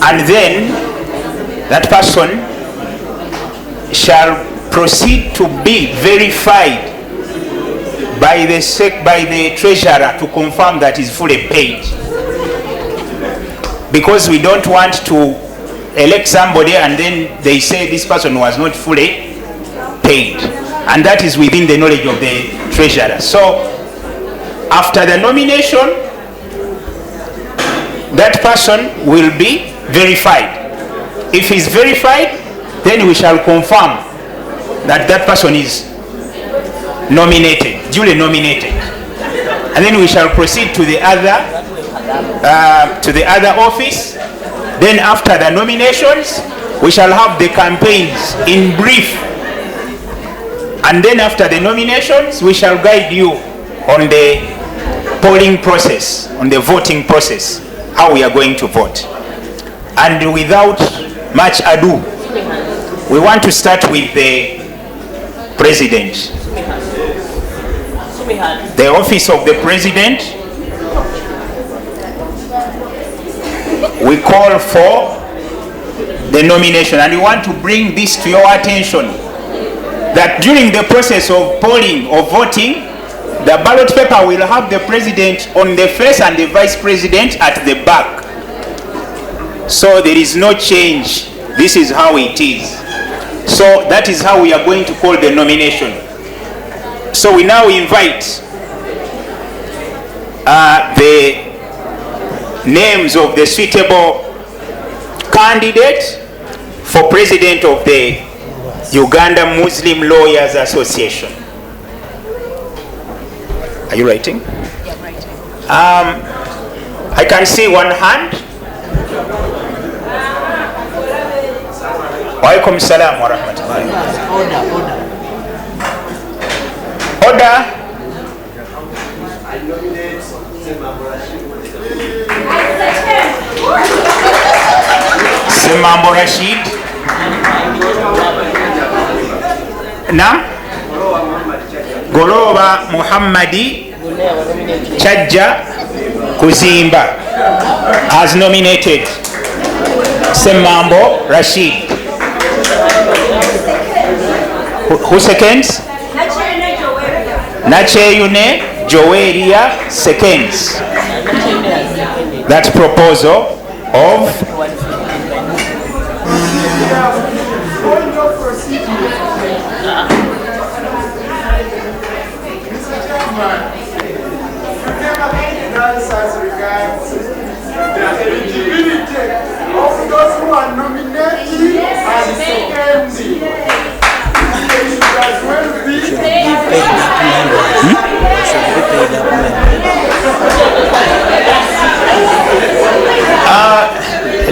and then that person shall proceed to be verified by the treasurer to confirm that is fully paid, because we don't want to elect somebody and then they say this person was not fully paid, and that is within the knowledge of the treasurer. So after the nomination, that person will be verified. If he's verified, then we shall confirm that that person is nominated, duly nominated, and then we shall proceed to the other office. Then after the nominations, we shall have the campaigns in brief, and then after the nominations, we shall guide you on the polling process, on the voting process, how we are going to vote. And without much ado, we want to start with the president. The office of the president, we call for the nomination, and we want to bring this to your attention, that during the process of polling or voting, the ballot paper will have the president on the face and the vice president at the back. So there is no change. This is how it is. So that is how we are going to call the nomination. So we now invite the names of the suitable candidate for president of the Uganda Muslim Lawyers Association. Are you writing? Yeah, I'm writing. I can see one hand. Wa alaikum salam wa rahmatullahi. Order. Semambo Rashid. Na Goloba Muhammadi Chajja Kuzimba has nominated Semambo Rashid. Who seconds? Nacheyune Joeria seconds that proposal of as regards the eligibility of those who are nominated and seconded. They should as well be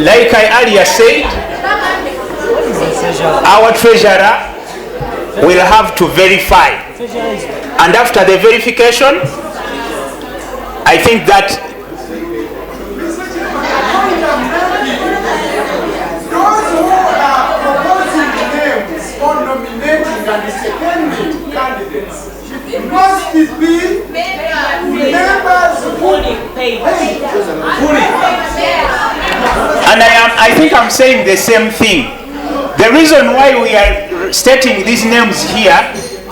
like I earlier said, our treasurer will have to verify, and after the verification, I think that those who are proposing names or nominating and seconding candidates must be members fully paid. and I think I'm saying the same thing. The reason why we are stating these names here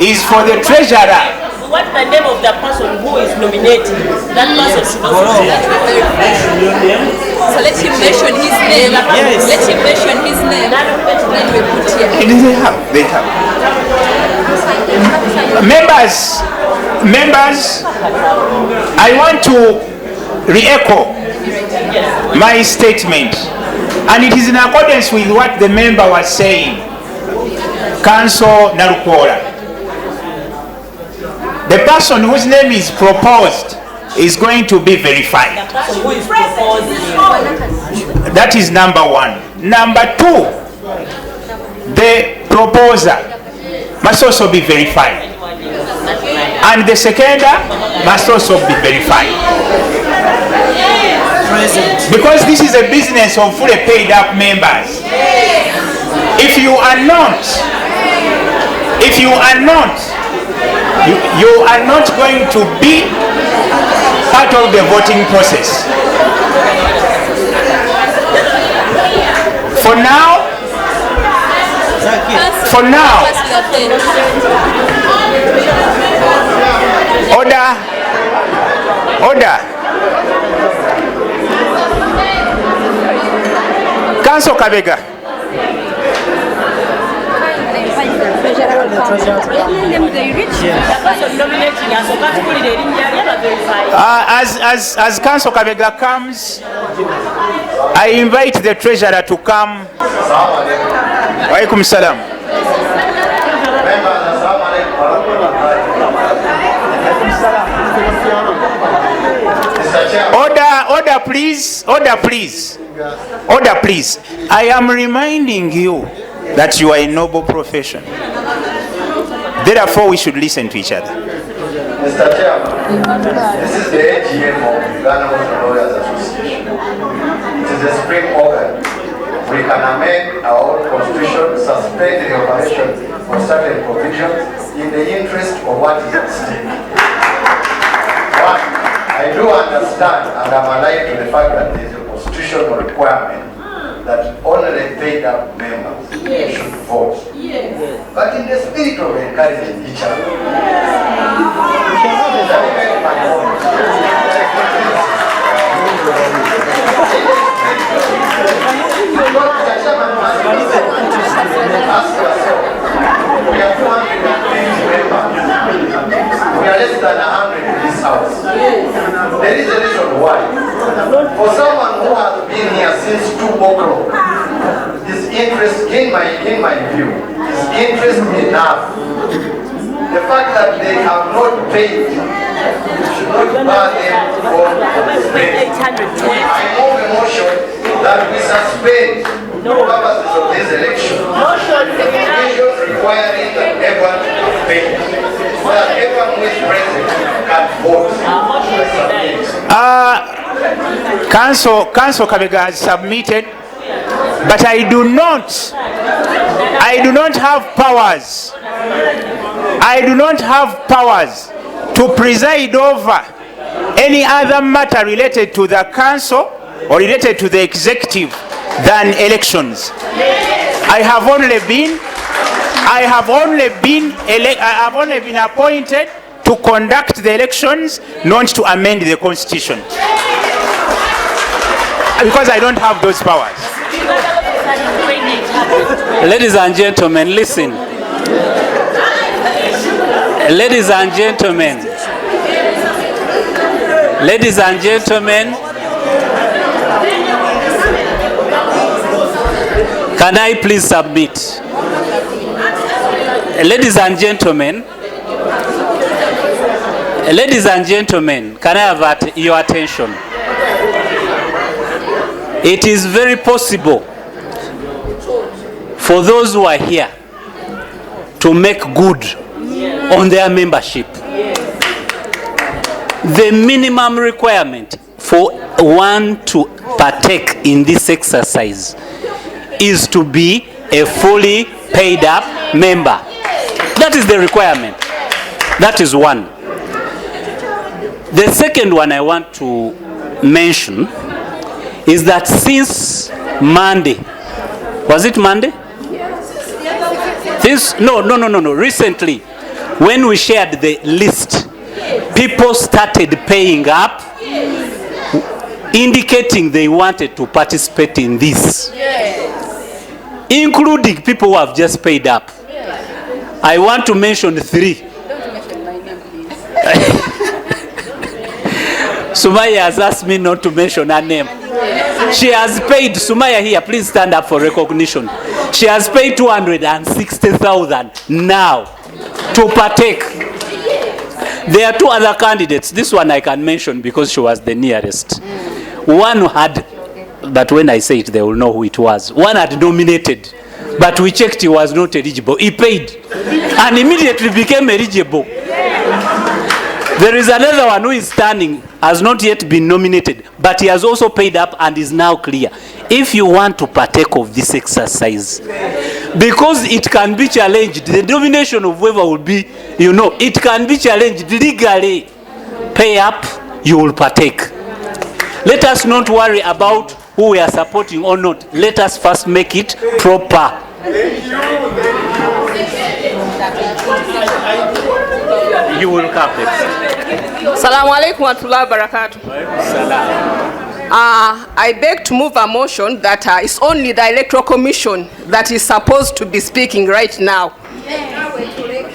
is for the treasurer. What's the name of the person who is nominated? That person is supposed to be. So let him mention his name. Yes. Let him mention his name. Then we put here. They have. Members, I want to re-echo my statement, and it is in accordance with what the member was saying. Council Narukola. The person whose name is proposed is going to be verified. The person who is proposing. That is number one. Number two, the proposer must also be verified. And the seconder must also be verified. Because this is a business of fully paid up members. If you are not, you are not going to be part of the voting process. For now, order. Council Kabega. As Council Kabega comes, I invite the treasurer to come. Wa alaikum salam. Order please. I am reminding you that you are a noble profession. Therefore, we should listen to each other. Mr. Chairman, this is the AGM of Uganda Muslim Lawyers Association. It is a spring organ. We can amend our own constitution, suspend the operation of certain provisions in the interest of what is at stake. One, I do understand and I'm alive to the fact that there is a constitutional requirement that only paid up members should vote. But in the spirit of encouraging each other, we are 280 members. We are less than 100 in this house. There is a reason why. For someone who has been here since 2 o'clock, is interest, in my view, is interest enough. The fact that they have not paid should not bar them from spending. I move a motion that we suspend the purposes of this election. Conditions requiring that everyone pay, so that everyone who is present can vote. Council Kabega has submitted, but I do not have powers. I do not have powers to preside over any other matter related to the council or related to the executive than elections. I have only been appointed to conduct the elections, not to amend the constitution, because I don't have those powers. Ladies and gentlemen, listen. Ladies and gentlemen, can I please submit? Ladies and gentlemen, can I have your attention? It is very possible for those who are here to make good on their membership. The minimum requirement for one to partake in this exercise is to be a fully paid up member. That is the requirement. That is one. The second one I want to mention is that since Monday, was it Monday? No. Recently, when we shared the list, people started paying up, indicating they wanted to participate in this, including people who have just paid up. I want to mention 3. Sumaya has asked me not to mention her name. She has paid, Sumaya here, please stand up for recognition. She has paid 260,000 now to partake. There are 2 other candidates. This one I can mention because she was the nearest. One had, but when I say it, they will know who it was. One had nominated, but we checked he was not eligible. He paid and immediately became eligible. There is another one who is standing, has not yet been nominated, but he has also paid up and is now clear. If you want to partake of this exercise, because it can be challenged, the nomination of whoever will be, it can be challenged legally. Pay up, you will partake. Let us not worry about who we are supporting or not. Let us first make it proper. You will come next. Assalamu alaikum wa rahmatullahi wa barakatuh. I beg to move a motion that it's only the Electoral Commission that is supposed to be speaking right now.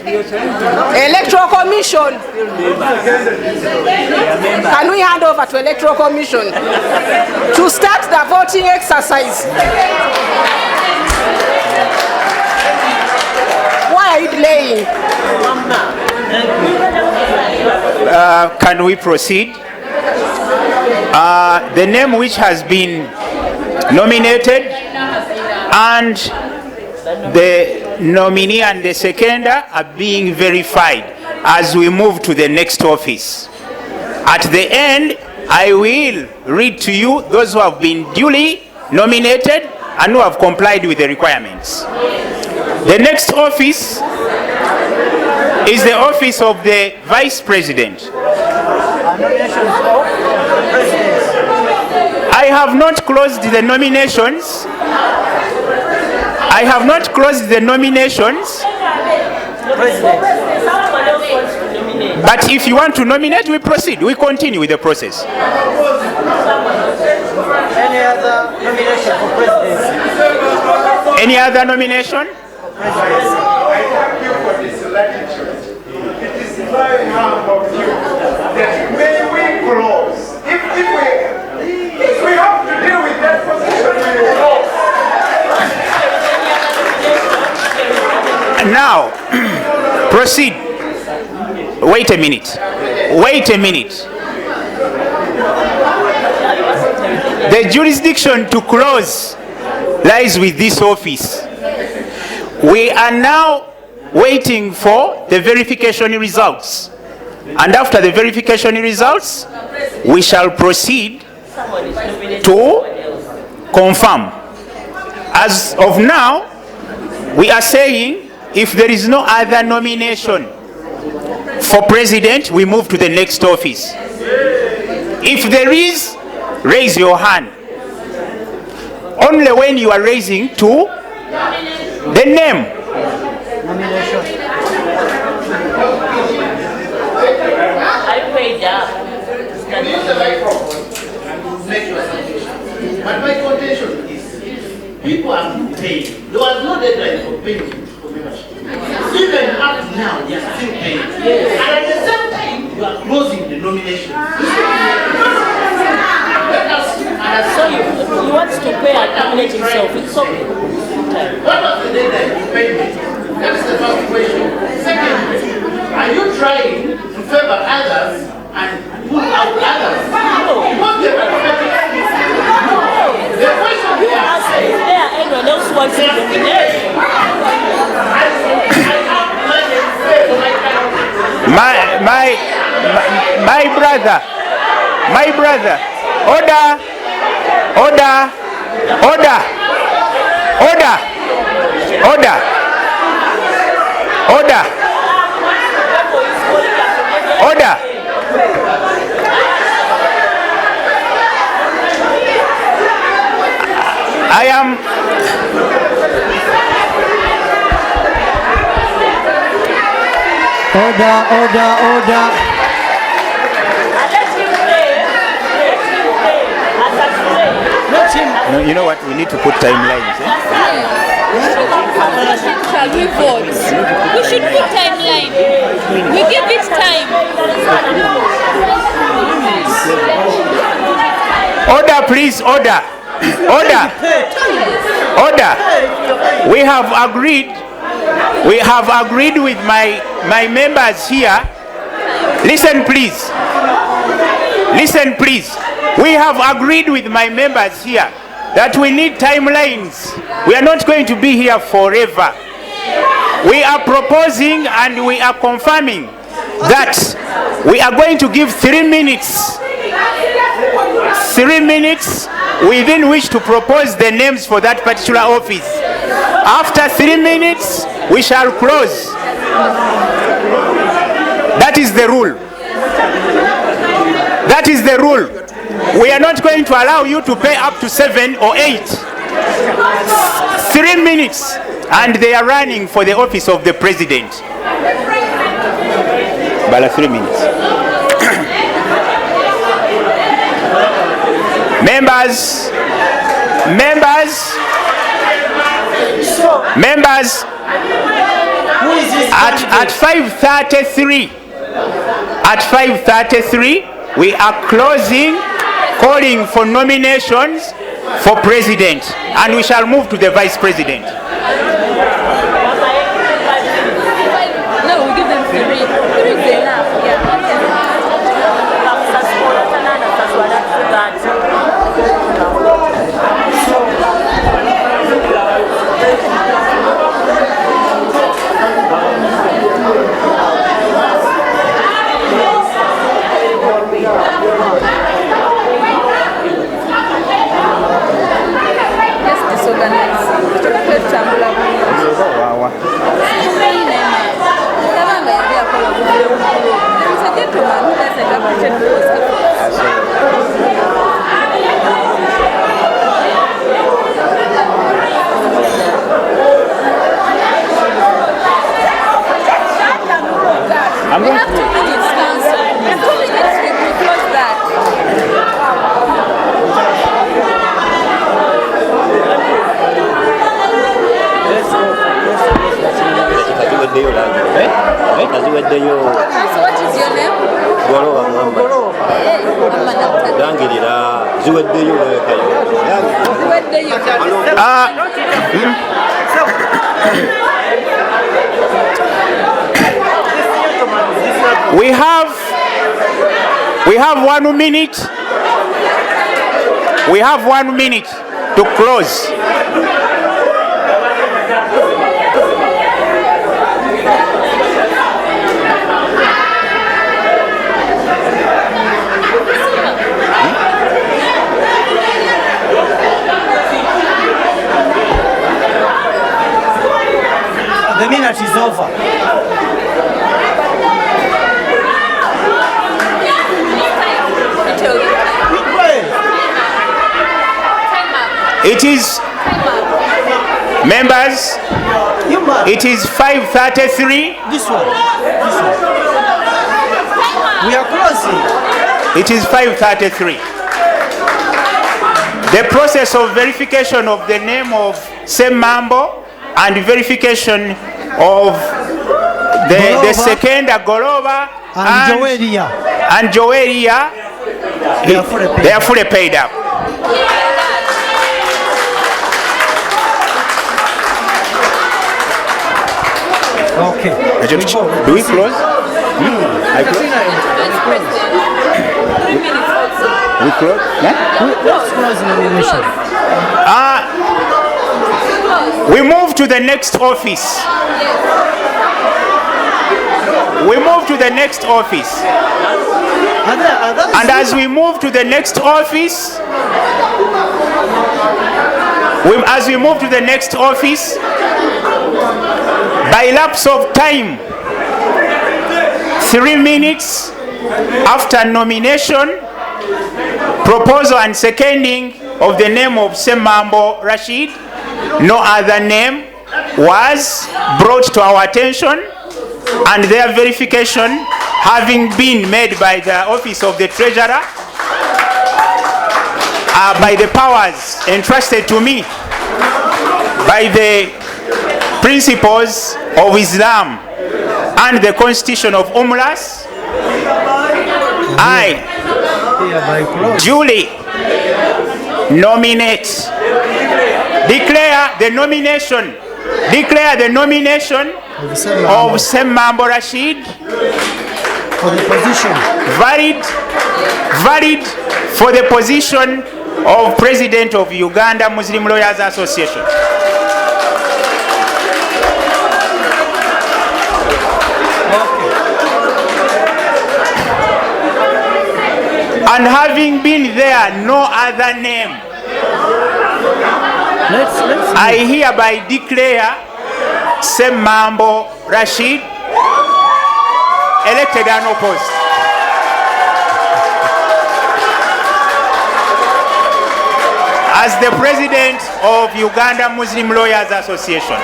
Electoral Commission. Can we hand over to Electoral Commission to start the voting exercise? Why are you delaying? Can we proceed? The name which has been nominated and the nominee and the seconder are being verified as we move to the next office. At the end, I will read to you those who have been duly nominated and who have complied with the requirements. The next office is the office of the Vice President. I have not closed the nominations. But if you want to nominate, we proceed. We continue with the process. Any other nomination for presidency? Any other nomination? It is very humble of you that may we close. If we have to deal with that position, we will close. Now, proceed. Wait a minute. Wait a minute. The jurisdiction to close lies with this office. We are now waiting for the verification results. And after the verification results, we shall proceed to confirm. As of now, we are saying if there is no other nomination for president, we move to the next office. If there is, raise your hand. Only when you are raising to the name. But my contention is, people are not paying. There was no deadline for paying for membership. Even up to now, they are still paying. And at the same time, you are closing the nomination. So you want to pay and nominate himself. It's okay. What was the deadline for payment? That's the first question. Second, are you trying to favor others and pull out others? No. What the the question you are saying there anyone else wants to nominate. My brother, order. I am order. No, you know what? We need to put timelines. Shall we vote? We should put timeline. We give it time. Order, please, order. We have agreed with my members here. Listen please. We have agreed with my members here that we need timelines. We are not going to be here forever. We are proposing and we are confirming that we are going to give 3 minutes. 3 minutes within which to propose the names for that particular office. After 3 minutes, we shall close. That is the rule. That is the rule. We are not going to allow you to pay up to 7 or 8. 3 minutes, and they are running for the office of the president. Bala 3 minutes. Members, at 5:33, we are closing, calling for nominations for president, and we shall move to the vice president. No, we give them 3. 3 is enough. We have 2 minutes, council. In 2 minutes, we close that. So what is your name? We have 1 minute. We have 1 minute to close. The minute is over. It is, members, it is 5:33. This one. We are closing. It is 5:33. The process of verification of the name of Semambo and verification of the second Goloba and Joeria, they are fully paid up. Okay. Do we close? I close? We close? Let's close nomination. We move to the next office. We move to the next office. And as we move to the next office, by lapse of time, 3 minutes after nomination, proposal and seconding of the name of Semambo Rashid, no other name was brought to our attention, and their verification having been made by the office of the treasurer, by the powers entrusted to me by the principles of Islam and the constitution of Umlas, I duly nominate, declare the nomination of Semambo Rashid for the position valid for the position of President of Uganda Muslim Lawyers Association. And having been there, no other name, I hereby declare Semambo Rashid elected and opposed. As the President of Uganda Muslim Lawyers Association.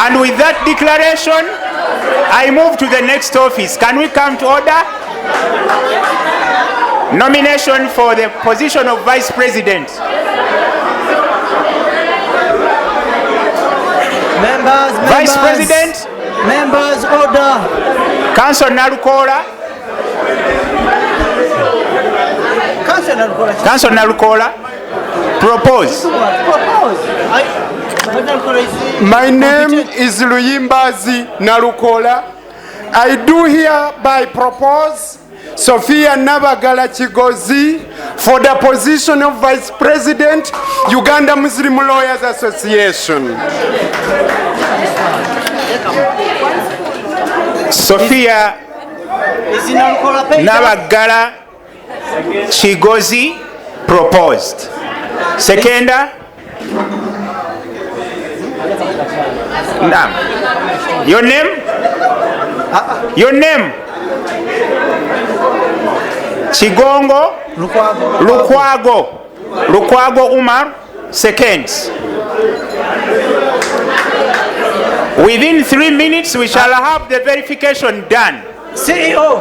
And with that declaration, I move to the next office. Can we come to order? Nomination for the position of Vice President. Vice President. Members, order. Council Nalukola. Council Nalukola. Propose. My name is Luyimbazi Nalukola. I do hereby propose Sophia Nabagala Chigozi for the position of Vice President, Uganda Muslim Lawyers Association. Sophia Nabagala Chigozi proposed. Seconder. Now, your name? Your name? Chigongo Lukwago Umar, seconds. Within 3 minutes, we shall have the verification done. CEO.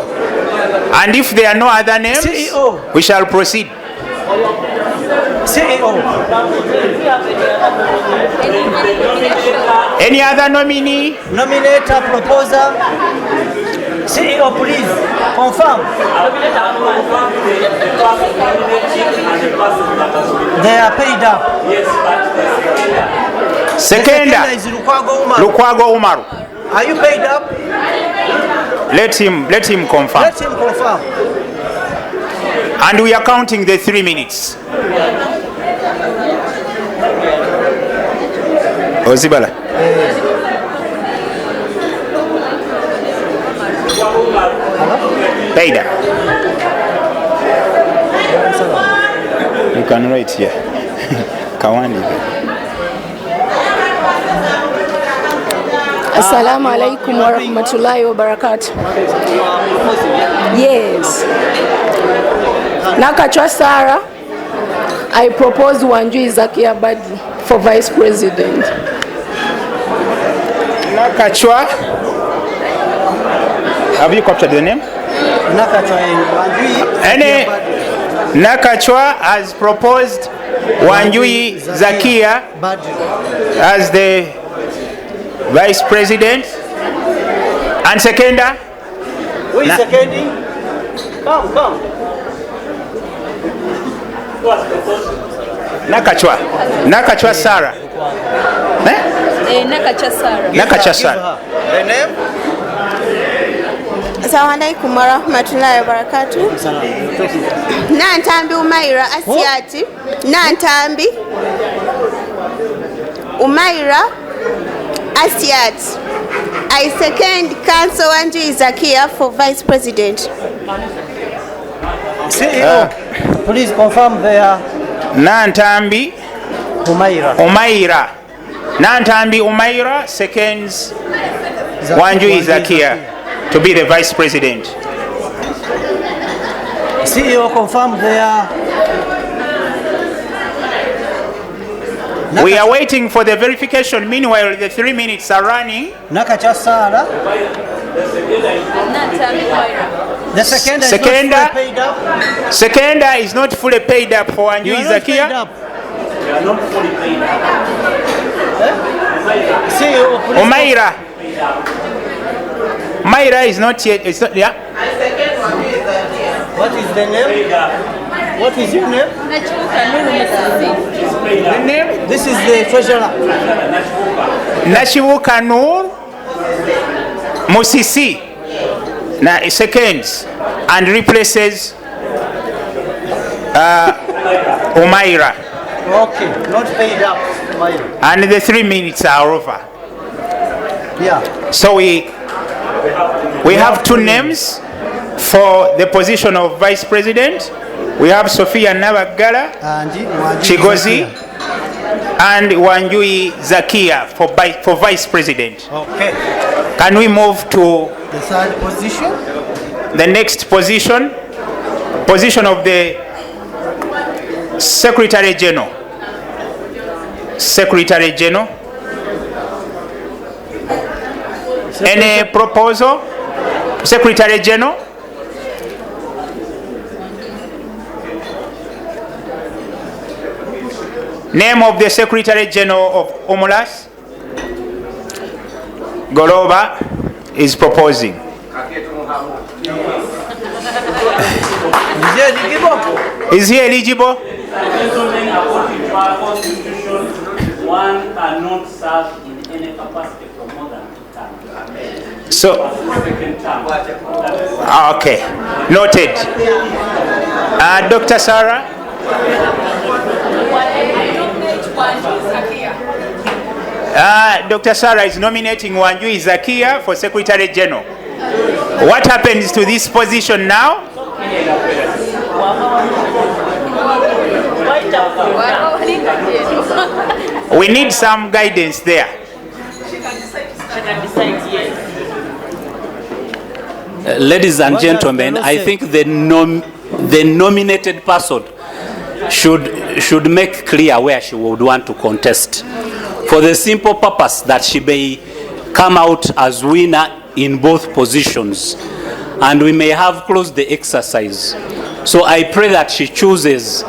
And if there are no other names, CEO. We shall proceed. CEO. Any other nominee? Nominator, proposer. CEO, please confirm. They are paid up. Sekenda is Lukwago Umar. Lukwago Umaru. Are you paid up? Let him confirm. Let him confirm. And we are counting the 3 minutes. Ozibala. Paid up. You can write here. Kawani. Assalamu alaikum wa rahmatullahi wa barakatuh. Yes. Nakachwa Sarah, I propose Wanjui Zakia Badru for Vice President. Nakachwa. Have you captured the name? Nakachwa Wanjui. Nakachwa has proposed Wanjui Zakia as the Vice President. And Sekenda? Who is seconding? Come. Nakachwa Sarah. Nakachwa Sarah. Nakachwa Sarah. The name? Assalamu alaikum wa rahmatullahi wa barakatuh. Nantambi Umaira Asiati. Nantambi Umaira Asiat. I second Council Wanjui Zakia for Vice President. CEO, please confirm their Nantambi Umaira. Nantambi Umaira seconds Wanjui Zakia to be the Vice President. CEO, confirm their. We are waiting for the verification. Meanwhile, the 3 minutes are running. Nakacha Sara. The Sekenda is not fully paid up for Wanjui Zakia. Umaira is not yet. It's not, yeah. What is the name? What is your name? The name? This is the treasurer. Nashibuka Nur Musisi seconds and replaces Umaira. Okay, not paid up, Umaira. And the 3 minutes are over. Yeah. So we have 2 names for the position of Vice President. We have Sophia Nabagala Chigozi and Wanjui Zakia for Vice President. Okay. Can we move to the third position? The next position of the Secretary General. Secretary General. Any proposal? Secretary General? Name of the Secretary General of Umlas? Goloba is proposing. Is he eligible? According to our constitution, one cannot serve in any capacity for more than 2 terms. So, okay, noted. Dr. Sarah? Dr. Sarah is nominating Wanjui Zakia for Secretary General. What happens to this position now? We need some guidance there. Ladies and gentlemen, I think the nominated person should make clear where she would want to contest, for the simple purpose that she may come out as winner in both positions, and we may have closed the exercise. So I pray that she chooses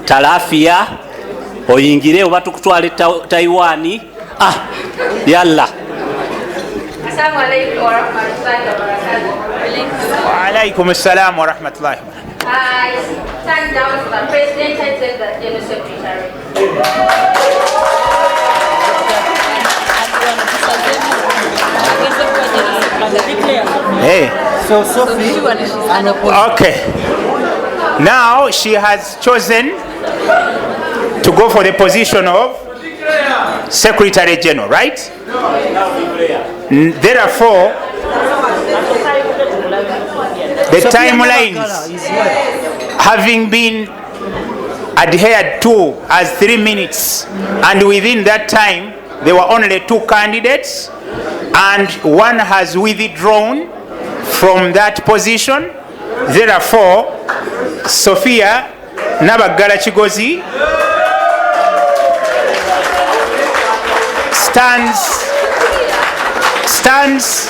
Talafia oyingire oba tukutwale Taiwani. Yalla. Assalamu alaikum wa rahmatullahi wa barakatuh. Wa alaikum assalam wa rahmatullahi wa barakatuh. I stand down for the President and the General Secretary. So Sophie, Okay. Now she has chosen to go for the position of Secretary General, right? Therefore, the timelines having been adhered to as 3 minutes, and within that time there were only 2 candidates and one has withdrawn from that position. Therefore, Sophia Nabagala Chigozi stands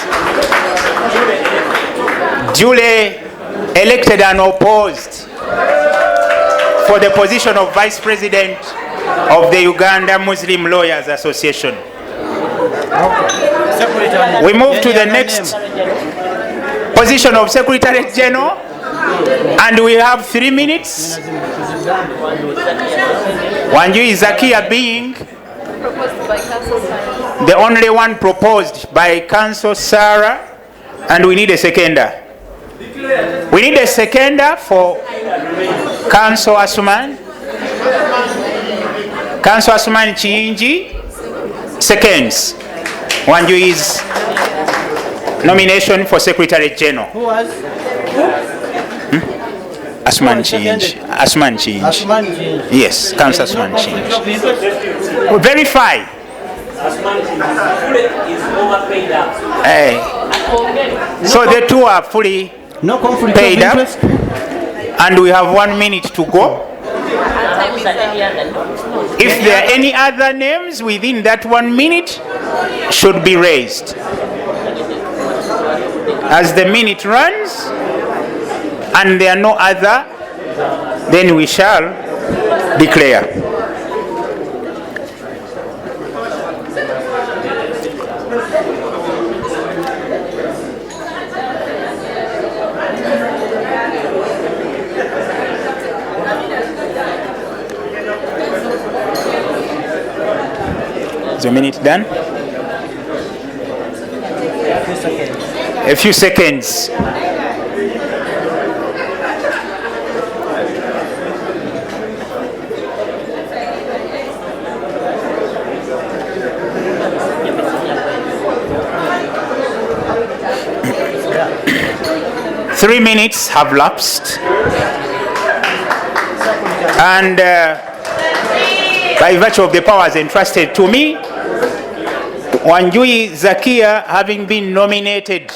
duly elected and opposed for the position of Vice President of the Uganda Muslim Lawyers Association. We move to the next position of Secretary General, and we have 3 minutes. Wanjui Zakia being the only one proposed by Council Sarah, and we need a seconder. We need a seconder for Council Asuman. Council Asuman Chinji, seconds. Wanjui's nomination for Secretary General. Who was? Asman Chinji. Asman Chinji. Asman Chinji. Yes, Council Asman Chinji. Verify. So the 2 are fully paid up, and we have 1 minute to go. If there are any other names within that 1 minute, should be raised. As the minute runs and there are no other, then we shall declare. Is the minute done? A few seconds. Three minutes have lapsed, and by virtue of the powers entrusted to me, Wanjui Zakia, having been nominated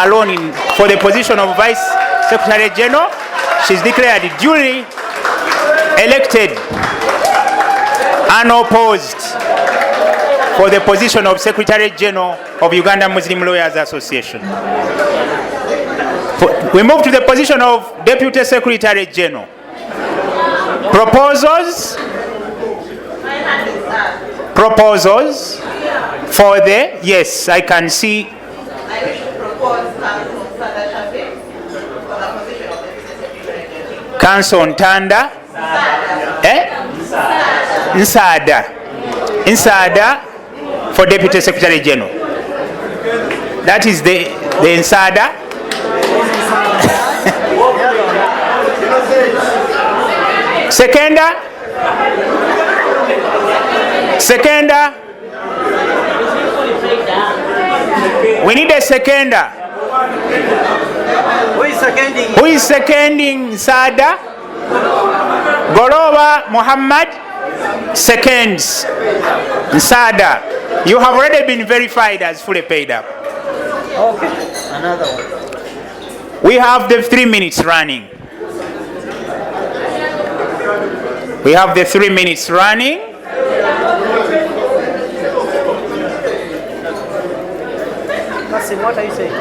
alone for the position of Vice Secretary General, she's declared duly elected unopposed for the position of Secretary General of Uganda Muslim Lawyers Association. We move to the position of Deputy Secretary General. Proposals for the, yes, I can see. I wish to propose Council Ntanda, Nsada for Deputy Secretary General. That is the Nsada. Seconder. We need a seconder. Who is seconding Sada? Goroba Muhammad seconds Sada. You have already been verified as fully paid up. Okay, another one. We have the 3 minutes running. We have the 3 minutes running. Kasim, what are you saying?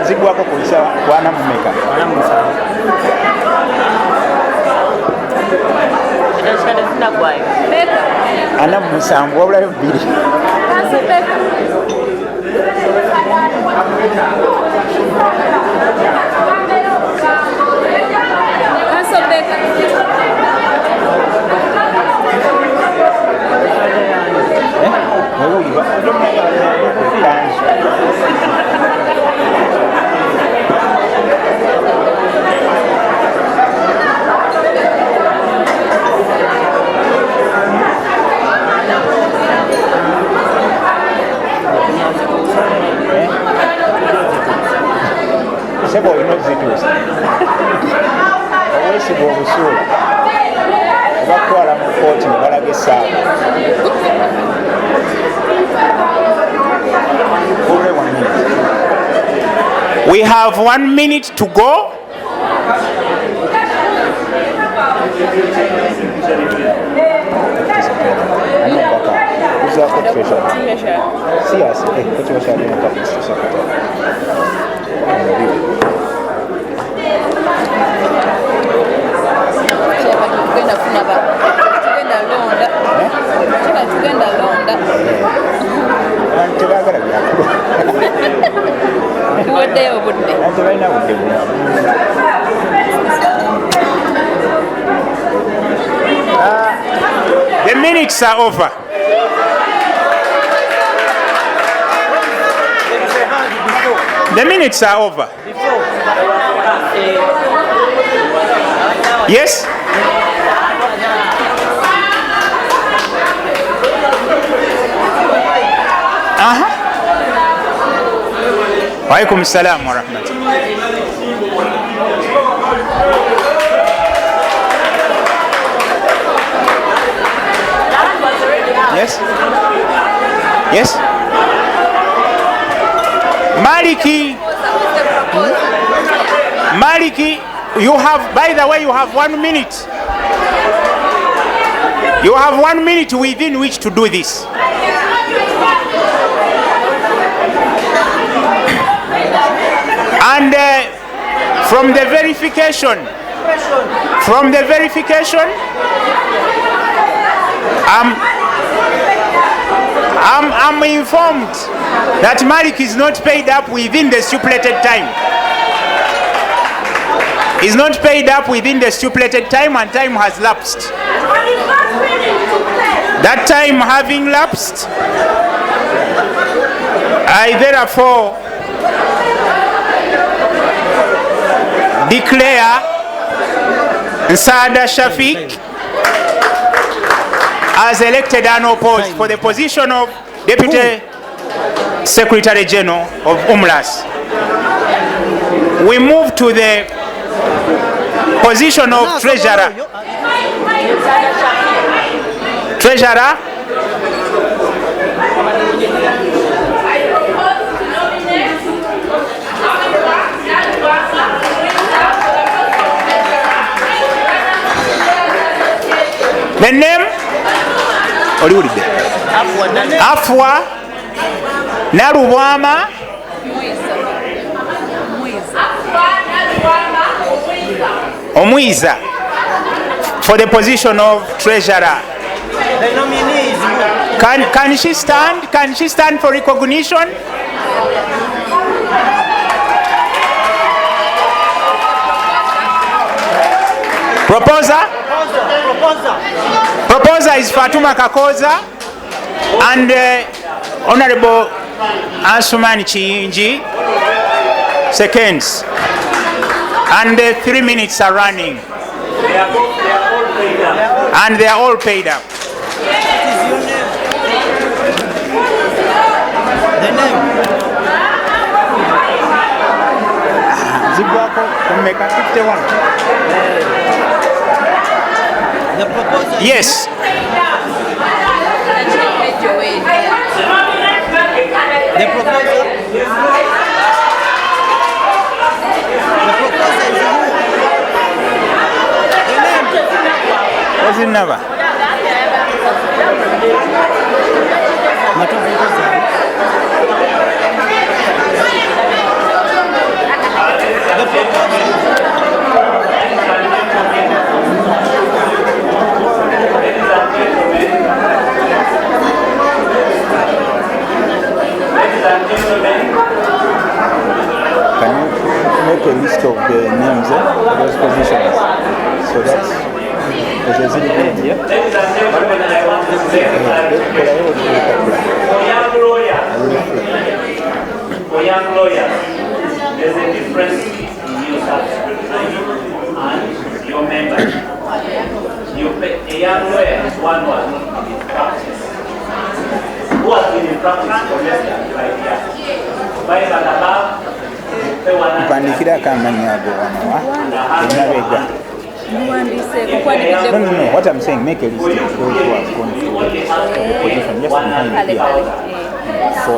Zigwako kulisa wana mumeka. Ana musanvu wabula bbiri. We have 1 minute to go. The minutes are over. The minutes are over. Yes? Wa alaikum salam wa rahmatullah. Yes? Yes? Maliki, you have, by the way, you have 1 minute. You have 1 minute within which to do this. And from the verification, I'm informed that Malik is not paid up within the stipulated time. He's not paid up within the stipulated time, and time has lapsed. That time having lapsed, I therefore declare Nsada Shafiq as elected unopposed for the position of Deputy Secretary General of Umlas. We move to the position of Treasurer. The name? Afwa Narubwama Omwiza for the position of treasurer. Can she stand? Can she stand for recognition? Proposer is Fatuma Kakoza and Honorable Asumani Chiyinji, seconds. And 3 minutes are running. And they are all paid up. The name? Zibwako Kumeka 51. The proposal. Yes. The proposal. What's the number? Can you make a list of the names of those positions? So that's For young lawyers, there's a difference in your subscription and your membership. A young lawyer is one who has not been in practice. Who has been in practice for less than 5 years. 5 and above, you pay 100. No, what I'm saying, make a list of those who have gone to the position just behind here. So,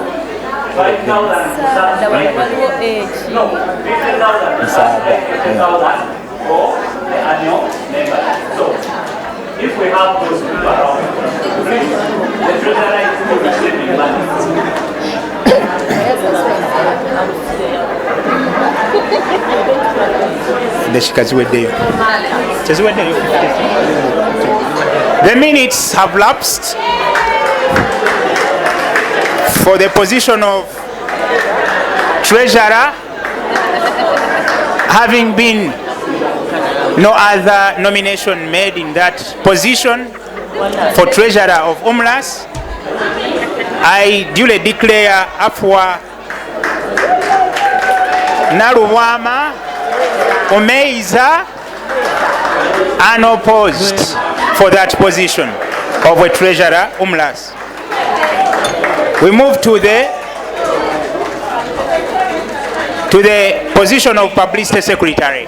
if we have those people around, the treasurer is saving money. The minutes have lapsed for the position of treasurer, having been no other nomination made in that position for treasurer of Umlas. I duly declare Afwa Narubwama Omeiza unopposed for that position of a treasurer Umlas. We move to the position of publicity secretary.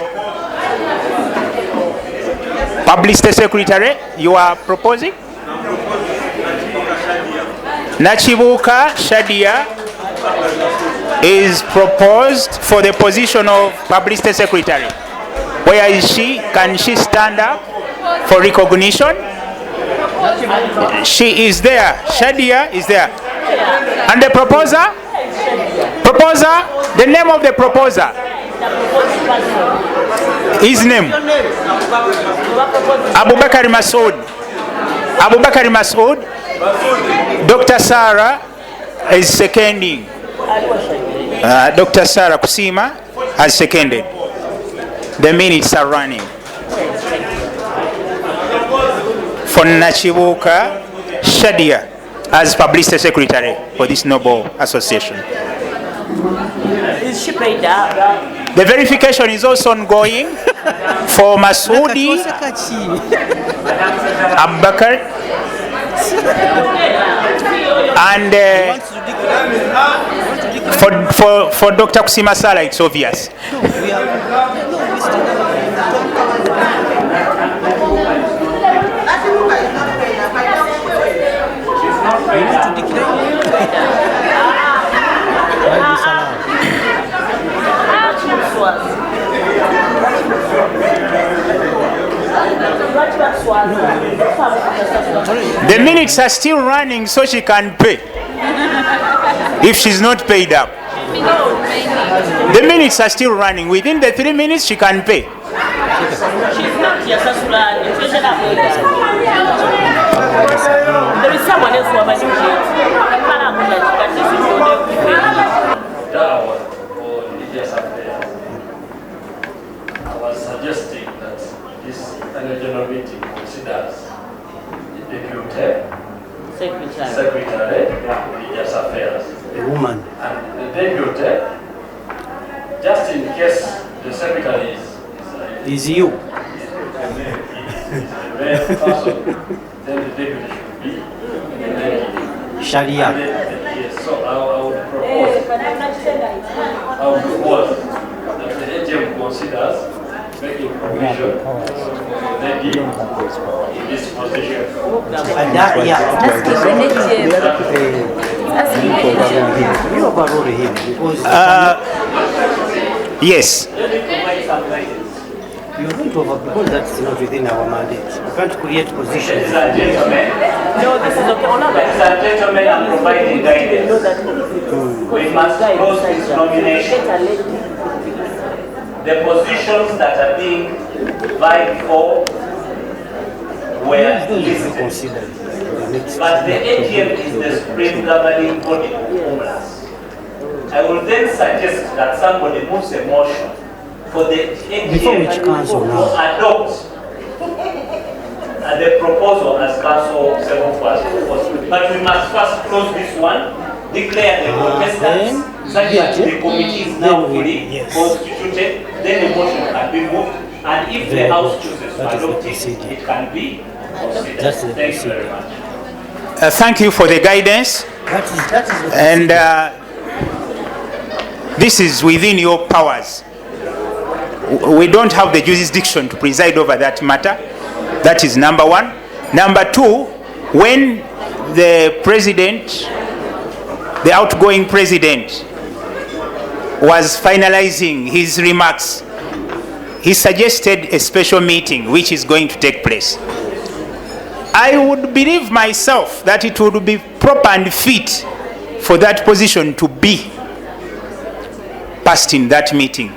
Publicity secretary, you are proposing? Nachibuka Shadia is proposed for the position of publicity secretary. Where is she? Can she stand up for recognition? She is there. Shadia is there. And the proposer? The name of the proposer. His name? Abubakar Masood. Dr. Sarah is seconding. Dr. Sarah Kusima has seconded. The minutes are running. For Nachibuka Shadia as publicity secretary for this noble association. Is she paid up? The verification is also ongoing for Masoudi Abubakar and for Dr. Kusima Sala, it's obvious. The minutes are still running so she can pay if she's not paid up. The minutes are still running. Within the 3 minutes she can pay. She's not Yasasula. There is someone else who has I was suggesting that this annual general meeting considers the deputy secretary of religious affairs, A woman. and the deputy, just in case the secretary Is you. is the main person, then the deputy should be the lady. Sharia. Yes, so I would propose that the AGM considers making provision for the lady in this position. You overrule him because yes. You're going to over because that's not within our mandate. We can't create positions. Ladies and gentlemen, I'm providing guidance. We must close this nomination. The positions that are being vied for were listed. But the AGM is the supreme governing body of Umlas. I will then suggest that somebody moves a motion for the AGM to adopt the proposal as council first. But we must first close this one, declare the contestants, such that the committee is now fully constituted, then the motion can be moved, and if the House chooses to adopt it, it can be considered. Thank you very much. Thank you for the guidance. And this is within your powers. we don't have the jurisdiction to preside over that matter. That is number one. Number two, when the president, the outgoing president, was finalizing his remarks, he suggested a special meeting which is going to take place. I would believe myself that it would be proper and fit for that position to be passed in that meeting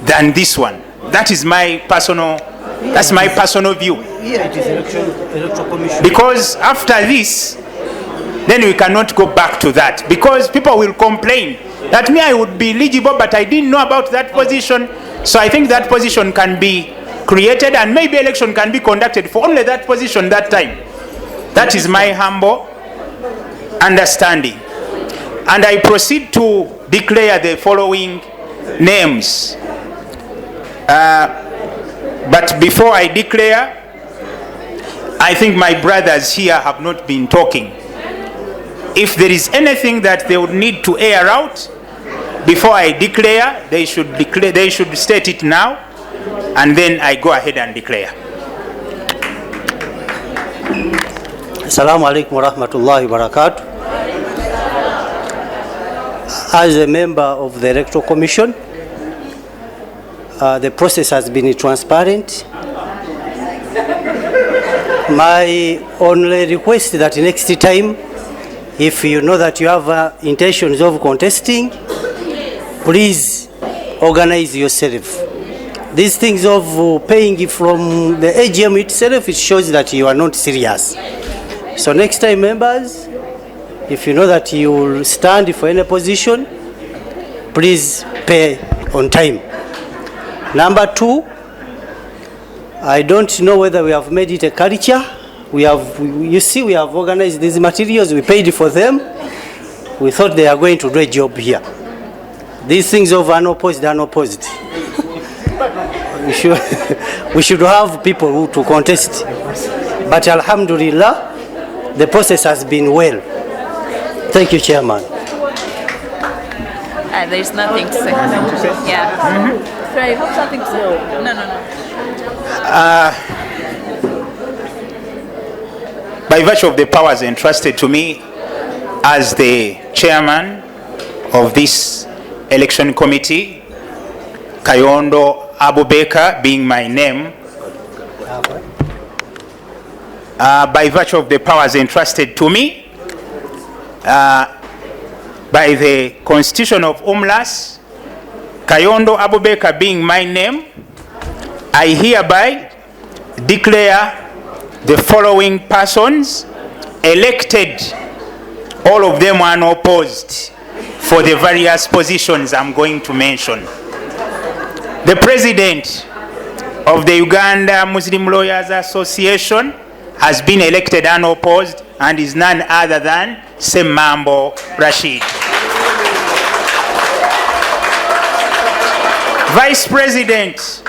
than this one. That is my personal, that's my personal view. Here it is electoral commission. Because after this, then we cannot go back to that, because people will complain that me, I would be eligible, but I didn't know about that position. So I think that position can be created, and maybe election can be conducted for only that position that time. That is my humble understanding. And I proceed to declare the following names. But before I declare, I think my brothers here have not been talking. If there is anything that they would need to air out before I declare, they should state it now, and then I go ahead and declare. Assalamu alaikum wa rahmatullahi wa barakatuh. As a member of the Electoral Commission, the process has been transparent. My only request is that next time, if you know that you have intentions of contesting, please organize yourself. These things of paying from the AGM itself, it shows that you are not serious. So next time, members, if you know that you will stand for any position, please pay on time. Number two, I don't know whether we have made it a culture. We have organized these materials, we paid for them. We thought they are going to do a job here. These things of unopposed. We should have people who to contest. But alhamdulillah, the process has been well. Thank you, Chairman. There's nothing to say. Yeah. Sorry, I hope something to say. No. By virtue of the powers entrusted to me as the chairman of this election committee, Kayondo Abubeka being my name, by virtue of the powers entrusted to me by the Constitution of Umlas, Kayondo Abubeka being my name, I hereby declare the following persons elected, all of them unopposed, for the various positions I'm going to mention. The President of the Uganda Muslim Lawyers Association has been elected unopposed and is none other than Semambo Rashid. Vice President,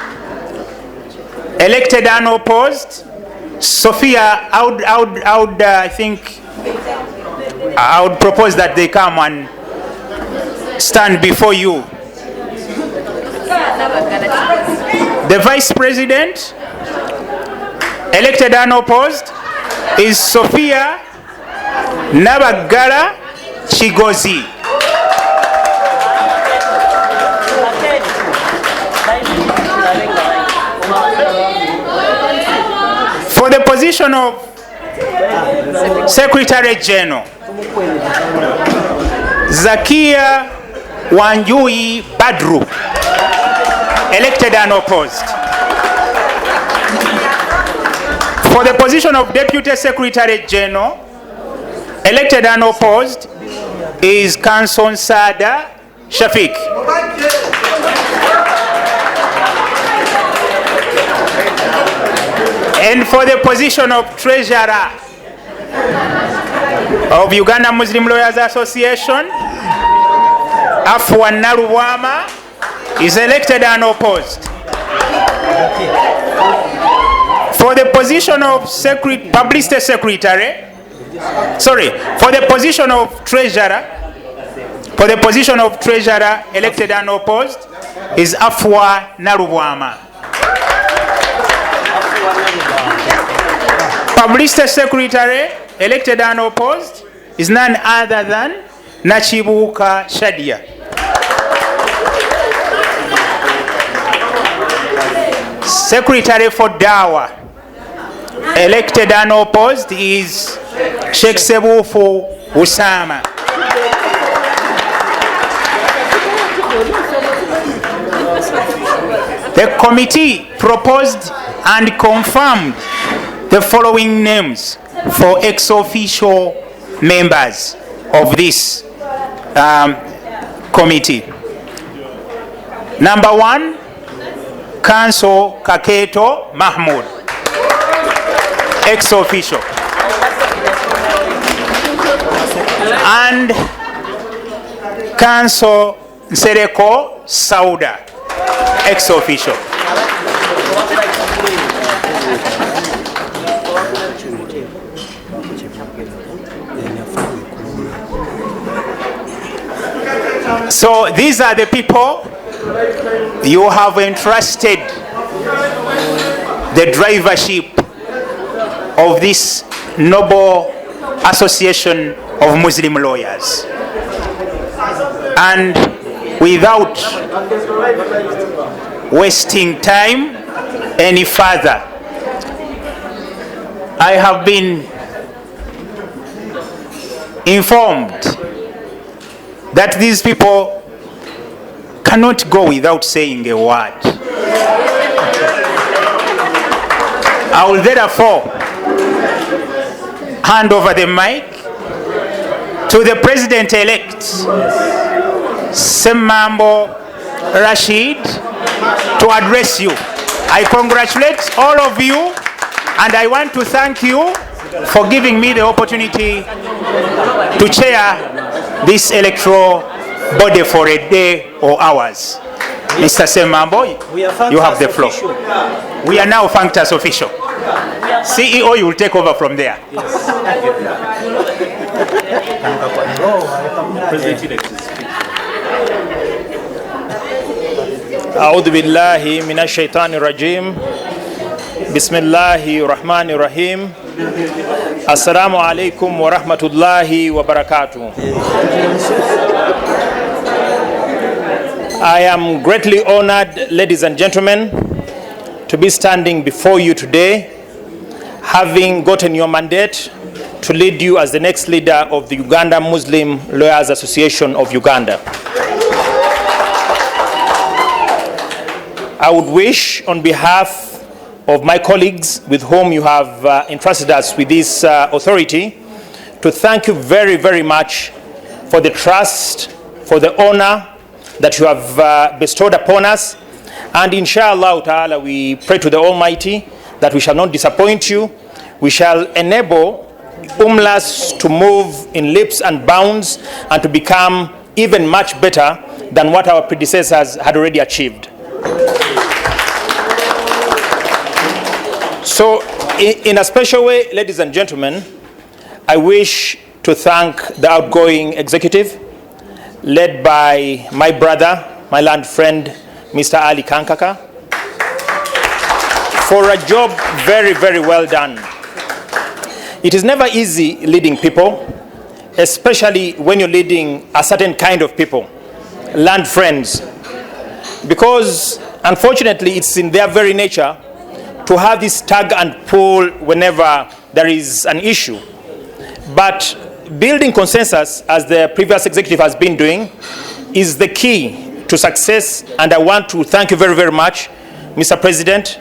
elected unopposed, Sophia. I would propose that they come and stand before you. The Vice President, elected unopposed, is Sophia Nabagala Chigozi. For the position of Secretary General, Zakia Wanjui Badru, elected unopposed. For the position of Deputy Secretary General, elected unopposed, is Kanson Sada Shafiq. And for the position of Treasurer of Uganda Muslim Lawyers Association, Afwan Naruwama is elected unopposed. For the position of Publicity Secretary, for the position of Treasurer, elected unopposed, is Afua Narubwama. Publicity Secretary, elected and opposed, is none other than Nachibuka Shadia. Secretary for Dawa, elected and opposed, is Sheikh Sebufu Usama. The committee proposed and confirmed the following names for ex-officio members of this committee. Number 1, Council Kaketo Mahmoud, ex-officio. And Council Sereko Sauda, ex-officio. So these are the people you have entrusted the drivership of this noble association of Muslim lawyers. And without wasting time any further, I have been informed that these people cannot go without saying a word. I will therefore hand over the mic to the President-elect, Semambo Rashid, to address you. I congratulate all of you, and I want to thank you for giving me the opportunity to chair this electoral body for a day or hours. Mr. Semambo, you have the floor. We are now functus official. CEO, you will take over from there. أعوذ بالله من الشيطان الرجيم بسم الله الرحمن الرحيم السلام عليكم ورحمة الله وبركاته. I am greatly honored, ladies and gentlemen, to be standing before you today, having gotten your mandate to lead you as the next leader of the Uganda Muslim Lawyers Association of Uganda. I would wish, on behalf of my colleagues with whom you have entrusted us with this authority, to thank you very, very much for the trust, for the honor that you have bestowed upon us. And inshallah ta'ala, we pray to the Almighty that we shall not disappoint you. We shall enable Umlas to move in leaps and bounds and to become even much better than what our predecessors had already achieved. So, in a special way, ladies and gentlemen, I wish to thank the outgoing executive, led by my brother, my land friend, Mr. Ali Kankaka, for a job very, very well done. It is never easy leading people, especially when you're leading a certain kind of people, land friends, because unfortunately it's in their very nature to have this tug and pull whenever there is an issue. But building consensus, as the previous executive has been doing, is the key to success, and I want to thank you very, very much, Mr. President,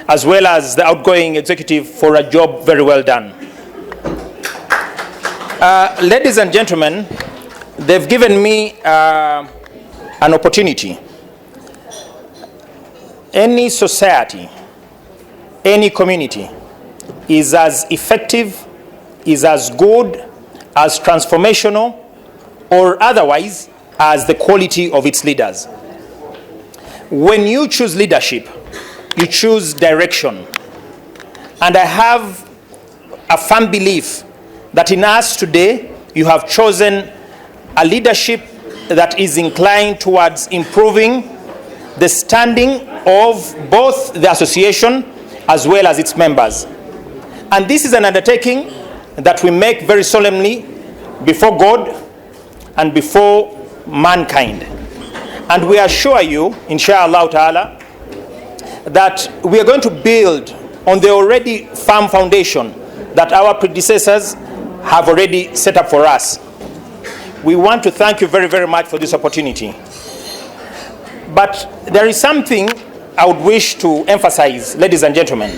as well as the outgoing executive, for a job very well done. Ladies and gentlemen, they've given me an opportunity. Any society, any community is as effective, is as good, as transformational, or otherwise as the quality of its leaders. When you choose leadership, you choose direction. And I have a firm belief that in us today, you have chosen a leadership that is inclined towards improving the standing of both the association as well as its members. And this is an undertaking that we make very solemnly before God and before mankind. And we assure you, inshallah ta'ala, that we are going to build on the already firm foundation that our predecessors have already set up for us. We want to thank you very, very much for this opportunity. But there is something I would wish to emphasize, ladies and gentlemen,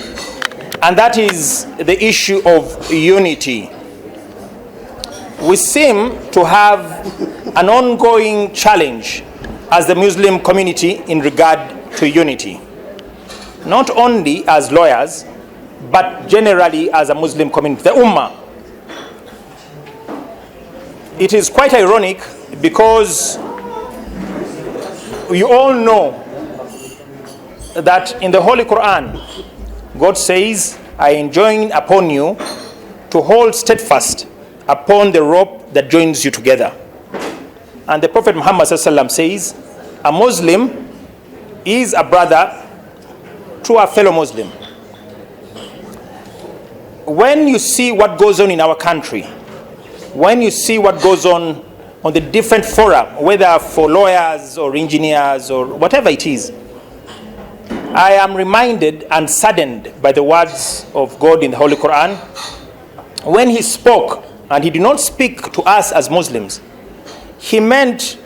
and that is the issue of unity. We seem to have an ongoing challenge as the Muslim community in regard to unity, not only as lawyers, but generally as a Muslim community, the Ummah. It is quite ironic because you all know that in the Holy Quran, God says, I enjoin upon you to hold steadfast upon the rope that joins you together. And the Prophet Muhammad says, a Muslim is a brother to a fellow Muslim. When you see what goes on in our country, when you see what goes on the different fora, whether for lawyers or engineers or whatever it is, I am reminded and saddened by the words of God in the Holy Quran when he spoke, and he did not speak to us as Muslims. He meant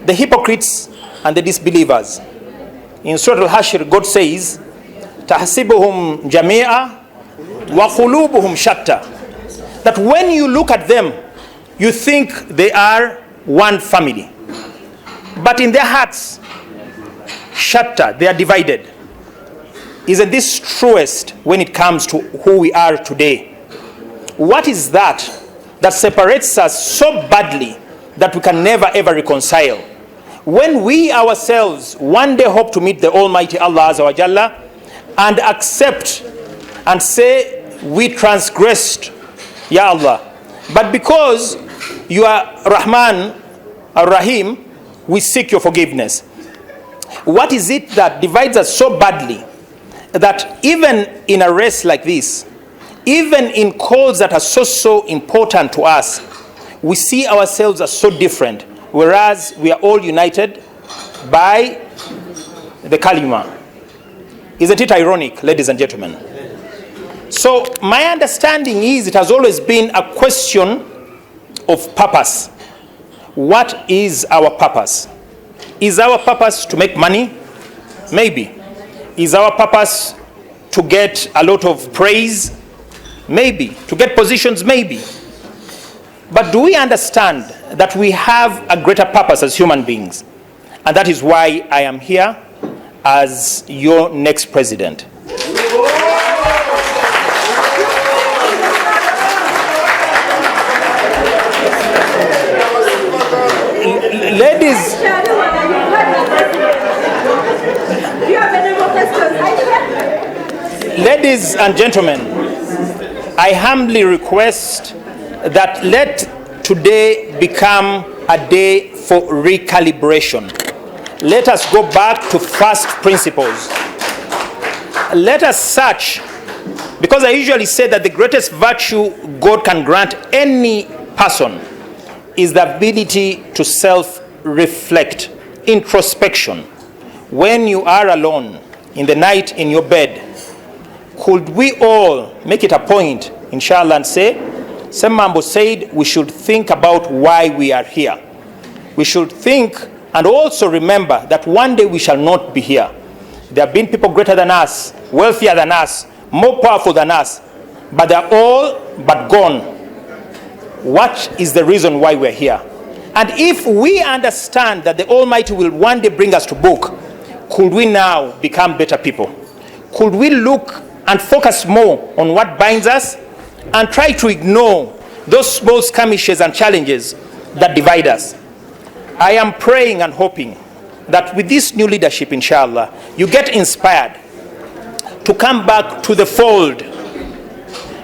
the hypocrites and the disbelievers. In Surah Al-Hashr, God says, تَحْسِبُهُمْ جَمِيعًا وَقُلُوبُهُمْ شَتَّى. That when you look at them, you think they are one family. But in their hearts, shatta, they are divided. Isn't this truest when it comes to who we are today? What is that separates us so badly that we can never ever reconcile? When we ourselves one day hope to meet the Almighty Allah Azza wa Jalla and accept and say we transgressed, Ya Allah, but because you are Rahman Ar-Rahim, we seek your forgiveness. What is it that divides us so badly that even in a race like this, even in calls that are so important to us, we see ourselves as so different, whereas we are all united by the kalima? Isn't it ironic, ladies and gentlemen? So my understanding is it has always been a question of purpose. What is our purpose? Is our purpose to make money? Maybe. Is our purpose to get a lot of praise? Maybe. To get positions? Maybe. But do we understand that we have a greater purpose as human beings? And that is why I am here as your next president. Ladies and gentlemen, I humbly request that let today become a day for recalibration. Let us go back to first principles. Let us search, because I usually say that the greatest virtue God can grant any person is the ability to self-reflect, introspection. When you are alone in the night in your bed, could we all make it a point, inshallah, and say, Semmambo said we should think about why we are here. We should think and also remember that one day we shall not be here. There have been people greater than us, wealthier than us, more powerful than us, but they're all but gone. What is the reason why we're here? And if we understand that the Almighty will one day bring us to book, could we now become better people? Could we look and focus more on what binds us and try to ignore those small skirmishes and challenges that divide us? I am praying and hoping that with this new leadership, inshallah, you get inspired to come back to the fold.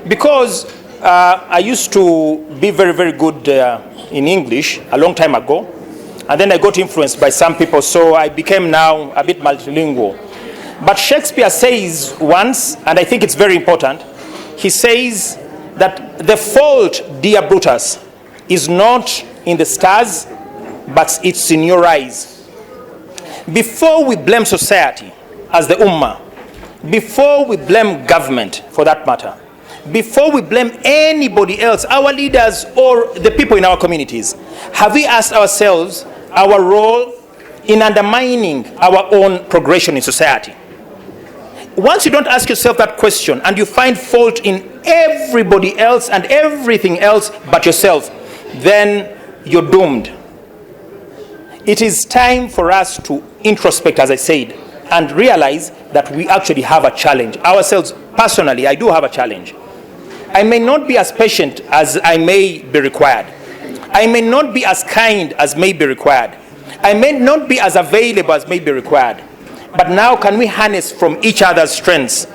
Because I used to be very, very good in English a long time ago. and then I got influenced by some people, so I became now a bit multilingual. But Shakespeare says once, and I think it's very important, he says that the fault, dear Brutus, is not in the stars, but it's in your eyes. Before we blame society as the Ummah, before we blame government for that matter, before we blame anybody else, our leaders or the people in our communities, have we asked ourselves our role in undermining our own progression in society? Once you don't ask yourself that question and you find fault in everybody else and everything else but yourself, then you're doomed. It is time for us to introspect, as I said, and realize that we actually have a challenge. Ourselves, personally, I do have a challenge. I may not be as patient as I may be required. I may not be as kind as may be required. I may not be as available as may be required. But now can we harness from each other's strengths?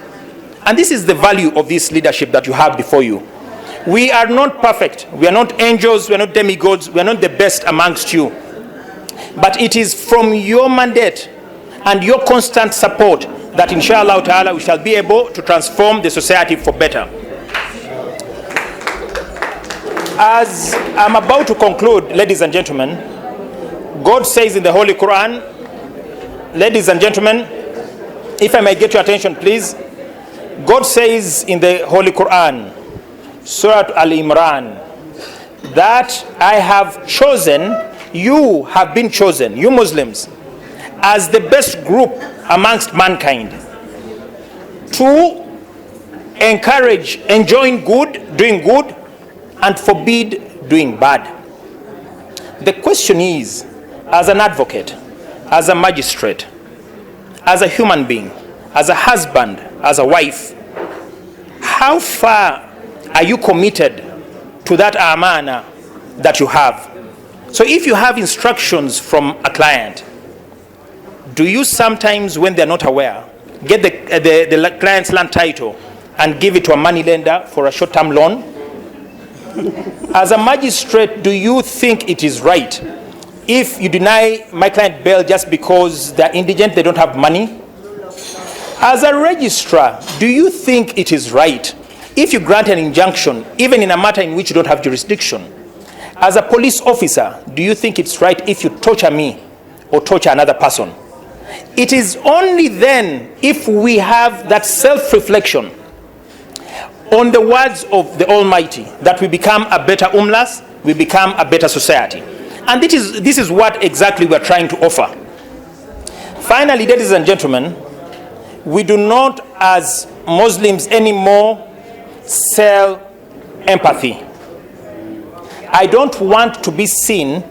And this is the value of this leadership that you have before you. We are not perfect. We are not angels. We are not demigods. We are not the best amongst you. But it is from your mandate and your constant support that inshallah ta'ala we shall be able to transform the society for better. As I'm about to conclude, ladies and gentlemen, God says in the Holy Quran, ladies and gentlemen, if I may get your attention please, God says in the Holy Quran, Surah Al-Imran, that I have chosen, you have been chosen, you Muslims, as the best group amongst mankind to encourage enjoying good, doing good, and forbid doing bad. The question is, as an advocate, as a magistrate, as a human being, as a husband, as a wife, how far are you committed to that amana that you have? So if you have instructions from a client, do you sometimes, when they're not aware, get the client's land title and give it to a money lender for a short-term loan? As a magistrate, do you think it is right if you deny my client bail just because they're indigent, they don't have money? As a registrar, do you think it is right if you grant an injunction, even in a matter in which you don't have jurisdiction? As a police officer, do you think it's right if you torture me or torture another person? It is only then, if we have that self-reflection on the words of the Almighty, that we become a better Umlas, we become a better society. And this is what exactly we are trying to offer. Finally, ladies and gentlemen, we do not as Muslims anymore sell empathy. I don't want to be seen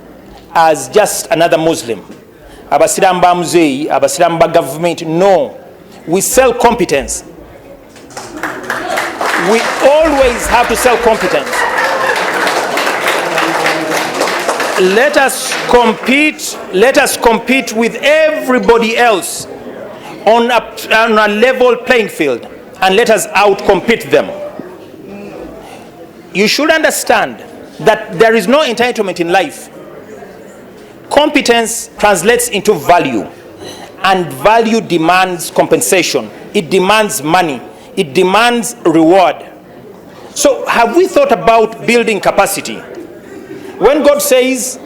as just another Muslim. Abasiramba Muzei, Abasiramba government. No, we sell competence. We always have to sell competence. Let us compete with everybody else on a level playing field, and let us outcompete them. You should understand that there is no entitlement in life. Competence translates into value, and value demands compensation. It demands money. It demands reward. So have we thought about building capacity? When God says,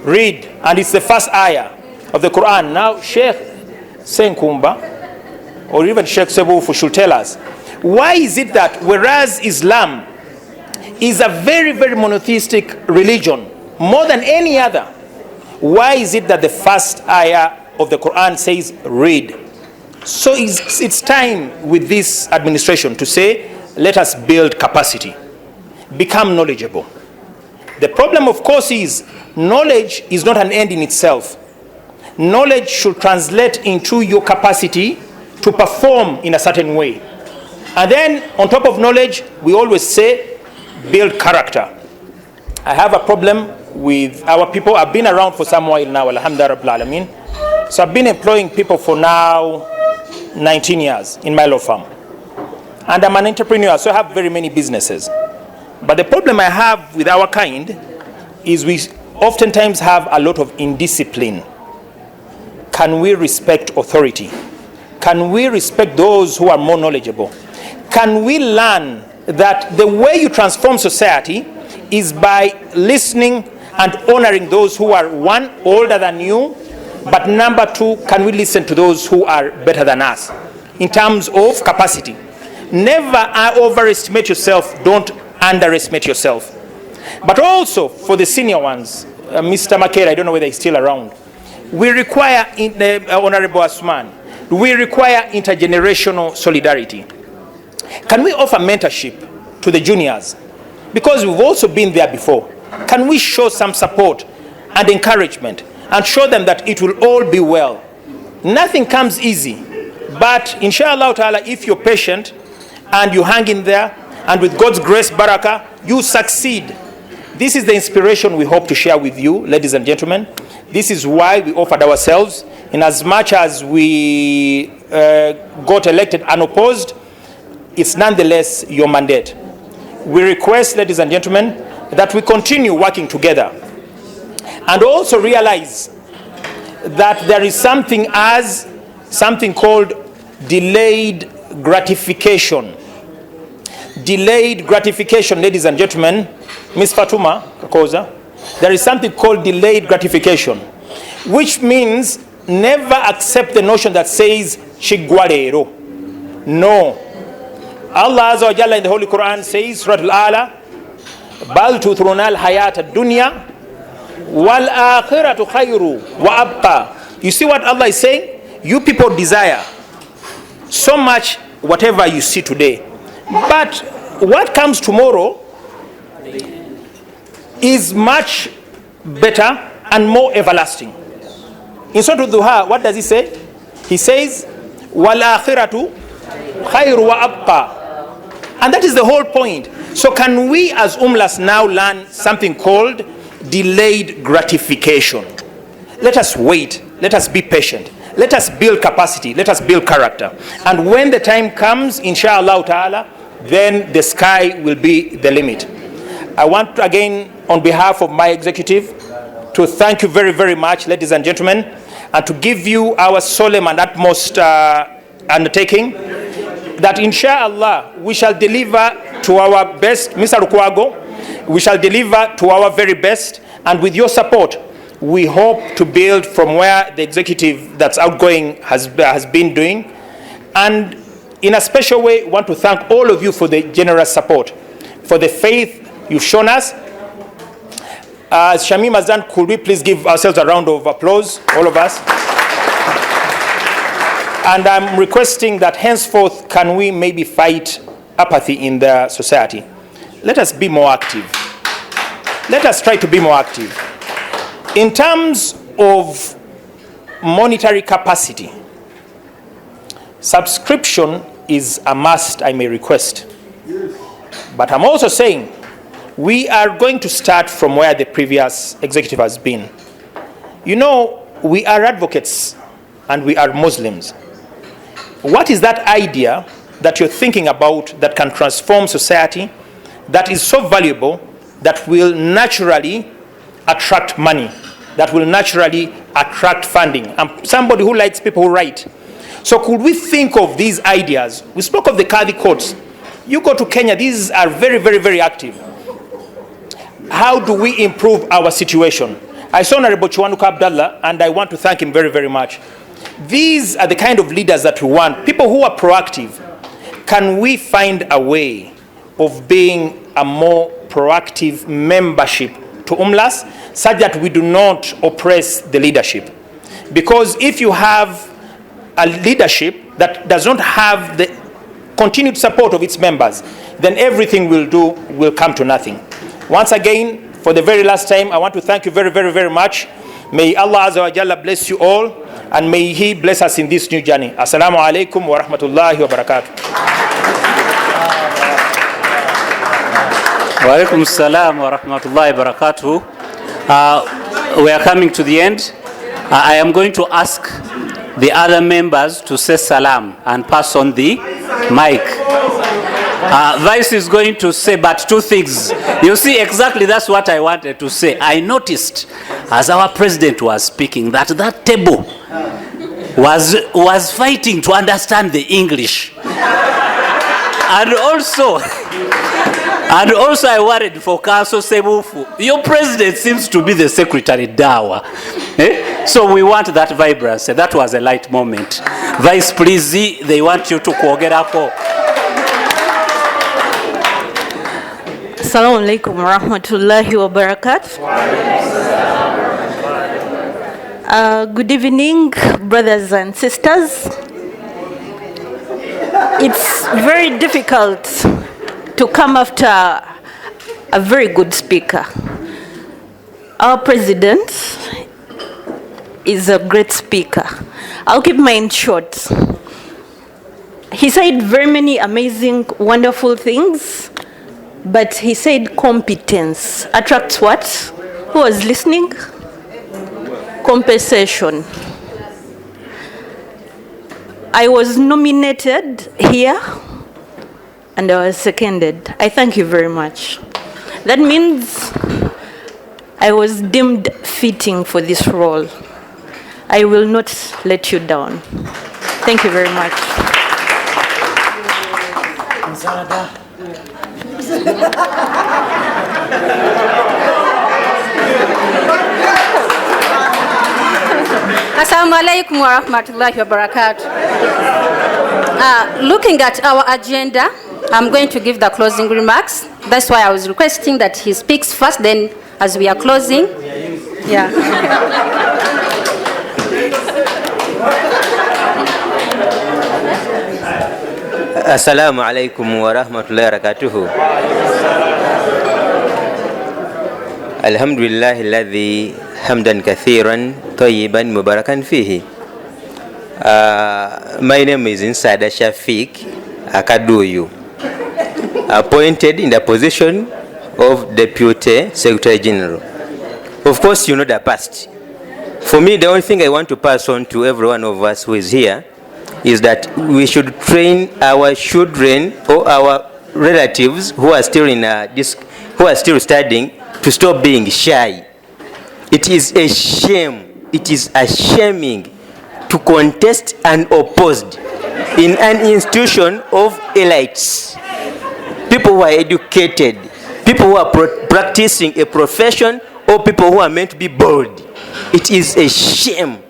read, and it's the first ayah of the Quran, now Sheikh Senkumba, or even Sheikh Sebufu should tell us, why is it that whereas Islam is a very, very monotheistic religion, more than any other, why is it that the first ayah of the Quran says, read? So it's time with this administration to say, let us build capacity, become knowledgeable. The problem, of course, is knowledge is not an end in itself. Knowledge should translate into your capacity to perform in a certain way. And then, on top of knowledge, we always say, build character. I have a problem with our people. I've been around for some while now, alhamdulillah rabbil alameen. So I've been employing people for now 19 years in my law firm. And I'm an entrepreneur, so I have very many businesses. But the problem I have with our kind is we oftentimes have a lot of indiscipline. Can we respect authority? Can we respect those who are more knowledgeable? Can we learn that the way you transform society is by listening and honoring those who are, one, older than you, but number two, can we listen to those who are better than us in terms of capacity? Never overestimate yourself, don't underestimate yourself. But also for the senior ones, Mr. Makera, I don't know whether he's still around, we require, Honorable Asman, we require intergenerational solidarity. Can we offer mentorship to the juniors? Because we've also been there before. Can we show some support and encouragement and show them that it will all be well? Nothing comes easy, but inshallah ta'ala, if you're patient and you hang in there, and with God's grace, barakah, you succeed. This is the inspiration we hope to share with you, ladies and gentlemen. This is why we offered ourselves. In as much as we got elected unopposed, it's nonetheless your mandate. We request, ladies and gentlemen, that we continue working together and also realize that there is something called delayed gratification. Delayed gratification, ladies and gentlemen. Ms. Fatuma Kakoza, there is something called delayed gratification, which means never accept the notion that says Shigwarero. No. Allah Azza wa Jalla in the Holy Quran says, Surah Al-Ala, Bal tuthruna al-hayat ad-dunya wal akhiratu khayru wa abqa. You see what Allah is saying? You people desire so much whatever you see today. But what comes tomorrow is much better and more everlasting. In Surah Al-Duha, what does he say? He says, wal akhiratu khayru wa abqa. And that is the whole point. So can we as Umlas now learn something called delayed gratification? Let us wait. Let us be patient. Let us build capacity. Let us build character. And when the time comes, inshallah ta'ala, then the sky will be the limit. I want to, again, on behalf of my executive, to thank you very, very much, ladies and gentlemen, and to give you our solemn and utmost undertaking that inshallah we shall deliver to our best. Mr. Rukwago, we shall deliver to our very best, and with your support we hope to build from where the executive that's outgoing has been doing. And in a special way, want to thank all of you for the generous support, for the faith you've shown us. Shamim Azan, could we please give ourselves a round of applause, all of us? And I'm requesting that henceforth, can we maybe fight apathy in the society? Let us be more active. Let us try to be more active. In terms of monetary capacity, subscription is a must, I may request. But I'm also saying we are going to start from where the previous executive has been. You know, we are advocates and we are Muslims. What is that idea that you're thinking about that can transform society, that is so valuable, that will naturally attract money, that will naturally attract funding? I'm somebody who likes people who write. So could we think of these ideas? We spoke of the Qadhi courts. You go to Kenya, these are very, very, very active. How do we improve our situation? I saw Honorable Chiwanuka Abdallah, and I want to thank him very, very much. These are the kind of leaders that we want, people who are proactive. Can we find a way of being a more proactive membership to Umlas, such that we do not oppress the leadership? Because if you have a leadership that does not have the continued support of its members, then everything we'll do will come to nothing. Once again, for the very last time, I want to thank you very, very, very much. May Allah Azza wa Jalla bless you all, and may He bless us in this new journey. Assalamu alaikum wa rahmatullahi wa barakatuh. Wa alaikum salam wa rahmatullahi wa barakatuh. We are coming to the end. I am going to ask the other members to say salam and pass on the mic. Vice is going to say but two things. You see, exactly that's what I wanted to say. I noticed as our president was speaking that that table was fighting to understand the English. And also I worried for Council Sebufu. Your president seems to be the Secretary Dawa. So we want that vibrancy. That was a light moment. Vice, please, they want you to kuogerako. Assalamu alaikum wa rahmatullahi wa barakatuh. Good evening, brothers and sisters. It's very difficult to come after a very good speaker. Our president is a great speaker. I'll keep mine short. He said very many amazing, wonderful things, but he said competence attracts what? Who was listening? Compensation. I was nominated here and I was seconded. I thank you very much. That means I was deemed fitting for this role. I will not let you down. Thank you very much. Assalamu alaikum wa rahmatullahi wa barakatuh. Looking at our agenda, I'm going to give the closing remarks. That's why I was requesting that he speaks first, then as we are closing. Yeah. Assalamu alaikum wa rahmatullahi wa barakatuhu. Alhamdulillahi alladhi hamdan kathiran tayyiban mubarakan fihi. My name is Insada Shafiq Akaduyu, appointed in the position of Deputy Secretary General. Of course, you know the past. For me, the only thing I want to pass on to every one of us who is here is that we should train our children or our relatives who are still who are still studying to stop being shy. It is a shame. It is a shaming to contest unopposed in an institution of elites. People who are educated, people who are practicing a profession, or people who are meant to be bold. It is a shame.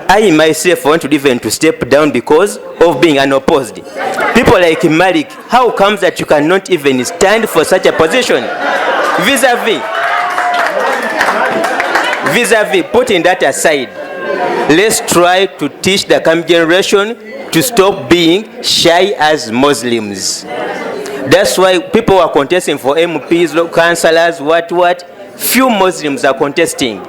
I myself want to even to step down because of being unopposed. People like Malik, how comes that you cannot even stand for such a position? Vis-a-vis, putting that aside, let's try to teach the coming generation to stop being shy as Muslims. That's why people are contesting for MPs, councillors, what. Few Muslims are contesting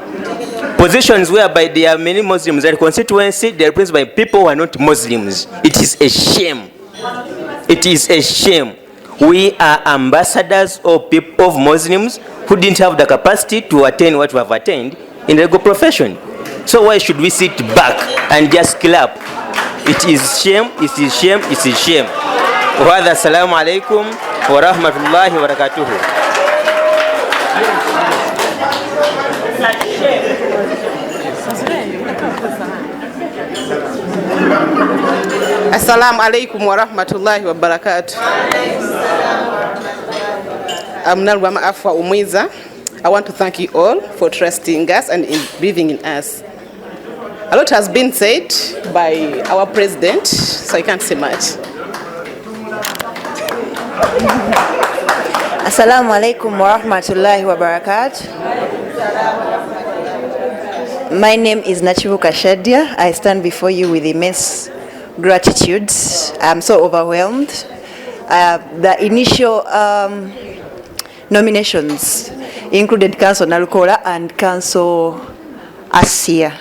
positions whereby there are many Muslims in the constituency. They are represented by people who are not Muslims. It is a shame. It is a shame. We are ambassadors of Muslims who didn't have the capacity to attain what we have attained in the legal profession. So why should we sit back and just clap? It is shame. It is shame. It is shame. Wa hadha assalamu alaikum wa rahmatullahi wa barakatuhu. Assalamu alaikum wa rahmatullahi wa barakatuh. I'm Nalwama Afwa Umwiza. I want to thank you all for trusting us and believing in us. A lot has been said by our president, so I can't say much. Assalamu alaikum wa rahmatullahi wa barakatuh. My name is Nachiruka Shadia. I stand before you with immense gratitude. I'm so overwhelmed. The initial nominations included Council Nalukola and Council Asia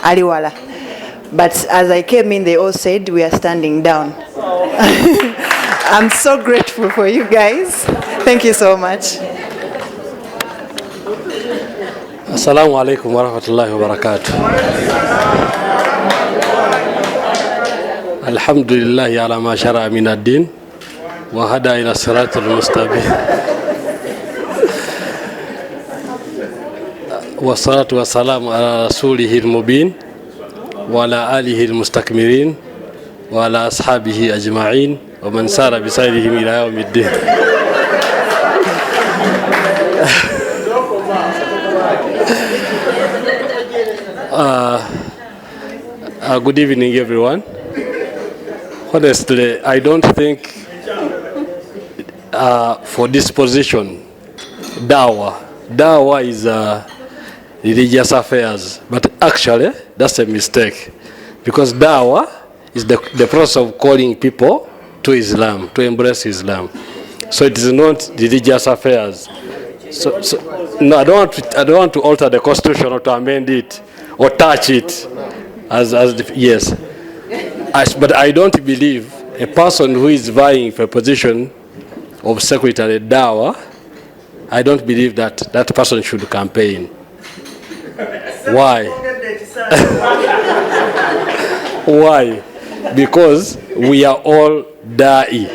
Aliwala. But as I came in, they all said we are standing down. I'm so grateful for you guys. Thank you so much. Assalamu alaikum wa rahmatullahi wa barakatuh. Alhamdulillahi ala ma shara'a min ad-din وهدى إلى الصراط المستقيم والصلاة والسلام على رسوله المبين وعلى آله المستكملين وعلى أصحابه أجمعين ومن سار بسيرهم إلى يوم الدين. Good evening, everyone. Honestly, I don't think for this position, dawah is religious affairs, but actually that's a mistake, because dawah is the process of calling people to Islam, to embrace Islam. So it is not religious affairs. So no, I don't want to alter the constitution or to amend it or touch it. Yes. But I don't believe a person who is vying for a position of secretary dawah, I don't believe that that person should campaign. Why? Why? Because we are all da'i.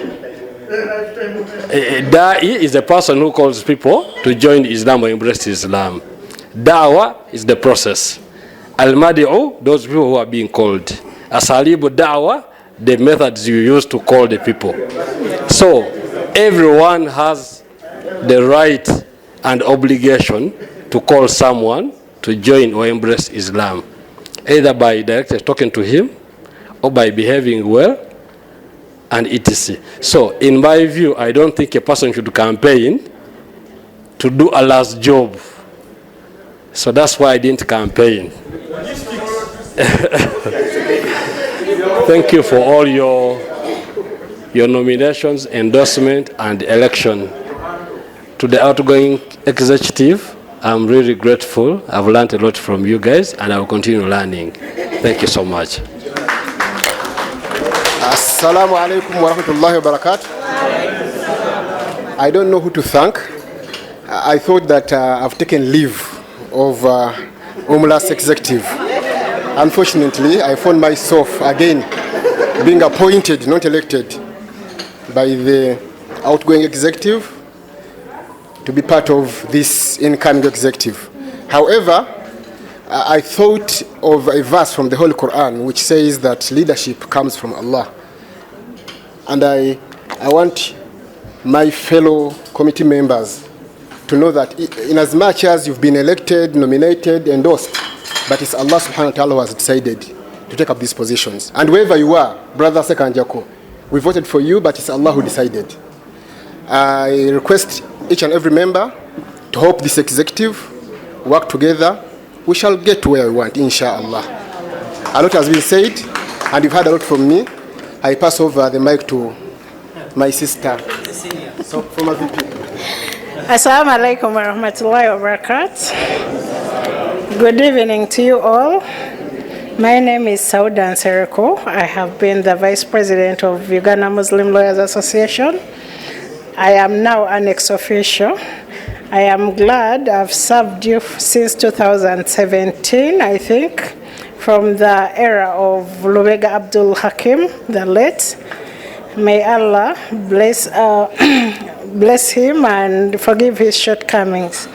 Da'i is a person who calls people to join Islam or embrace Islam. Da'wah is the process. Al-Madi'u, those people who are being called. Asalibu da'wah, the methods you use to call the people. So, everyone has the right and obligation to call someone to join or embrace Islam, either by directly talking to him or by behaving well, and etc. So, in my view, I don't think a person should campaign to do Allah's job. So that's why I didn't campaign. Thank you for all your nominations, endorsement, and election. To the outgoing executive, I'm really grateful. I've learned a lot from you guys, and I will continue learning. Thank you so much. Assalamu alaikum wa rahmatullahi wa barakatuh. I don't know who to thank. I thought that I've taken leave of Umlas executive. Unfortunately, I found myself again being appointed, not elected, by the outgoing executive to be part of this incoming executive. However, I thought of a verse from the Holy Quran which says that leadership comes from Allah. And I want my fellow committee members to know that in as much as you've been elected, nominated, endorsed, but it's Allah subhanahu wa ta'ala who has decided to take up these positions. And wherever you are, Brother Sekanjako, we voted for you, but it's Allah who decided. I request each and every member to help this executive, work together. We shall get to where we want, inshallah. A lot has been said, and you've heard a lot from me. I pass over the mic to my sister. So, from a VP. Assalamu alaikum wa rahmatullahi wa barakatuh. Good evening to you all. My name is Saudan Sereko. I have been the Vice President of Uganda Muslim Lawyers Association. I am now an ex-officio. I am glad I've served you since 2017, I think, from the era of Lubega Abdul Hakim, the late. May Allah bless him and forgive his shortcomings.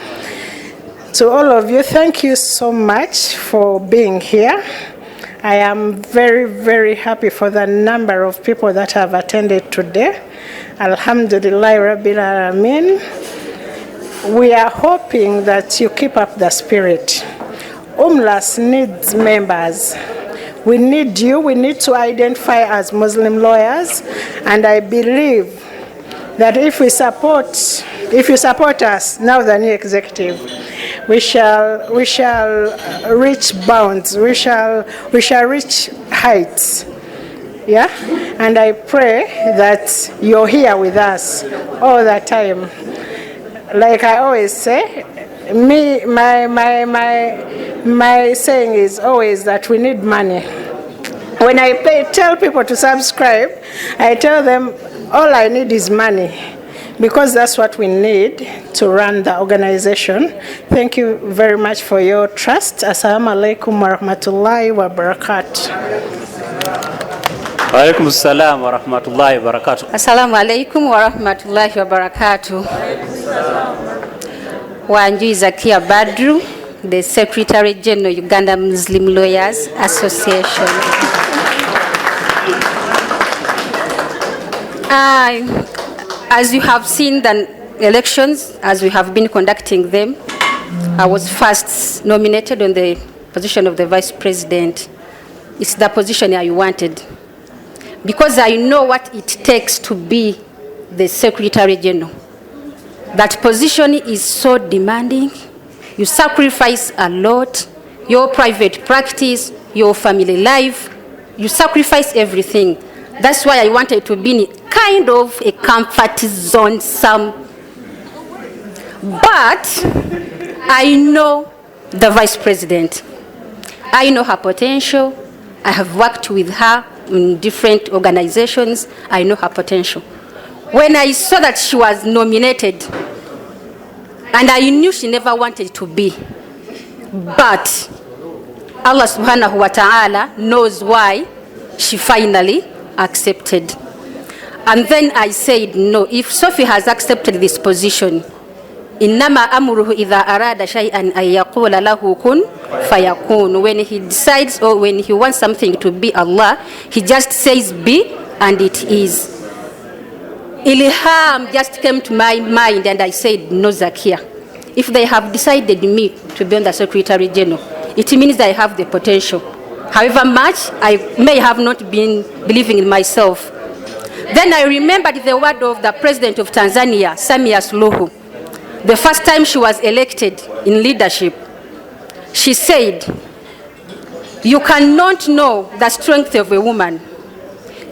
To all of you, thank you so much for being here. I am very, very happy for the number of people that have attended today. Alhamdulillah Rabbil Alameen. We are hoping that you keep up the spirit. Umlas needs members. We need you. We need to identify as Muslim lawyers, and I believe that if you support us, now the new executive, we shall reach bounds. We shall reach heights. Yeah, and I pray that you're here with us all the time. Like I always say, my saying is always that we need money. When I tell people to subscribe, I tell them all I need is money, because that's what we need to run the organization. Thank you very much for your trust. Assalamu alaikum wa rahmatullahi wa barakatuh. Walaikum salam wa rahmatullahi wa barakatuh. Assalamu alaikum wa rahmatullahi wa barakatuh. Wanjui Zakia Badru, the Secretary General, Uganda Muslim Lawyers Association. As you have seen the elections, as we have been conducting them, I was first nominated on the position of the Vice President. It's the position I wanted, because I know what it takes to be the Secretary General. That position is so demanding. You sacrifice a lot, your private practice, your family life, you sacrifice everything. That's why I wanted to be in kind of a comfort zone But I know the Vice President. I know her potential. I have worked with her in different organizations. I know her potential. When I saw that she was nominated, and I knew she never wanted to be, but Allah subhanahu wa ta'ala knows why she finally accepted. And then I said, no, if Sophie has accepted this position, innama amruhu idha arada shay'an ay yaqula lahu kun fayakun. When he decides or when he wants something to be Allah, he just says be, and it is. Ilham just came to my mind, and I said, no, Zakia. If they have decided me to be on the Secretary General, it means I have the potential. However much I may have not been believing in myself. Then I remembered the word of the President of Tanzania, Samia Suluhu. The first time she was elected in leadership, she said, you cannot know the strength of a woman.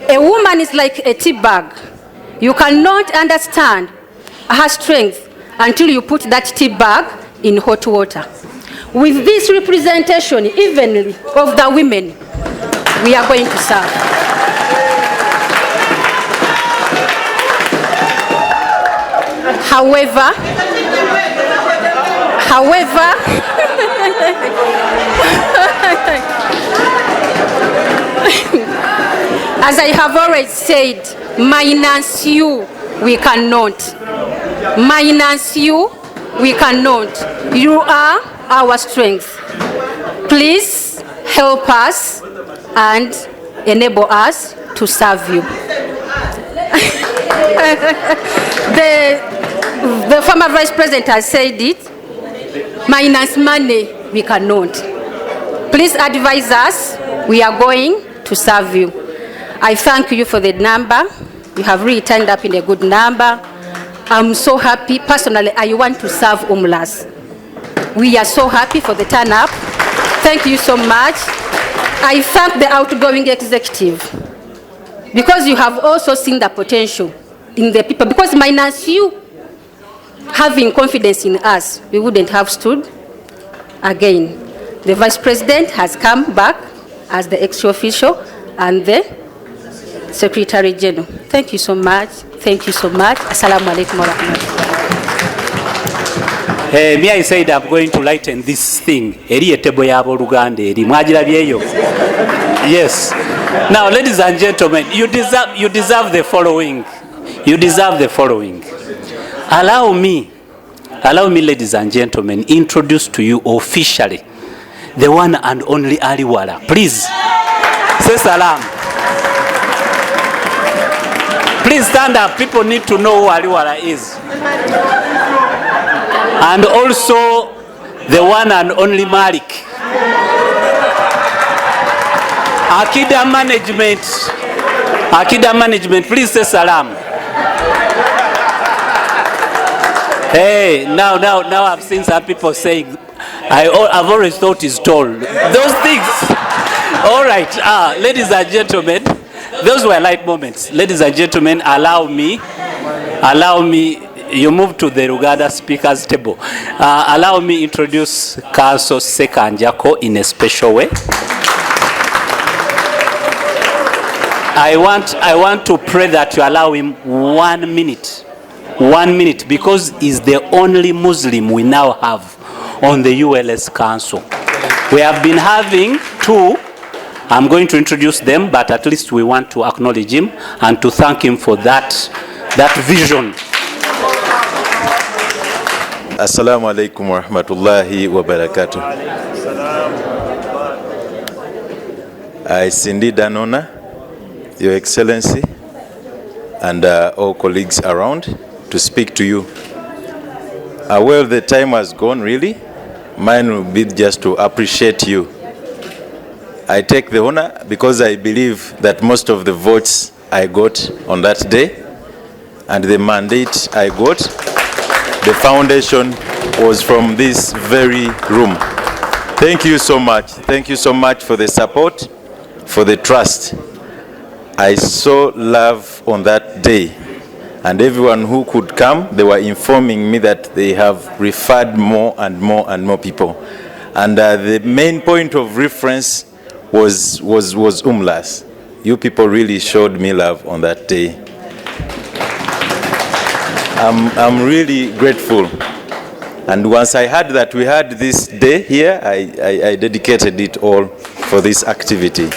A woman is like a tea bag. You cannot understand her strength until you put that tea bag in hot water. With this representation evenly of the women, we are going to serve. However, as I have already said, minus you, we cannot. Minus you, we cannot. You are our strength. Please help us and enable us to serve you. The former Vice President has said it. Minus money, we cannot. Please advise us. We are going to serve you. I thank you for the number. You have really turned up in a good number. I'm so happy. Personally, I want to serve Umlas. We are so happy for the turn up. Thank you so much. I thank the outgoing executive, because you have also seen the potential in the people. Because minus you having confidence in us, we wouldn't have stood. Again, the Vice President has come back as the ex-official and the Secretary General. Thank you so much. Thank you so much. Assalamu alaikum wa rahmatullahi. Me, I said I'm going to lighten this thing. Yes. Now, ladies and gentlemen, you deserve the following. You deserve the following. Allow me, ladies and gentlemen, introduce to you officially the one and only Aliwala. Please, say salam. Please stand up. People need to know who Aliwala is. And also the one and only Malik. Akida management, please say salam. Hey, now I've seen some people saying, I've always thought it's tall. Those things. All right, ladies and gentlemen, those were light moments. Ladies and gentlemen, allow me, you move to the Uganda speakers table. Allow me introduce Council Sekanjako in a special way. I want to pray that you allow him 1 minute. 1 minute, because he's the only Muslim we now have on the ULS Council. We have been having two I'm going to introduce them, but at least we want to acknowledge him and to thank him for that vision. Assalamu alaikum wa rahmatullahi wa barakatuh. It's indeed an honor, Your Excellency, and all colleagues around to speak to you. Well, the time has gone, really. Mine will be just to appreciate you. I take the honor because I believe that most of the votes I got on that day and the mandate I got, the foundation was from this very room. Thank you so much. Thank you so much for the support, for the trust. I saw love on that day, and everyone who could come, they were informing me that they have referred more and more and more people. And the main point of reference was Umlas. You people really showed me love on that day. I'm really grateful. And once I heard that we had this day here, I dedicated it all for this activity.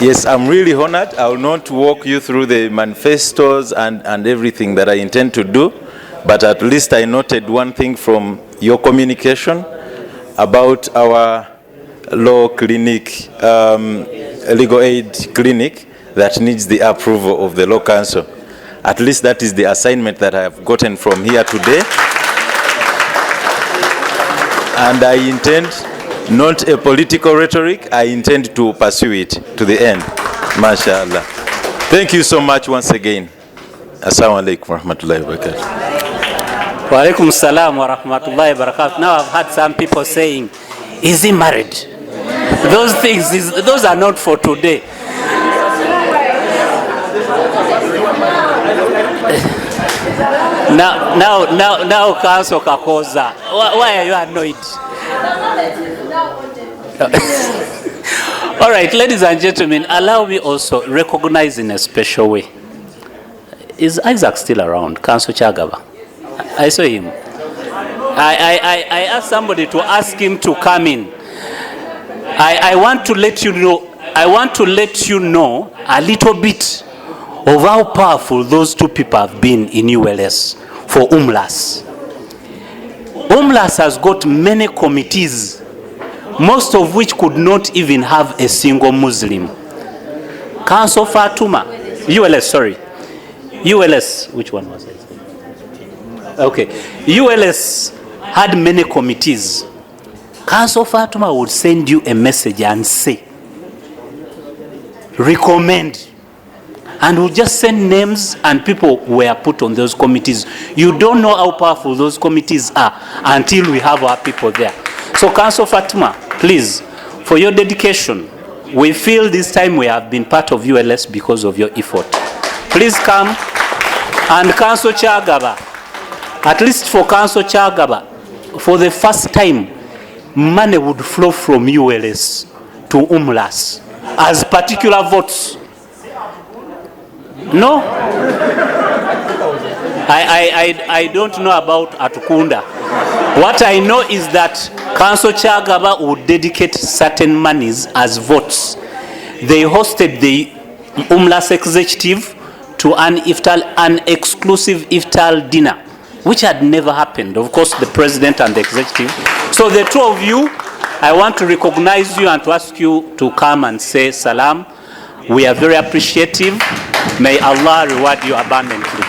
Yes, I'm really honored. I will not walk you through the manifestos and everything that I intend to do, but at least I noted one thing from your communication about our law clinic, legal aid clinic that needs the approval of the law council. At least that is the assignment that I have gotten from here today. And I intend, not a political rhetoric, I intend to pursue it to the end. MashaAllah. Thank you so much once again. Assalamu alaikum wa rahmatullahi wa barakatuh. Wa alaikum salam wa rahmatullahi wa barakatuh. Now I've heard some people saying, is he married? Those things, those are not for today. Now, Council Kakoza, why are you annoyed? All right, ladies and gentlemen, allow me also recognize in a special way. Is Isaac still around? Council Chagaba. I saw him. I asked somebody to ask him to come in. I want to let you know. I want to let you know a little bit of how powerful those two people have been in ULS for Umlas. Umlas has got many committees, most of which could not even have a single Muslim. Council Fatuma, ULS, sorry. ULS, which one was it? Okay. ULS had many committees. Council Fatuma would send you a message and say, recommend. And we'll just send names and people were put on those committees. You don't know how powerful those committees are until we have our people there. So Council Fatima, please, for your dedication, we feel this time we have been part of ULS because of your effort. Please come. And Council Chagaba, at least for Council Chagaba, for the first time, money would flow from ULS to Umlas as particular votes. No? I don't know about Atukunda. What I know is that Council Chagaba would dedicate certain monies as votes. They hosted the Umlas executive to an exclusive iftar dinner, which had never happened. Of course, the president and the executive. So the two of you, I want to recognize you and to ask you to come and say salam. We are very appreciative. May Allah reward you abundantly.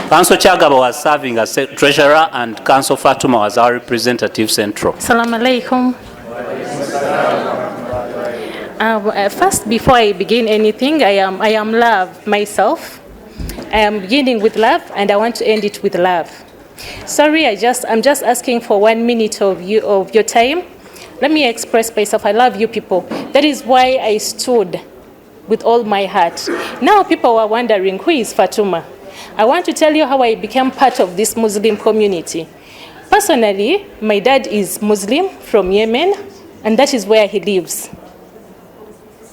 Council Chagaba was serving as treasurer and Council Fatuma was our representative central. Assalamu alaikum. First, before I begin anything, I am love myself. I am beginning with love and I want to end it with love. Sorry, I'm just asking for 1 minute of your time. Let me express myself. I love you people. That is why I stood with all my heart. Now people are wondering, who is Fatuma? I want to tell you how I became part of this Muslim community. Personally, my dad is Muslim from Yemen, and that is where he lives.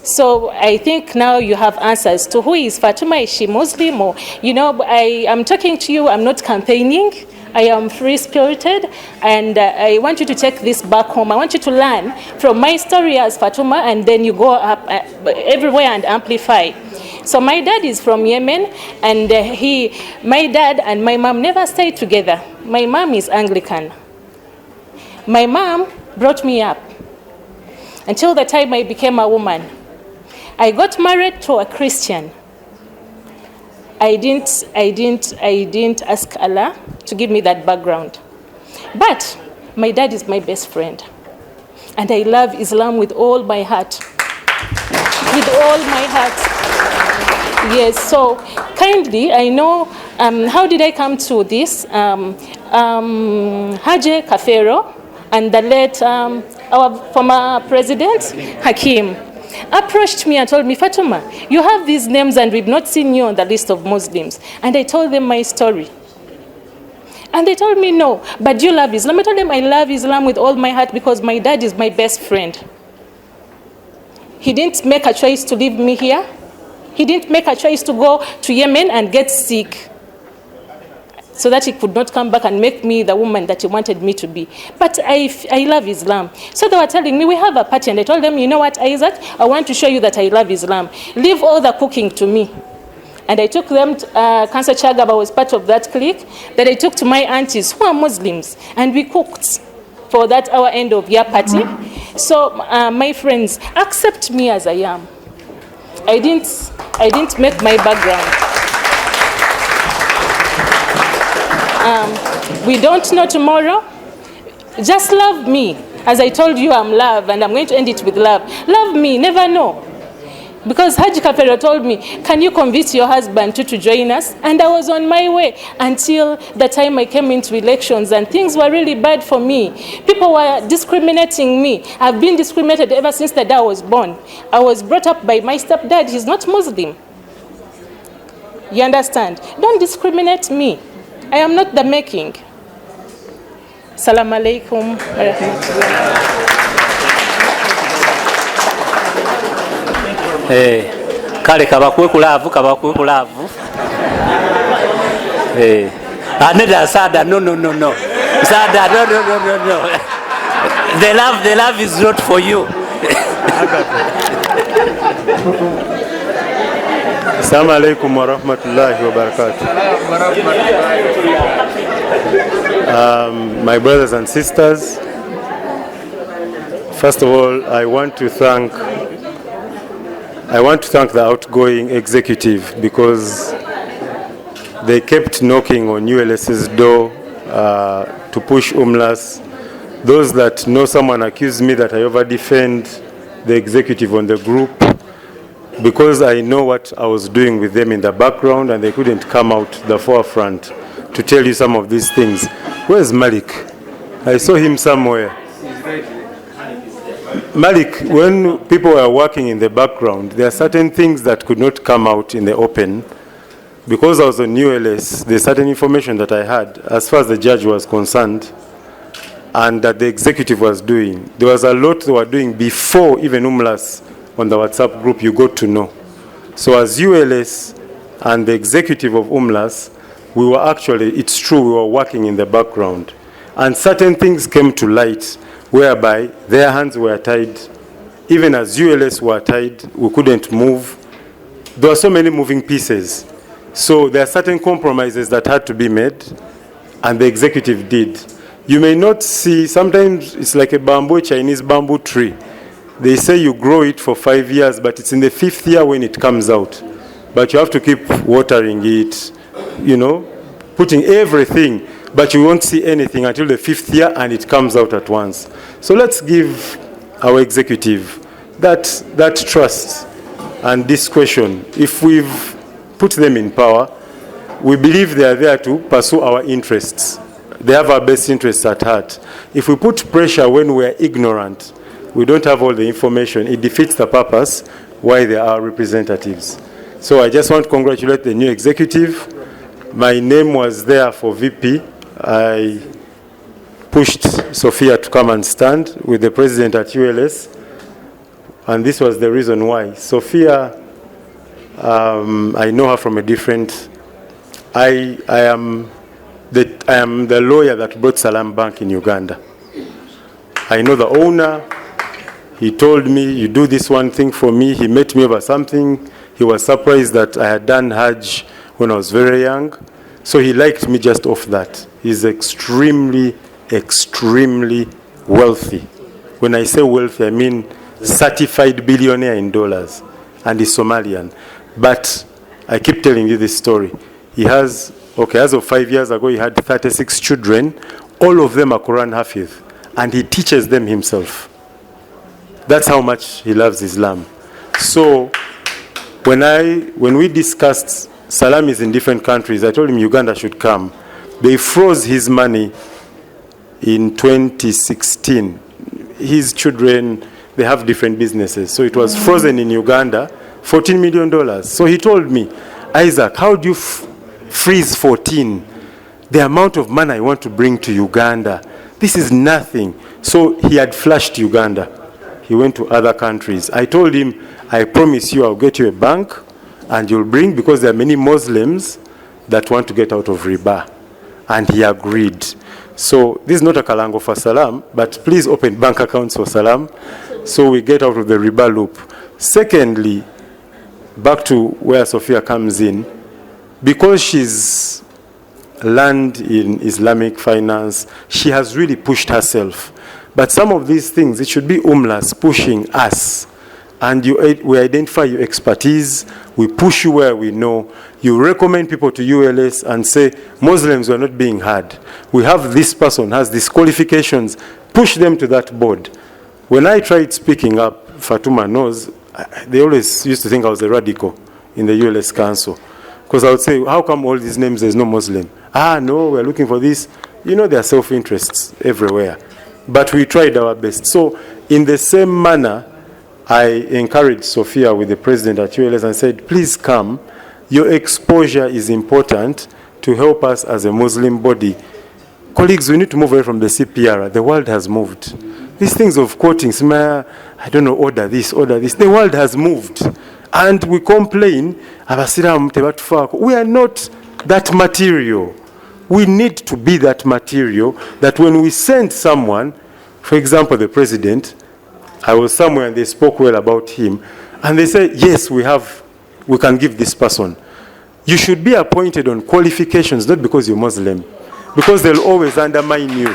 So I think now you have answers to who is Fatuma. Is she Muslim? Or, I'm talking to you, I'm not campaigning. I am free-spirited, and I want you to take this back home. I want you to learn from my story as Fatuma, and then you go up everywhere and amplify. So my dad is from Yemen, and my dad and my mom never stayed together. My mom is Anglican. My mom brought me up until the time I became a woman. I got married to a Christian. I didn't ask Allah to give me that background. But my dad is my best friend. And I love Islam with all my heart. With all my heart. Yes, so kindly, I know, how did I come to this? Haji Kafero and the late, our former president, Hakim, approached me and told me, Fatuma, you have these names and we've not seen you on the list of Muslims. And I told them my story. And they told me, no, but you love Islam. I told them I love Islam with all my heart because my dad is my best friend. He didn't make a choice to leave me here. He didn't make a choice to go to Yemen and get sick so that he could not come back and make me the woman that he wanted me to be. But I love Islam. So they were telling me, we have a party. And I told them, you know what, Isaac, I want to show you that I love Islam. Leave all the cooking to me. And I took them, Cancer Chagaba was part of that clique, that I took to my aunties who are Muslims. And we cooked for that our end of year party. So my friends, accept me as I am. I didn't make my background. We don't know tomorrow. Just love me. As I told you, I'm love, and I'm going to end it with love. Love me, never know. Because Haji Kapero told me, can you convince your husband to join us? And I was on my way until the time I came into elections, and things were really bad for me. People were discriminating me. I've been discriminated ever since the day I was born. I was brought up by my stepdad. He's not Muslim. You understand? Don't discriminate me. I am not the making. Assalamu alaikum wa rahmatullah. Kale kabakwe kulavu. Another Sada, no. Sada, no. The love is not for you. Assalamu alaikum wa rahmatullahi wa barakatuh. My brothers and sisters, first of all, I want to thank the outgoing executive because they kept knocking on ULS's door to push Umlas. Those that know someone accused me that I over-defend the executive on the group because I know what I was doing with them in the background and they couldn't come out the forefront to tell you some of these things. Where's Malik? I saw him somewhere. Malik, when people were working in the background, there are certain things that could not come out in the open. Because I was on ULS, there's certain information that I had as far as the judge was concerned and that the executive was doing. There was a lot they were doing before even Umlas on the WhatsApp group you got to know. So as ULS and the executive of Umlas, we were actually, it's true, we were working in the background. And certain things came to light whereby their hands were tied. Even as ULS were tied, we couldn't move. There were so many moving pieces. So there are certain compromises that had to be made, and the executive did. You may not see, sometimes it's like a Chinese bamboo tree. They say you grow it for 5 years, but it's in the 5th year when it comes out. But you have to keep watering it, putting everything, but you won't see anything until the 5th year and it comes out at once. So let's give our executive that trust and discretion. If we've put them in power, we believe they are there to pursue our interests. They have our best interests at heart. If we put pressure when we are ignorant, we don't have all the information, it defeats the purpose why they are representatives. So I just want to congratulate the new executive. My name was there for VP. I pushed Sophia to come and stand with the president at ULS. And this was the reason why. Sophia, I know her from a different... I am that I am the lawyer that brought Salam Bank in Uganda. I know the owner. He told me, you do this one thing for me. He met me over something. He was surprised that I had done Hajj when I was very young. So he liked me just off that. He's extremely, extremely wealthy. When I say wealthy, I mean certified billionaire in dollars. And he's Somalian. But I keep telling you this story. He has, okay, as of 5 years ago, he had 36 children. All of them are Quran Hafiz. And he teaches them himself. That's how much he loves Islam. So when we discussed Salam is in different countries, I told him Uganda should come. They froze his money in 2016. His children, they have different businesses. So it was frozen in Uganda, $14 million. So he told me, Isaac, how do you freeze 14? The amount of money I want to bring to Uganda, this is nothing. So he had flushed Uganda. He went to other countries. I told him, I promise you I'll get you a bank and you'll bring, because there are many Muslims that want to get out of riba. And he agreed. So this is not a kalango for Salam, but please open bank accounts for Salam so we get out of the riba loop. Secondly, back to where Sophia comes in, because she's learned in Islamic finance, she has really pushed herself. But some of these things, it should be Umlas pushing us. And we identify your expertise, we push you where we know. You recommend people to ULS and say, Muslims are not being heard. We have this person, has these qualifications, push them to that board. When I tried speaking up, Fatuma knows, they always used to think I was a radical in the ULS Council. Because I would say, how come all these names there's no Muslim? No, we're looking for this. You know, there are self-interests everywhere. But we tried our best. So in the same manner, I encouraged Sophia with the president at ULS and said, please come. Your exposure is important to help us as a Muslim body. Colleagues, we need to move away from the CPR. The world has moved. These things of quoting, I don't know, order this. The world has moved. And we complain, we are not that material. We need to be that material that when we send someone, for example, the president, I was somewhere and they spoke well about him, and they said, yes, we can give this person. You should be appointed on qualifications, not because you're Muslim, because they'll always undermine you.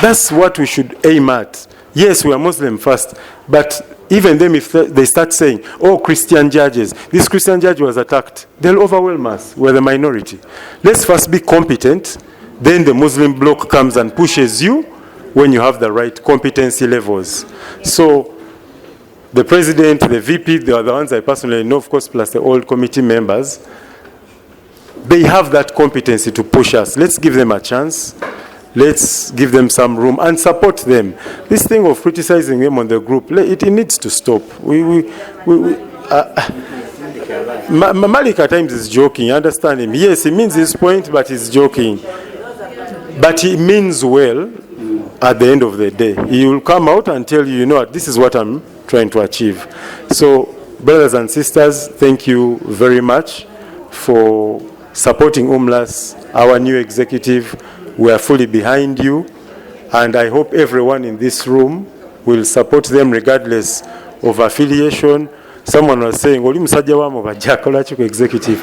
That's what we should aim at. Yes, we are Muslim first, but even them, if they start saying, oh, Christian judges, this Christian judge was attacked, they'll overwhelm us. We're the minority. Let's first be competent, then the Muslim bloc comes and pushes you when you have the right competency levels. So the president, the VP, they are the ones I personally know, of course, plus the old committee members. They have that competency to push us. Let's give them a chance. Let's give them some room and support them. This thing of criticizing them on the group, it needs to stop. Malik at times is joking, you understand him. Yes, he means his point, but he's joking. But he means well at the end of the day. He will come out and tell you, you know what, this is what I'm trying to achieve. So, brothers and sisters, thank you very much for supporting Umlas, our new executive. We are fully behind you, and I hope everyone in this room will support them regardless of affiliation. Someone was saying, executive.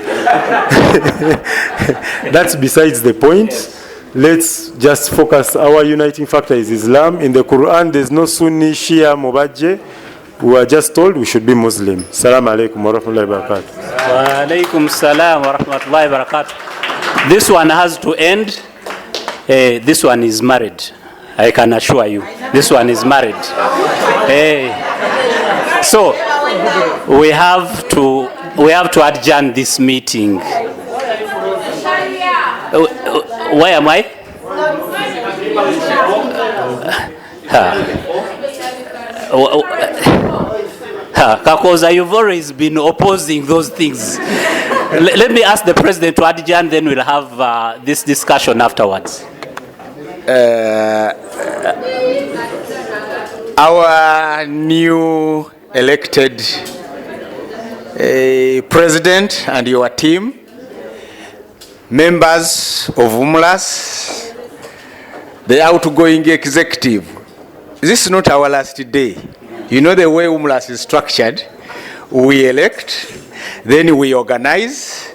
That's besides the point. Let's just focus. Our uniting factor is Islam. In the Quran, there's no Sunni, Shia, Mubajje. We are just told we should be Muslim. Assalamu alaikum wa rahmatullahi wa barakatuh. Wa alaikum salam wa rahmatullahi wa barakatuh. This one has to end. This one is married. I can assure you. This one is married. So we have to adjourn this meeting. Where am I? Kakoza, you've always been opposing those things. Let me ask the president to adjourn, then we'll have this discussion afterwards. Our new elected president and your team, members of Umlas, the outgoing executive. This is not our last day. You know the way Umlas is structured. We elect, then we organize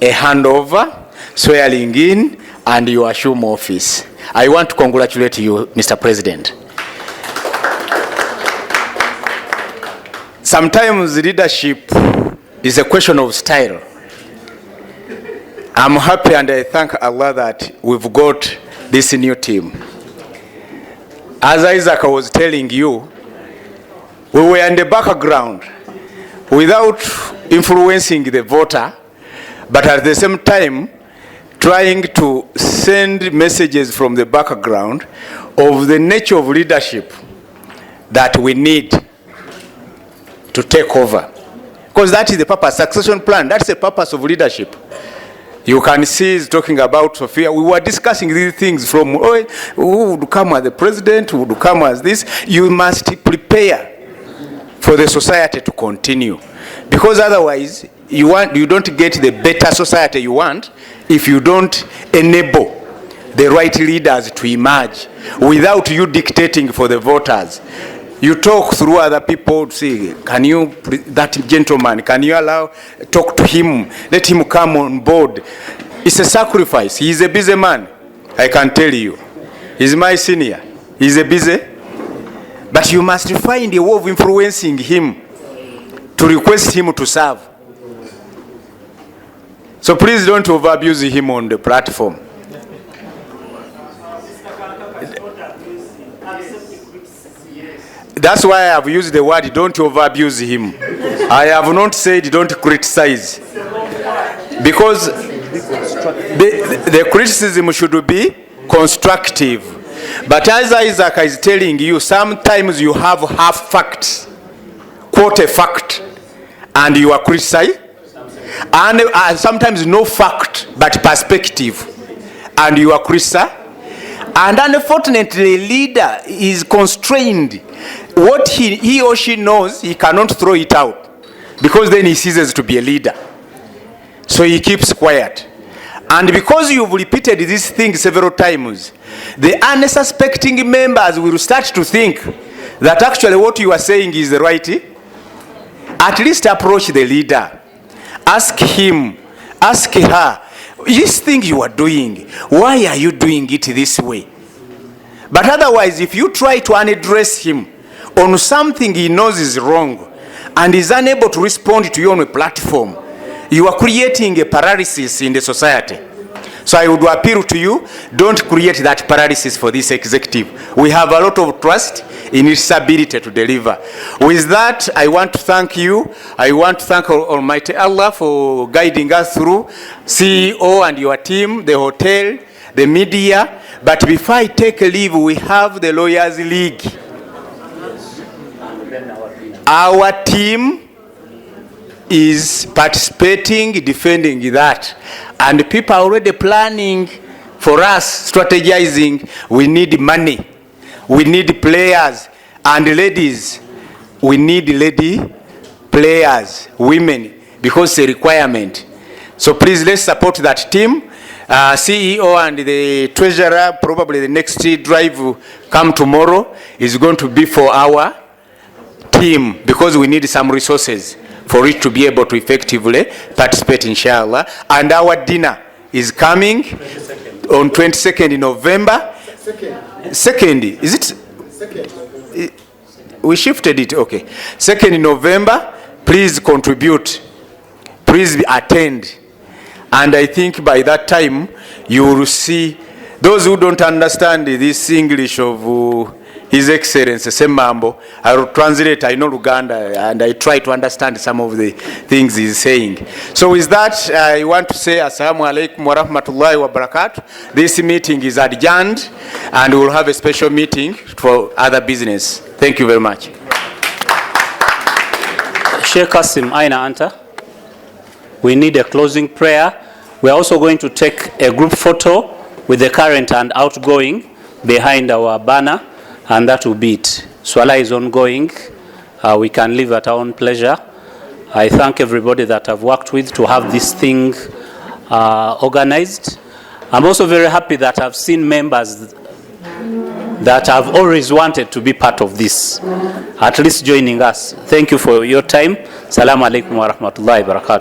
a handover, swearing in, and you assume office. I want to congratulate you, Mr. President. Sometimes leadership is a question of style. I'm happy and I thank Allah that we've got this new team. As Isaac was telling you, we were in the background without influencing the voter, but at the same time trying to send messages from the background of the nature of leadership that we need to take over. Because that is the purpose, succession plan, that's the purpose of leadership. You can see he's talking about Sophia. We were discussing these things from who would come as the president, who would come as this. You must prepare for the society to continue. Because otherwise, you don't get the better society you want if you don't enable the right leaders to emerge without you dictating for the voters. You talk through other people, say, can you, that gentleman, can you talk to him, let him come on board. It's a sacrifice. He's a busy man, I can tell you. He's my senior. He's a busy. But you must find a way of influencing him to request him to serve. So please don't overabuse him on the platform. That's why I have used the word don't overabuse him. I have not said don't criticize. Because the criticism should be constructive. But as Isaac is telling you, sometimes you have half facts, quote a fact, and you are criticized. And sometimes no fact, but perspective, and you are criticized. And unfortunately, a leader is constrained. What he or she knows, he cannot throw it out, because then he ceases to be a leader. So he keeps quiet. And because you've repeated this thing several times, the unsuspecting members will start to think that actually what you are saying is the right. At least approach the leader. Ask him, ask her, this thing you are doing, why are you doing it this way? But otherwise, if you try to unaddress him on something he knows is wrong and is unable to respond to you on a platform, you are creating a paralysis in the society. So I would appeal to you, don't create that paralysis for this executive. We have a lot of trust in its ability to deliver. With that, I want to thank you. I want to thank Almighty Allah for guiding us through, CEO and your team, the hotel, the media. But before I take a leave, we have the Lawyers League. Our team is participating, defending that. And people are already planning for us, strategizing. We need money. We need players. And ladies, we need lady players, women, because it's a requirement. So please, let's support that team. CEO and the treasurer, probably the next drive come tomorrow, is going to be for our team, because we need some resources for it to be able to effectively participate, inshallah. And our dinner is coming on 22nd November. Second, is it? Second. We shifted it, okay. 2nd November, please contribute. Please attend. And I think by that time, you will see, those who don't understand this English of His Excellency Semambo, I will translate. I know Uganda, and I try to understand some of the things he's saying. So with that, I want to say Assalamu alaikum wa rahmatullahi wa barakatuh. This meeting is adjourned, and we'll have a special meeting for other business. Thank you very much. Sheikh Kasim Aina Anta, we need a closing prayer. We're also going to take a group photo with the current and outgoing behind our banner, and that will be it. Swala is ongoing. We can live at our own pleasure. I thank everybody that I've worked with to have this thing organized. I'm also very happy that I've seen members that have always wanted to be part of this, at least joining us. Thank you for your time. Assalamu alaikum wa rahmatullahi wa barakatuh.